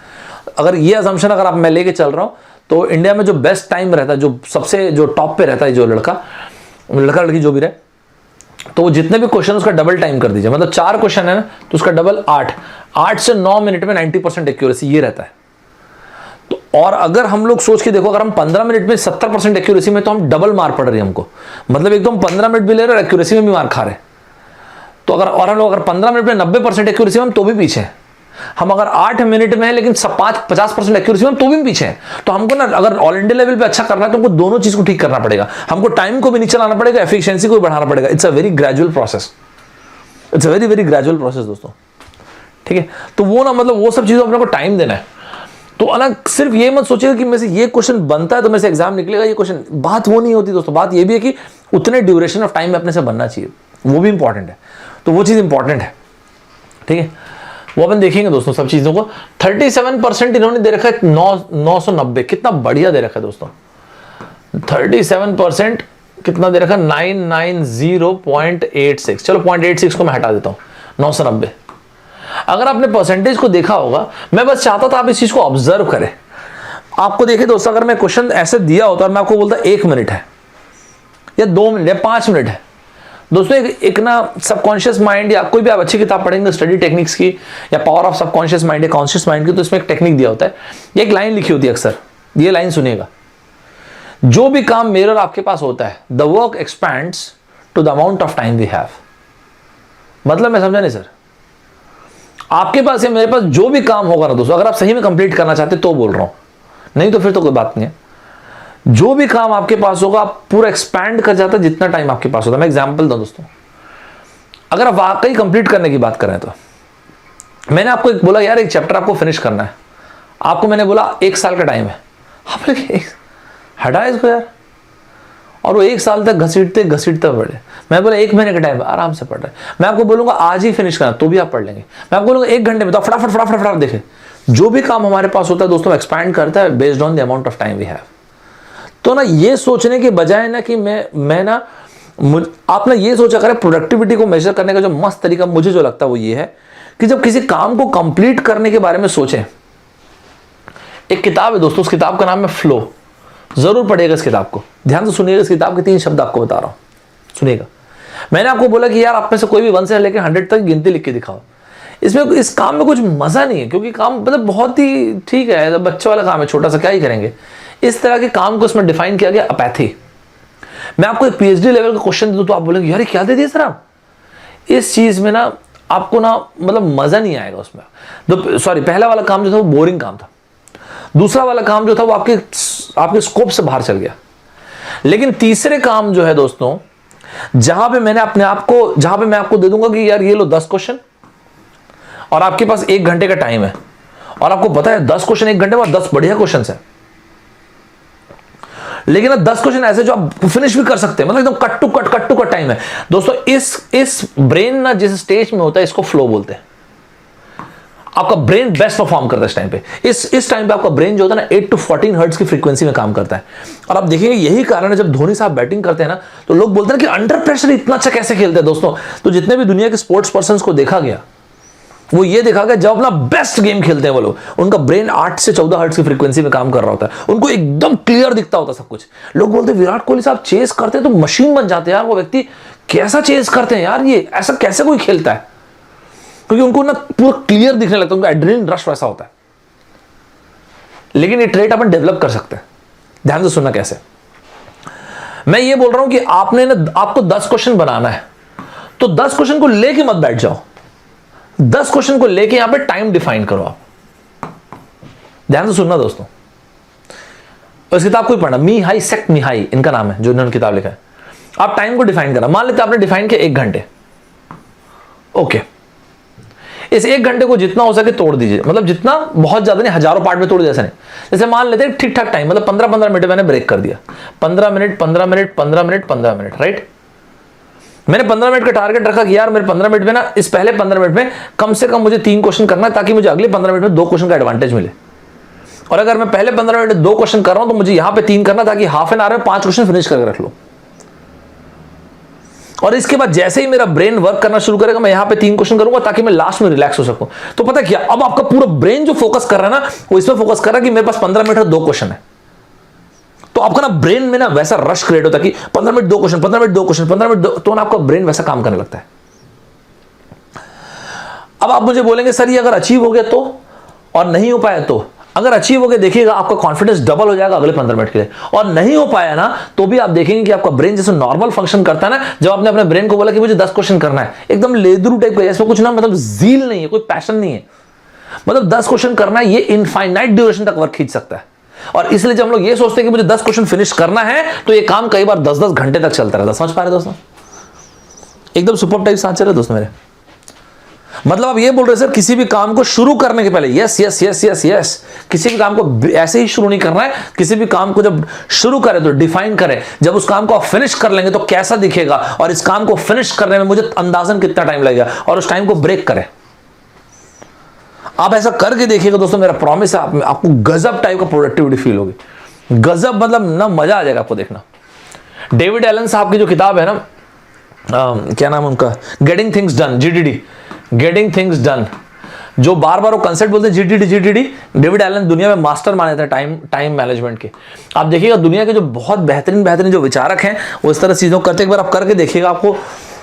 अगर ये अजम्पशन अगर आप मैं लेके चल रहा हूँ तो इंडिया में जो बेस्ट टाइम रहता है, जो सबसे जो टॉप पे रहता है, जो लड़का लड़की जो भी रहे, तो वो जितने भी क्वेश्चन उसका डबल टाइम कर दीजिए। मतलब 4 क्वेश्चन है ना, तो उसका डबल 8 से 9 मिनट में 90% एक्यूरेसी ये रहता है। तो और अगर हम लोग सोच के देखो, अगर हम 15 मिनट में 70% एक्यूरेसी में, तो हम डबल मार पड़ रही है हमको। मतलब एकदम 15 मिनट भी ले रहे और एक्यूरेसी में भी मार खा रहे। तो अगर और हम लोग अगर 15 मिनट में 90% एक्यूरेसी में, हम तो भी पीछे हैं। हम अगर 8 मिनट में है लेकिन 50% एक्यूरेसी में, तो भी पीछे हैं। तो हमको ना अगर ऑल इंडिया लेवल पे अच्छा करना है तो हमको दोनों चीज को ठीक करना पड़ेगा। हमको टाइम को भी नहीं चलाना पड़ेगा, एफिशिएंसी को भी बढ़ाना पड़ेगा। It's a very gradual process, it's a very very gradual process दोस्तों, ठीक है? तो वो ना मतलब वो सब चीजों अपने को टाइम देना है। तो अलग सिर्फ ये मत सोचिएगा कि मेरे से ये क्वेश्चन बनता है तो मेरे से एग्जाम निकलेगा ये क्वेश्चन, बात वो नहीं होती दोस्तों। बात ये भी है कि उतने ड्यूरेशन ऑफ टाइम में अपने से बनना चाहिए, वो भी इंपॉर्टेंट है। तो वो चीज़ इंपॉर्टेंट है, ठीक है, वो अपन देखेंगे दोस्तों सब चीज़ों को। 37% इन्होंने दे रखा है 990, कितना बढ़िया दे रखा है दोस्तों। 37% कितना दे रखा है 990.86। चलो 0.86 को मैं हटा देता हूँ, 990। अगर आपने परसेंटेज को देखा होगा, मैं बस चाहता था आप इस चीज को ऑब्जर्व करें। आपको देखिए दोस्तों, अगर मैं क्वेश्चन ऐसे दिया होता और मैं आपको बोलता 1 मिनट है या 2 मिनट या 5 मिनट है, दोस्तों एक ना सबकॉन्शियस माइंड, या कोई भी आप अच्छी किताब पढ़ेंगे स्टडी टेक्निक्स की या पावर ऑफ सबकॉन्शियस माइंड या कॉन्शियस माइंड की, तो इसमें एक टेक्निक दिया होता है, एक लाइन लिखी होती है अक्सर, ये लाइन सुनिएगा, जो भी काम मेरे और आपके पास होता है, the work expands to the amount of time we have. मतलब मैं समझा नहीं सर, आपके पास या मेरे पास जो भी काम होगा ना दोस्तों, अगर आप सही में कंप्लीट करना चाहते तो बोल रहा हूं, नहीं तो फिर तो कोई बात नहीं है। जो भी काम आपके पास होगा आप पूरा एक्सपैंड कर जाता है जितना टाइम आपके पास होता है। मैं एग्जांपल दूं दोस्तों, अगर आप वाकई कंप्लीट करने की बात करें तो मैंने आपको एक बोला यार एक चैप्टर आपको फिनिश करना है, आपको मैंने बोला 1 साल का टाइम है, आप बोले हटा इसको यार, और वो 1 साल तक घसीटते पढ़े। मैं बोला 1 महीने का टाइम आराम से पढ़ रहे। मैं आपको बोलूंगा आज ही फिनिश करना, तो भी आप पढ़ लेंगे। मैं आपको बोलूंगा 1 घंटे में, तो फटाफट देखें। जो भी काम हमारे पास होता है दोस्तों एक्सपैंड करता है based on the amount of time we have. तो ना ये सोचने के बजाय ना कि मैं ना आप ना ये सोचा करें, प्रोडक्टिविटी को मेजर करने का जो मस्त तरीका मुझे जो लगता है वो ये है कि जब किसी काम को कंप्लीट करने के बारे में सोचें। एक किताब है दोस्तों, उस किताब का नाम है फ्लो। जरूर पढ़िएगा इस किताब को, ध्यान से सुनिएगा। इस किताब के 3 शब्द आपको बता रहा हूं, सुनिएगा। मैंने आपको बोला कि यार आप में से कोई भी 1 से लेकर 100 तक गिनती लिख के दिखाओ। इसमें इस काम में कुछ मजा नहीं है, क्योंकि काम मतलब बहुत ही ठीक है, बच्चे वाला काम है, छोटा सा, क्या ही करेंगे। इस तरह के काम को इसमें डिफाइन किया गया अपैथी। मैं आपको एक पीएचडी लेवल का क्वेश्चन दे दूं तो आप बोलेंगे यार क्या दे दिया सर आप। इस चीज में ना आपको ना मतलब मजा नहीं आएगा उसमें। तो सॉरी, पहला वाला काम जो था वो बोरिंग काम था, दूसरा वाला काम जो था वो आपके स्कोप से बाहर चल गया। लेकिन तीसरे काम जो है दोस्तों, जहां पे मैं आपको दे दूंगा कि यार ये लो 10 क्वेश्चन और आपके पास 1 घंटे का टाइम है, और आपको पता है 10 क्वेश्चन 1 घंटे में 10 बढ़िया क्वेश्चन है, लेकिन ना 10 क्वेश्चन ऐसे जो आप फिनिश भी कर सकते हैं, मतलब एकदम कट टू कट टाइम है दोस्तों। इस ब्रेन ना जिस स्टेज में होता है इसको फ्लो बोलते हैं। आपका ब्रेन बेस्ट परफॉर्म करता है इस टाइम पे। इस टाइम पे आपका ब्रेन जो होता है ना 8 to 14 हर्ट्ज की फ्रीक्वेंसी में काम करता है। और आप देखिए यही कारण है जब धोनी साहब बैटिंग करते हैं ना तो लोग बोलते हैं कि अंडर प्रेशर इतना अच्छा कैसे खेलते हैं। दोस्तों तो जितने भी दुनिया के स्पोर्ट्स पर्सन को देखा गया वो ये देखा गया जब अपना बेस्ट गेम खेलते हैं वो लोग, उनका ब्रेन 8 से 14 हर्ट्ज की फ्रीक्वेंसी में काम कर रहा होता है, उनको एकदम क्लियर दिखता होता है सब कुछ। लोग बोलते हैं विराट कोहली साहब चेस करते हैं तो मशीन बन जाते हैं यार, वो व्यक्ति कैसा चेस करते हैं यार, ये ऐसा कैसे कोई खेलता है, क्योंकि उनको ना पूरा क्लियर दिखने लगता है, उनका एड्रेनलिन रश वैसा होता है। लेकिन ये ट्रेट अपन डेवलप कर सकते हैं, ध्यान से सुनना कैसे। मैं ये बोल रहा हूं कि आपको 10 क्वेश्चन बनाना है तो 10 क्वेश्चन को लेके मत बैठ जाओ, 10 क्वेश्चन को लेके यहां पे टाइम डिफाइन करो आप। ध्यान से सुनना दोस्तों, इस किताब को ही पढ़ना, मी हाई सेक्ट मी हाई इनका नाम है जो इन्होंने किताब लिखा है। आप टाइम को डिफाइन करना, मान लेते आपने डिफाइन किया 1 घंटे, ओके। इस 1 घंटे को जितना हो सके तोड़ दीजिए, मतलब जितना, बहुत ज्यादा नहीं, हजारों पार्ट में तोड़ दिया, ऐसा नहीं। जैसे मान लेते हैं ठीक ठाक टाइम, मतलब 15-15 मिनट मैंने ब्रेक कर दिया, 15 minute 15 minute 15 minute 15 minute, right. मैंने 15 मिनट का टारगेट रखा कि यार मेरे 15 मिनट में ना, इस पहले 15 मिनट में कम से कम मुझे 3 क्वेश्चन करना है ताकि मुझे अगले 15 मिनट में 2 क्वेश्चन का एडवांटेज मिले। और अगर मैं पहले 15 मिनट में 2 क्वेश्चन कर रहा हूं तो मुझे यहां पे 3 करना ताकि हाफ एन आवर में 5 क्वेश्चन फिनिश करके रख लो। और इसके बाद जैसे ही मेरा ब्रेन वर्क करना शुरू करेगा मैं यहां पे 3 क्वेश्चन करूंगा ताकि मैं लास्ट में रिलैक्स हो सकूं। तो पता क्या, अब आपका पूरा ब्रेन जो फोकस कर रहा है ना वो इसमें फोकस कर रहा है कि मेरे पास 15 मिनट में 2 क्वेश्चन है। तो आपका ना ब्रेन में ना वैसा रश क्रिएट होता है कि 15 minute 2 question, 15 minute 2 question, 15 minute 2, तो ना आपका ब्रेन वैसा काम करने लगता है। अब आप मुझे बोलेंगे सर ये अगर अचीव हो गया तो, और नहीं हो पाया तो। अगर अचीव हो गया देखिएगा आपका कॉन्फिडेंस डबल हो जाएगा अगले 15 मिनट के लिए। और नहीं हो पाया ना तो भी आप देखेंगे कि आपका ब्रेन जैसे नॉर्मल फंक्शन करता है ना, जब आपने अपने ब्रेन को बोला कि मुझे 10 क्वेश्चन करना है, एकदम लेदरू टाइप का, इसमें कुछ ना मतलब जील नहीं है, कोई पैशन नहीं है, मतलब 10 क्वेश्चन करना है, ये इनफाइनाइट ड्यूरेशन तक वर्क खींच सकता है। और इसलिए जब हम लोग ये सोचते हैं कि मुझे 10 क्वेश्चन फिनिश करना है तो ये काम कई बार 10-10 घंटे तक चलता रहता है। समझ पा रहे दोस्तों, एकदम सुपर टाइप सांच चल रहे दोस्तों मेरे। मतलब आप ये बोल रहे हैं सर किसी भी काम को शुरू करने के पहले, yes yes yes yes yes, किसी भी काम को ऐसे ही शुरू नहीं करना है। किसी भी काम को जब शुरू करें तो डिफाइन करें, जब उस काम को आप फिनिश कर लेंगे तो कैसा दिखेगा, और इस काम को फिनिश करने में मुझे अंदाजन कितना टाइम लगेगा, और उस टाइम को ब्रेक करें। आप ऐसा करके देखिएगा दोस्तों, मेरा प्रॉमिस है आपको गजब टाइप का प्रोडक्टिविटी फील होगी। गजब मतलब ना, मजा आ जाएगा आपको देखना। डेविड एलन साहब की जो किताब है ना, क्या नाम उनका, getting things done, GTD, getting things done, जो बार बार वो कंसेप्ट बोलते हैं जीडीडी जीडीडी। डेविड एलन दुनिया में मास्टर माने थे टाइम मैनेजमेंट के। आप देखिएगा दुनिया के जो बहुत बेहतरीन जो विचारक हैं वो इस तरह चीजों करते, एक बार आप करके देखिएगा, आपको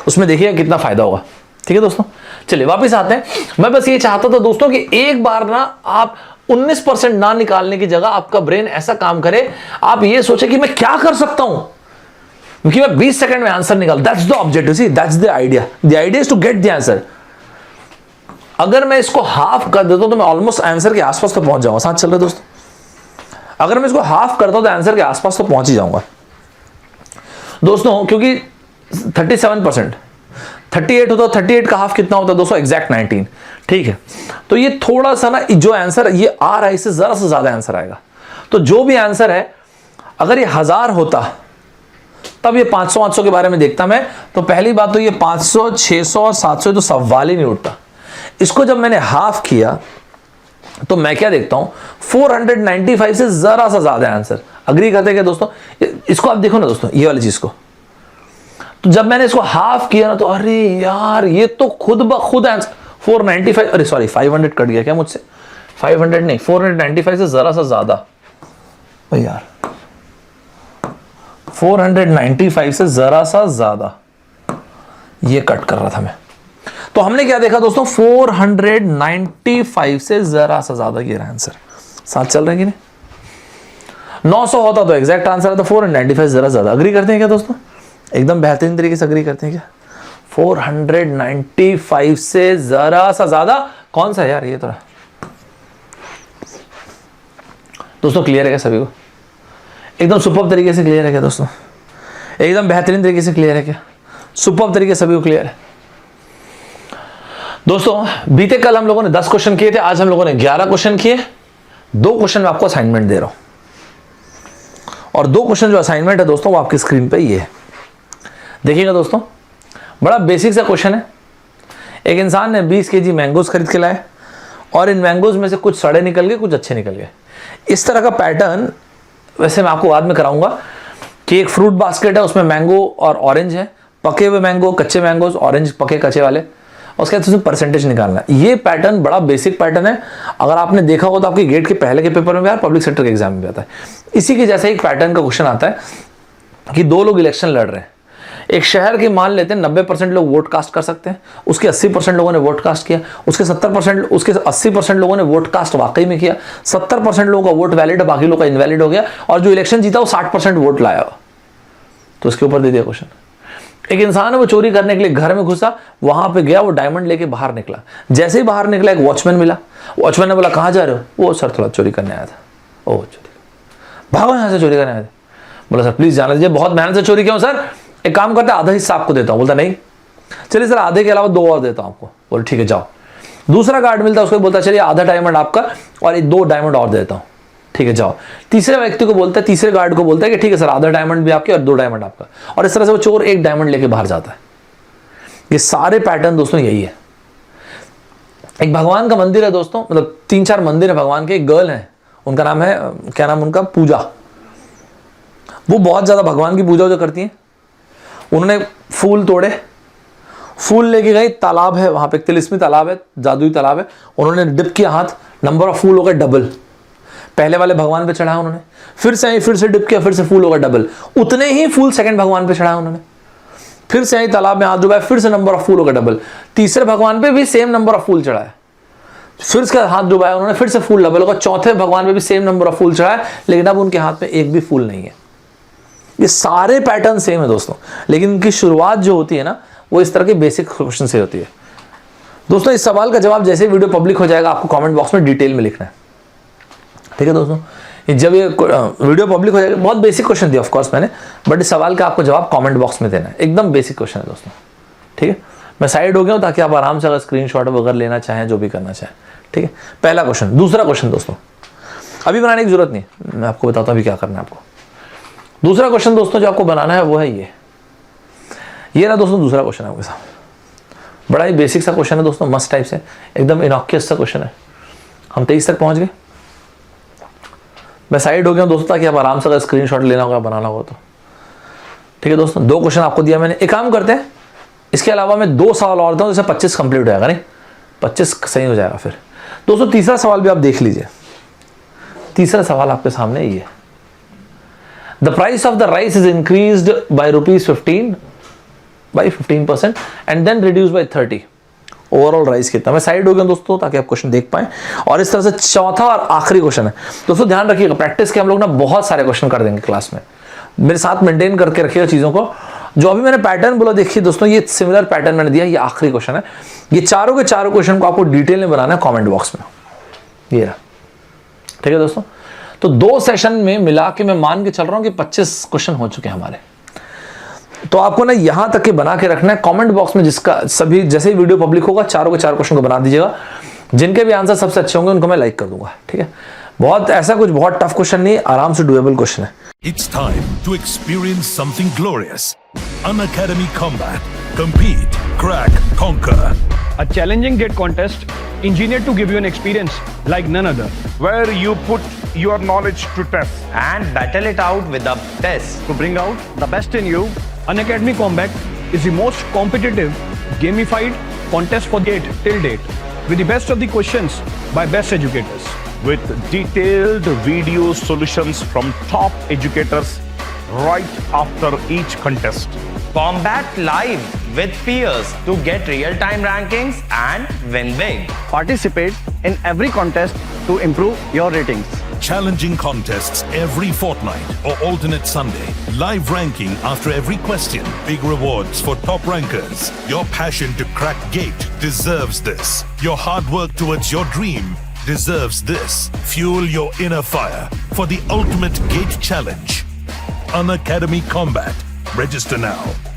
उसमें देखिएगा कितना फायदा होगा। ठीक है दोस्तों, चलिए वापस आते हैं। मैं बस ये चाहता था दोस्तों कि एक बार ना आप 19% ना निकालने की जगह आपका ब्रेन ऐसा काम करे, आप ये सोचे कि मैं क्या कर सकता हूं, क्योंकि मैं 20 सेकंड में आंसर निकाल। That's the objective, see that's the idea. The idea is to get the answer. अगर मैं इसको हाफ कर देता हूं तो मैं ऑलमोस्ट आंसर के आसपास तो पहुंच जाऊंगा। साथ चल रहे दोस्तों, अगर मैं इसको हाफ करता हूं तो आंसर के आसपास तो पहुंच ही जाऊंगा दोस्तों, क्योंकि 37%, 38 होता है, 38 का हाफ कितना होता है दोस्तों, एग्जैक्ट 19। ठीक है, तो ये थोड़ा सा ना, जो आंसर ये आ रहा है इससे जरा सा ज्यादा आंसर आएगा। तो जो भी आंसर है, अगर ये 1000 होता तब ये 500-800 के बारे में देखता मैं, तो पहली बात तो ये 500, 600 और 700 तो सवाल ही नहीं उठता। इसको जब मैंने हाफ किया तो मैं क्या देखता हूं, 495 से जरा सा ज्यादा आंसर। अग्री करते हैं क्या दोस्तों? इसको आप देखो ना दोस्तों, ये वाली चीज को, तो जब मैंने इसको हाफ किया ना तो अरे यार ये तो खुद ब खुद आंसर 495, अरे सॉरी 500 कट गया क्या मुझसे, 500 नहीं 495 से जरा सा ज्यादा यार, 495 से जरा सा ज्यादा ये कट कर रहा था मैं। तो हमने क्या देखा दोस्तों, 495 से जरा सा ज्यादा ये रहा आंसर। साथ चल रहे हैं कि नहीं? 900 होता तो एग्जैक्ट आंसर आता, 495 जरा ज्यादा। अग्री करते हैं क्या दोस्तों? एकदम बेहतरीन तरीके से अग्री करते हैं क्या? 495 से जरा सा ज्यादा कौन सा यार, ये तो दोस्तों क्लियर है क्या सभी को? एकदम सुपर्ब तरीके से क्लियर है क्या दोस्तों? एकदम बेहतरीन तरीके से क्लियर है क्या? सुपर्ब तरीके से सभी को क्लियर है दोस्तों? बीते कल हम लोगों ने 10 क्वेश्चन किए थे, आज हम लोगों ने 11 क्वेश्चन किए। 2 क्वेश्चन में आपको असाइनमेंट दे रहा हूं, और 2 क्वेश्चन जो असाइनमेंट है दोस्तों वो आपकी स्क्रीन पे ये है, देखिएगा दोस्तों। बड़ा बेसिक सा क्वेश्चन है। एक इंसान ने 20 केजी मैंगोज खरीद के लाए, और इन मैंगोज में से कुछ सड़े निकल गए, कुछ अच्छे निकल गए। इस तरह का पैटर्न वैसे मैं आपको बाद में कराऊंगा कि एक फ्रूट बास्केट है, उसमें मैंगो और ऑरेंज है, पके हुए मैंगो, कच्चे मैंगोज, ऑरेंज पके कच्चे वाले, और उसके बाद उसमें परसेंटेज निकालना है। ये पैटर्न बड़ा बेसिक पैटर्न है। अगर आपने देखा हो तो आपके गेट के पहले के पेपर में भी आता है, पब्लिक सेक्टर के एग्जाम में भी आता है। इसी के जैसा एक पैटर्न का क्वेश्चन आता है कि 2 लोग इलेक्शन लड़ रहे हैं। एक शहर के मान लेते हैं 90% लोग वोट कास्ट कर सकते हैं, उसके 80% लोगों ने वोट कास्ट किया, उसके 70%, उसके 80% लोगों ने वोट कास्ट वाकई में किया, 70% लोगों का वोट वैलिड है, बाकी लोगों का इनवैलिड हो गया, और जो इलेक्शन जीता वो 60% वोट लाया। तो उसके ऊपर दे दिया क्वेश्चन। एक इंसान है वो चोरी करने के लिए घर में घुसा, वहां पे गया, वो डायमंड लेके बाहर निकला। जैसे ही बाहर निकला एक वॉचमैन मिला। वॉचमैन ने बोला कहां जा रहे हो? वो सर थोड़ा चोरी करने आया था। ओह चोरी, भागो यहां से, चोरी करने आया था। बोला सर प्लीज जाना दीजिए, बहुत मेहनत से चोरी किया हूं सर, एक काम करते आधा हिस्सा आपको देता हूं। बोलता नहीं, चलिए सर आधे के अलावा 2 और देता हूं आपको। बोले ठीक है जाओ। दूसरा गार्ड मिलता है, उसको बोलता चलिए आधा डायमंड आपका और 2 डायमंड और देता हूं, ठीक है जाओ। तीसरे व्यक्ति को बोलता है, तीसरे गार्ड को बोलता है कि ठीक है सर आधा डायमंड भी आपके और 2 डायमंड आपका, और इस तरह से वो चोर 1 डायमंड लेके बाहर जाता है। ये सारे पैटर्न दोस्तों यही है। एक भगवान का मंदिर है दोस्तों, मतलब 3-4 मंदिर है भगवान के। एक गर्ल है, उनका नाम है, क्या नाम उनका, पूजा। वो बहुत ज्यादा भगवान की पूजा करती हैं। उन्होंने फूल तोड़े, फूल लेके गई, तालाब है वहां पे, एक तिलिस्मी तालाब है, जादुई तालाब है। उन्होंने डिप किया हाथ, नंबर ऑफ फूल हो गए डबल। पहले वाले भगवान पे चढ़ाया उन्होंने, फिर से डिप किया, फिर से फूल हो गए डबल। उतने ही फूल सेकंड भगवान पे चढ़ाया उन्होंने, फिर से तालाब में हाथ डुबाया, फिर से नंबर ऑफ फूल हो गए डबल। तीसरे भगवान पे भी सेम नंबर ऑफ फूल चढ़ाया, फिर उसका हाथ डुबाया उन्होंने, फिर से फूल डबल होगा। चौथे भगवान पे भी सेम नंबर ऑफ फूल चढ़ाया, लेकिन अब उनके हाथ में एक भी फूल नहीं है। ये सारे पैटर्न सेम है दोस्तों, लेकिन उनकी शुरुआत जो होती है ना वो इस तरह के बेसिक क्वेश्चन से होती है। दोस्तों इस सवाल का जवाब जैसे वीडियो पब्लिक हो जाएगा आपको कमेंट बॉक्स में डिटेल में लिखना है, ठीक है दोस्तों? जब ये वीडियो पब्लिक हो जाएगा, बहुत बेसिक क्वेश्चन दिया ऑफ कोर्स मैंने, बट इस सवाल का आपको जवाब कमेंट बॉक्स में देना है। एकदम बेसिक क्वेश्चन है दोस्तों, ठीक है? मैं साइड हो गया हूं ताकि आप आराम से अगर स्क्रीनशॉट वगैरह लेना चाहें, जो भी करना चाहें, ठीक है। पहला क्वेश्चन। दूसरा क्वेश्चन दोस्तों, अभी बनाने की जरूरत नहीं, मैं आपको बताता हूं अभी क्या करना है आपको। दूसरा क्वेश्चन दोस्तों जो आपको बनाना है वो है ये ना दोस्तों, दूसरा क्वेश्चन आपके सामने। बड़ा ही बेसिक सा क्वेश्चन है दोस्तों, मस्ट टाइप से, एकदम इनॉक्यूअस सा क्वेश्चन है। हम 23 तक पहुंच गए। मैं साइड हो गया दोस्तों ताकि आप आराम से अगर स्क्रीनशॉट लेना होगा, बनाना होगा तो, ठीक है दोस्तों। 2 क्वेश्चन आपको दिया मैंने। एक काम करते हैं, इसके अलावा मैं 2 सवाल और देता हूं, जैसे 25 कंप्लीट हो जाएगा, नहीं 25 सही हो जाएगा। फिर दोस्तों तीसरा सवाल भी आप देख लीजिए। तीसरा सवाल आपके सामने ये है, the price of the rice is increased by ₹15 by 15% and then reduce by 30। Overall rice कितना। मैं साइड हो गया दोस्तों ताकि आप क्वेश्चन देख पाएं। और इस तरह से चौथा और आखिरी क्वेश्चन है दोस्तों, ध्यान रखिएगा, प्रैक्टिस के हम लोग ना बहुत सारे क्वेश्चन कर देंगे क्लास में, मेरे साथ मेंटेन करके रखिएगा चीजों को। जो अभी मैंने पैटर्न बोला, देखिए दोस्तों, ये सिमिलर पैटर्न मैंने दिया, ये आखिरी क्वेश्चन है। ये चारों के चारों क्वेश्चन को आपको डिटेल में बनाना है कमेंट बॉक्स में, ये रहा, ठीक है दोस्तों। तो 2 सेशन में मिला के मैं मान के चल रहा हूं कि 25 क्वेश्चन हो चुके हैं हमारे। तो आपको ना यहां तक के बना के रखना है। कमेंट बॉक्स में जिसका सभी, जैसे ही वीडियो पब्लिक होगा, चारों के 4 क्वेश्चन को बना दीजिएगा। जिनके भी आंसर सबसे अच्छे होंगे उनको मैं लाइक कर दूंगा, ठीक है। बहुत ऐसा कुछ बहुत टफ क्वेश्चन नहीं, आराम से डुएबल क्वेश्चन है। It's time to experience something glorious. Unacademy Combat. Compete, crack, conquer. A challenging GATE contest engineered to give you an experience like none other. where you put your knowledge to test. and battle it out with the best. To bring out the best in you, Unacademy Combat is the most competitive, gamified contest for GATE till date, with the best of the questions by best educators. With detailed video solutions from top educators right after each contest. Combat live with peers to get real-time rankings and win big. Participate in every contest to improve your ratings. Challenging contests every fortnight or alternate Sunday. Live ranking after every question. Big rewards for top rankers. Your passion to crack GATE deserves this. Your hard work towards your dream deserves this. Fuel your inner fire for the ultimate GATE challenge. Unacademy Combat. Register now.